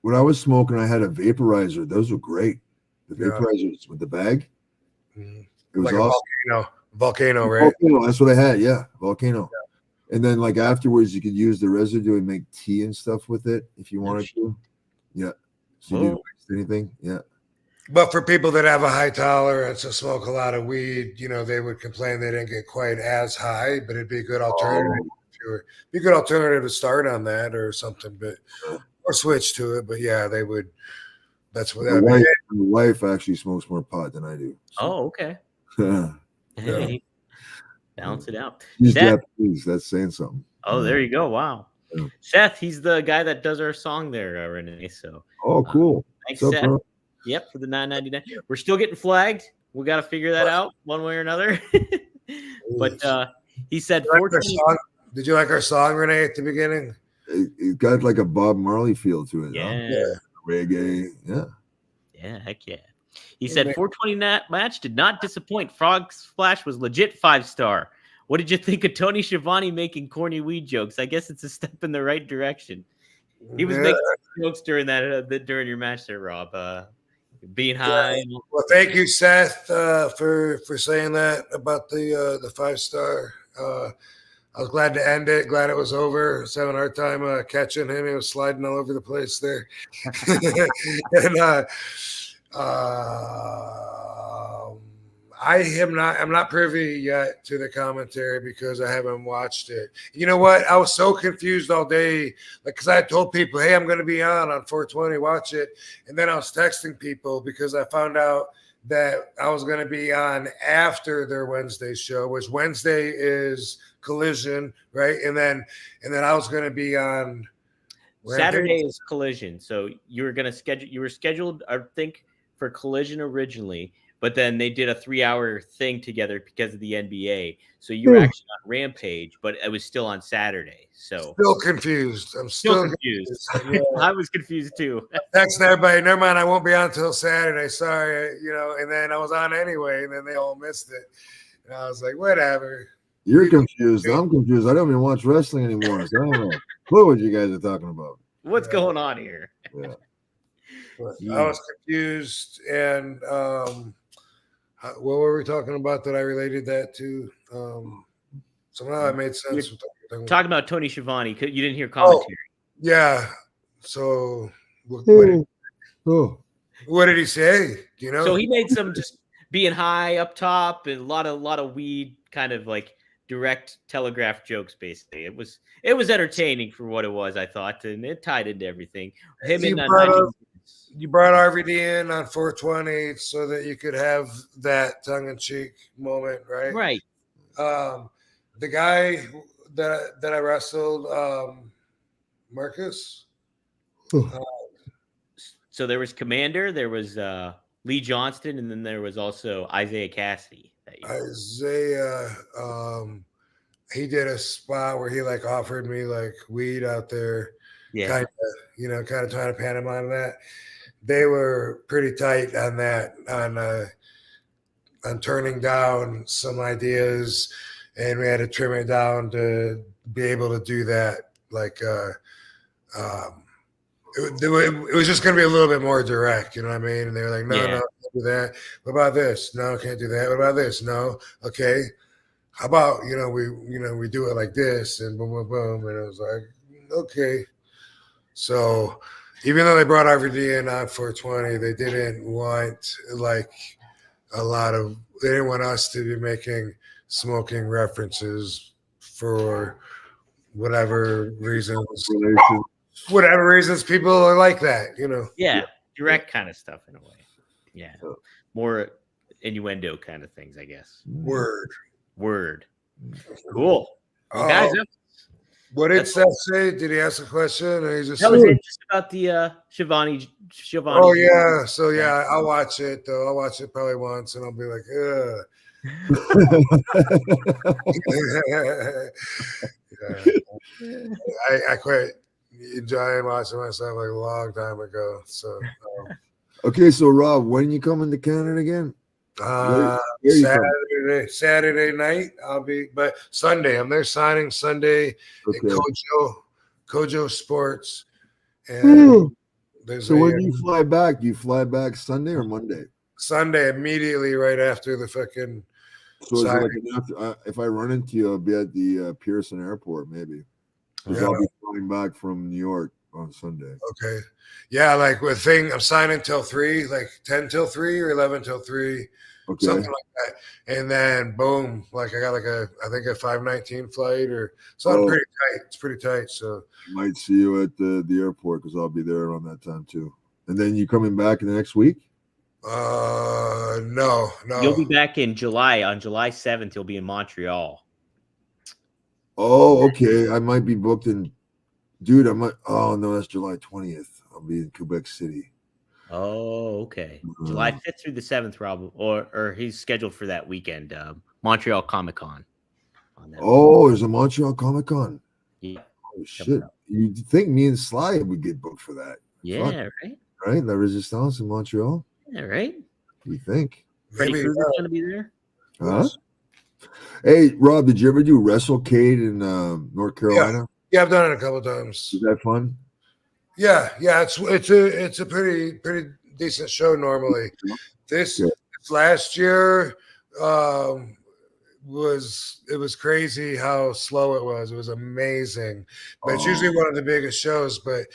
when I was smoking, I had a vaporizer. Those were great. The vaporizers with the bag. Mm-hmm. It was like awesome. Volcano, right? Volcano, that's what I had. Yeah, volcano. Yeah. And then like afterwards, you could use the residue and make tea and stuff with it if you wanted to. Yeah. So you didn't waste anything. Yeah. But for people that have a high tolerance and smoke a lot of weed, they would complain they didn't get quite as high, but it'd be a good alternative. Be a good alternative to start on that or something, but or switch to it. But yeah, they would. That's what my wife actually smokes more pot than I do. So. Oh, okay. Hey, balance it out. He's Japanese. That's saying something. Oh, there you go. Wow. Yeah. Seth, he's the guy that does our song there, Renee. So. Oh, cool. Thanks, Seth. Bro? Yep, for the $9.99. We're still getting flagged. We got to figure that out one way or another. But he said, did you like our song, Renee, at the beginning? It got like a Bob Marley feel to it. Yeah. Huh? Reggae. Yeah. Yeah, heck yeah. He said 420 match did not disappoint. Frog Splash was legit 5-star. What did you think of Tony Schiavone making corny weed jokes? I guess it's a step in the right direction. He was making jokes during during your match there, Rob. Being high. Yeah. Well, thank you, Seth, for saying that about the 5-star. I was glad to end it. Glad it was over. I was having a hard time catching him. He was sliding all over the place there. And I'm not privy yet to the commentary because I haven't watched it. You know what? I was so confused all day, because I had told people, hey, I'm going to be on 420, watch it. And then I was texting people because I found out that I was going to be on after their Wednesday show, which Wednesday is Collision, right? And then I was going to be on Saturday is Collision. So you were scheduled, I think, for Collision originally, but then they did a 3-hour thing together because of the NBA. So you were actually on Rampage, but it was still on Saturday. So still confused. I'm still confused. Yeah. I was confused too. Thanks to everybody. Never mind. I won't be on until Saturday. Sorry. And then I was on anyway, and then they all missed it. And I was like, whatever. You're confused. I'm confused. I don't even watch wrestling anymore. So I don't know what you guys are talking about. What's going on here? Yeah. I was confused. And what were we talking about that I related that to? Somehow it made sense. Talking about Tony Schiavone. You didn't hear commentary. Oh, yeah. So what did he say? Do you know? So he made some just being high up top and a lot of weed kind of like direct telegraph jokes. Basically, it was entertaining for what it was, I thought, and it tied into everything. You brought RVD in on 420 so that you could have that tongue-in-cheek moment, right? Right. The guy that I wrestled, Marcus. So there was Commander, there was Lee Johnston, and then there was also Isaiah Cassidy. Isaiah, he did a spot where he like offered me like weed out there, kind of trying to pantomime that. They were pretty tight on that, on turning down some ideas, and we had to trim it down to be able to do that. Like, it was just going to be a little bit more direct, you know what I mean? And they were like, no, can't do that. What about this? No, can't do that. What about this? No. Okay. How about, we do it like this, and boom, boom, boom. And it was like, okay. So even though they brought RVD in on 420, they didn't want like they didn't want us to be making smoking references for whatever reasons people are like that, Yeah, direct kind of stuff in a way. Yeah, more innuendo kind of things, I guess. Word. Cool. Well, guys, what did Seth say? Did he ask a question? Or that was it, just about the Shivani. Oh yeah, so yeah, I'll watch it though. I'll watch it probably once, and I'll be like, I quit enjoying watching myself like a long time ago. So okay, so Rob, when you coming to Canada again? Saturday night I'll be, but Sunday I'm there signing Sunday at Kojo Sports. And so when do you fly back? Do you fly back Sunday or Monday? Sunday, immediately right after the fucking. So if I run into you, I'll be at the Pearson Airport maybe. Because I'll be flying back from New York on Sunday. Okay. Yeah, like with I'm signing till 3, like 10 till 3 or 11 till 3. Okay. Something like that. And then boom, like I got like a 5:19 flight or something pretty tight. It's pretty tight. So I might see you at the airport because I'll be there around that time too. And then you coming back in the next week? No. You'll be back in July. On July 7th, you'll be in Montreal. Oh, okay. I might be booked in. Dude, oh no, that's July 20th. I'll be in Quebec City. Oh, okay. July 5th through the 7th, Rob, or he's scheduled for that weekend. Montreal Comic Con. There's a Montreal Comic Con. Yeah. Oh shit! You'd think me and Sly would get booked for that? Yeah, right. Right, La Resistance in Montreal. Yeah, right. You think? Freddie Krueger's gonna be there? Huh? Hey, Rob, did you ever do WrestleCade in North Carolina? Yeah, I've done it a couple times. Is that fun? Yeah. It's a pretty decent show normally. This last year was crazy how slow it was. It was amazing, but it's usually one of the biggest shows. But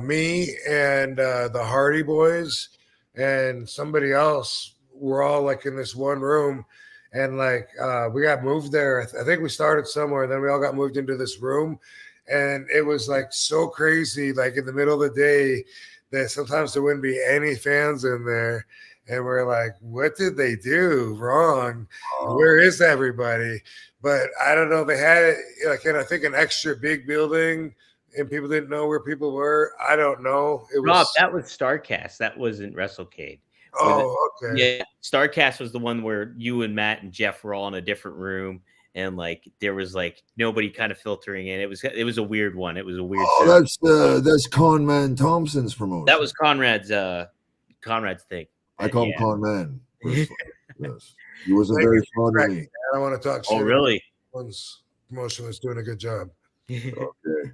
me and the Hardy Boys and somebody else were all like in this one room. And like we got moved there. I think we started somewhere, and then we all got moved into this room. And it was like so crazy, like in the middle of the day, that sometimes there wouldn't be any fans in there. And we're like, what did they do wrong? Where is everybody? But I don't know. They had it like in, I think, an extra big building, and people didn't know where people were. I don't know. Rob, that was StarCast. That wasn't WrestleCade. Oh, okay. Yeah, StarCast was the one where you and Matt and Jeff were all in a different room, and like there was like nobody kind of filtering in. It was a weird one. It was a weird. That's Conman Thompson's promotion. That was Conrad's thing. I call him Conman. Yes, he wasn't very fond of me. I don't want to talk shit. Oh, really? One's promotion was doing a good job. Okay.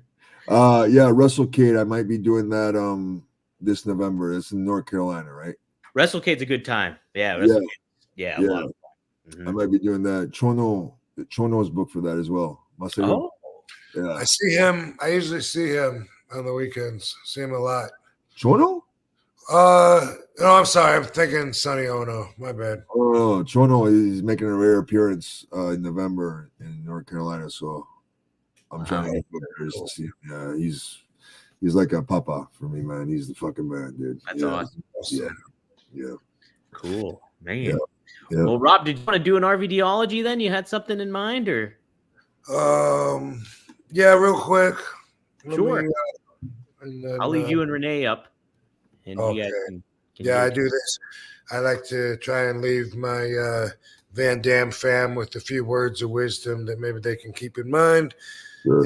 WrestleCade. I might be doing that this November. It's in North Carolina, right? WrestleCade's a good time. Yeah. Yeah. A lot of fun. I might be doing that. Chono is booked for that as well. Yeah. I see him. I usually see him on the weekends. See him a lot. Chono? No, I'm sorry. I'm thinking Sonny Ono. My bad. Oh, Chono is making a rare appearance in November in North Carolina. So I'm trying to get there to see him. Yeah, he's like a papa for me, man. He's the fucking man, dude. That's awesome. Yeah. Cool, man. Yeah. Well, Rob, did you want to do an RVDology then? You had something in mind, or? Yeah, real quick. Sure. I'll leave you and Renee up. And you guys can I do this. I like to try and leave my Van Dam fam with a few words of wisdom that maybe they can keep in mind. Sure.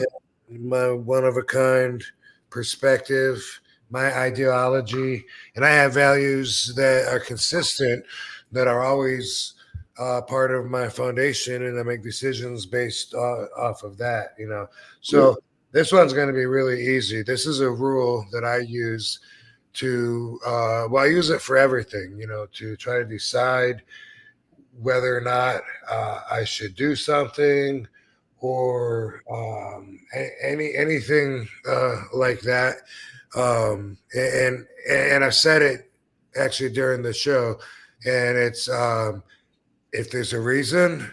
My one-of-a-kind perspective, my ideology, and I have values that are consistent, that are always part of my foundation, and I make decisions based off of that, So this one's going to be really easy. This is a rule that I use to, I use it for everything, to try to decide whether or not I should do something, or anything like that. And I said it actually during the show, and it's if there's a reason,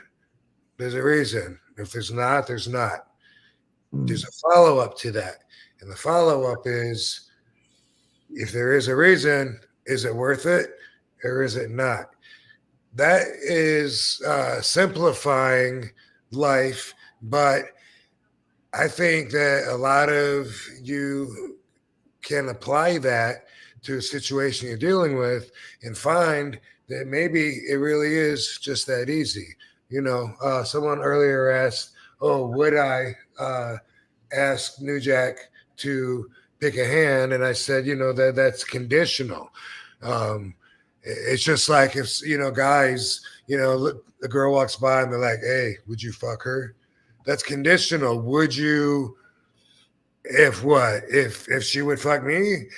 there's a reason. If there's not, there's not. There's a follow-up to that, and the follow-up is, if there is a reason, is it worth it or is it not? That is simplifying life, but I think that a lot of you can apply that to a situation you're dealing with and find that maybe it really is just that easy. Someone earlier asked, would I ask New Jack to pick a hand? And I said, that's conditional. It's just like if, guys, the girl walks by and they're like, hey, would you fuck her? That's conditional. Would you, if what? If she would fuck me,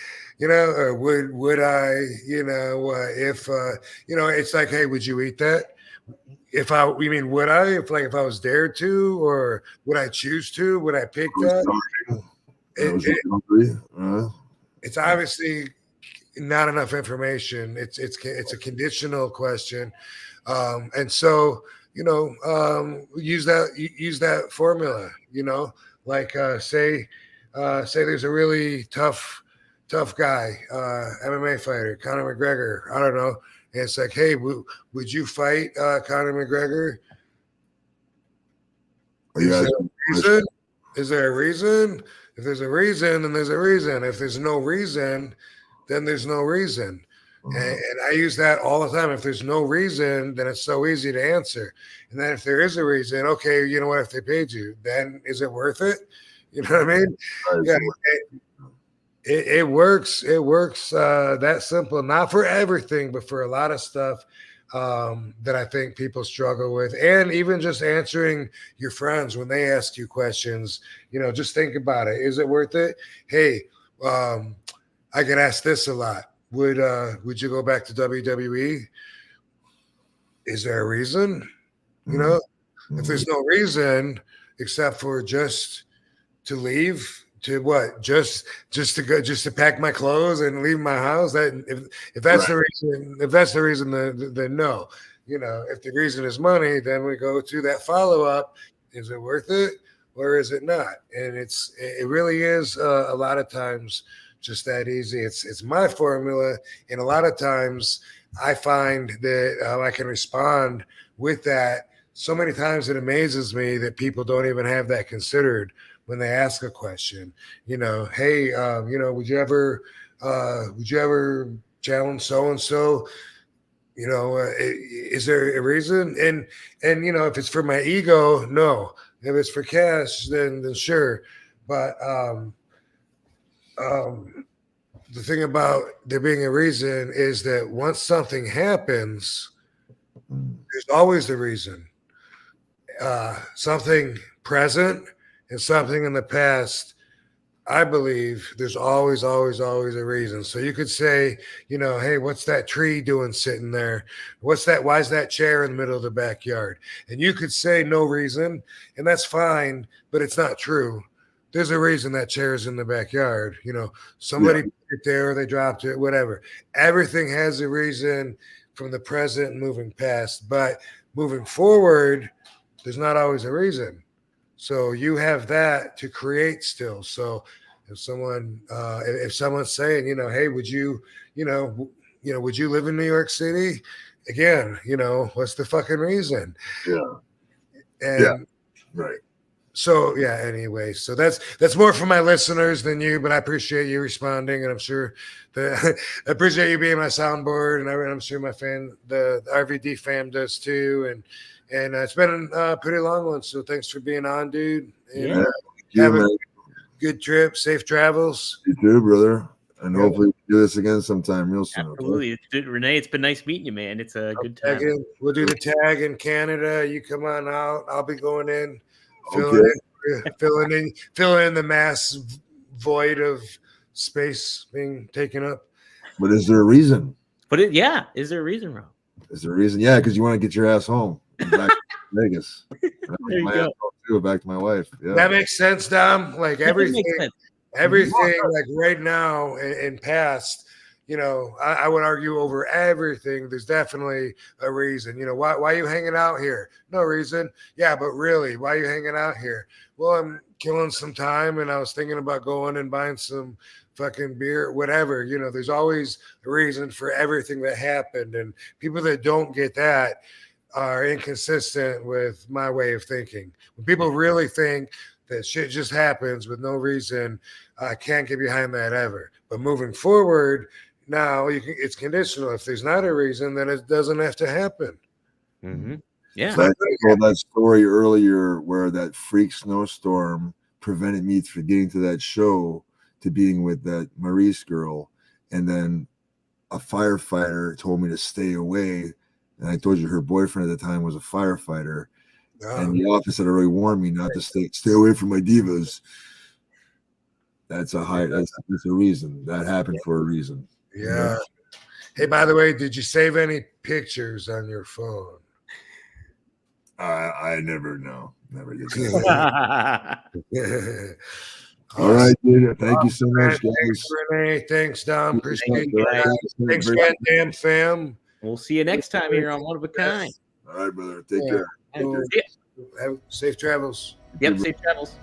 or would I, if, it's like, hey, would you eat that? Would I, if I was dared to, or would I choose to, would I pick that? It's obviously not enough information. It's a conditional question, and so use that formula. Say there's a really tough guy, MMA fighter, Conor McGregor. I don't know, and it's like, hey, would you fight Conor McGregor? Is there a reason? If there's a reason, then there's a reason. If there's no reason, then there's no reason. And I use that all the time. If there's no reason, then it's so easy to answer. And then if there is a reason, okay, you know what, if they paid you, then is it worth it? You know what I mean? Yeah, it works. It works that simple. Not for everything, but for a lot of stuff that I think people struggle with. And even just answering your friends when they ask you questions, just think about it. Is it worth it? Hey, I get asked this a lot. Would you go back to WWE? Is there a reason? If there's no reason except for just to leave, to what? Just to go, just to pack my clothes and leave my house. That if that's the reason, then no. If the reason is money, then we go to that follow up. Is it worth it or is it not? And it really is a lot of times just that easy. It's my formula, and a lot of times I find that I can respond with that so many times. It amazes me that people don't even have that considered when they ask a question. Hey, would you ever challenge so and so? Is there a reason? And if it's for my ego, no. If it's for cash, then sure. But the thing about there being a reason is that once something happens, there's always a reason. Something present and something in the past, I believe there's always a reason. So you could say, hey, what's that tree doing sitting there? Why is that chair in the middle of the backyard? And you could say no reason, and that's fine, but it's not true. There's a reason that chair is in the backyard. Somebody put it there, they dropped it, whatever. Everything has a reason from the present and moving past, but moving forward, there's not always a reason. So you have that to create still. So if someone's saying, hey, would you live in New York City? Again, what's the fucking reason? Yeah. And right. So yeah, anyway, so that's more for my listeners than you, but I appreciate you responding, and I'm sure I appreciate you being my soundboard, and I'm sure my the RVD fam does too, and it's been a pretty long one, so thanks for being on, dude. And have a good trip, safe travels. You too, brother, and hopefully we'll do this again sometime real soon. Absolutely, Renee. It's been nice meeting you, man. It's a good time. We'll do the tag in Canada. You come on out. I'll be going in. Okay. Filling in the mass void of space being taken up. But is there a reason? Is there a reason, Rob? Is there a reason? Yeah, because you want to get your ass home back to Vegas. There you go. Back to my wife. Yeah. That makes sense, Dom. Like everything, like right now and past, I would argue over everything. There's definitely a reason. Why are you hanging out here? No reason. Yeah, but really, why are you hanging out here? Well, I'm killing some time, and I was thinking about going and buying some fucking beer, whatever. There's always a reason for everything that happened, and people that don't get that are inconsistent with my way of thinking. When people really think that shit just happens with no reason, I can't get behind that ever. But moving forward, now it's conditional. If there's not a reason, then it doesn't have to happen. Mm-hmm. Yeah. So I told that story earlier where that freak snowstorm prevented me from getting to that show, to being with that Maryse girl, and then a firefighter told me to stay away. And I told you her boyfriend at the time was a firefighter, and the office had already warned me not to stay away from my divas. That's a reason. That happened for a reason. Yeah. Hey, by the way, did you save any pictures on your phone? I never did. All right, dude. Thank you so much, guys. Thanks, Renee. Thanks, Dom. Appreciate it. Thanks, Damn fam. We'll see you next time here on One of a Kind. All right, brother. Take care. Have safe travels. Yep, safe travels.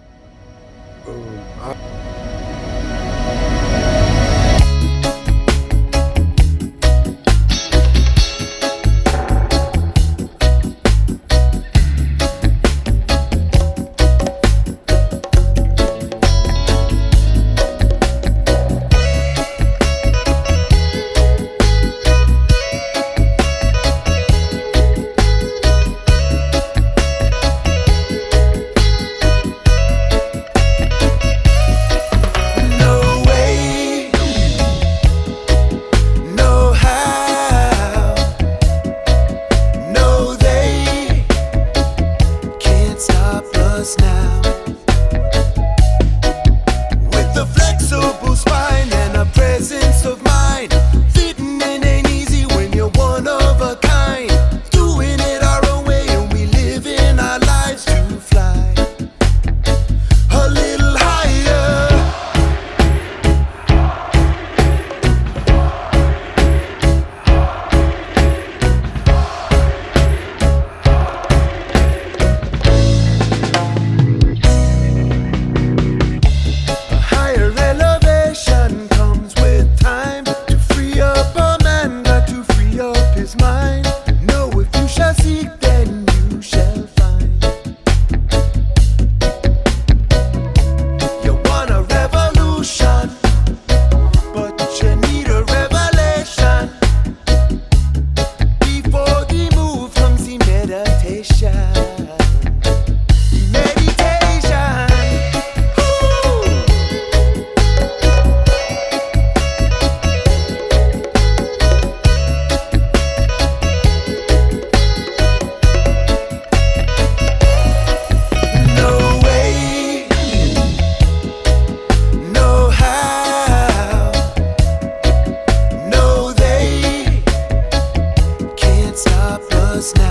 Us now.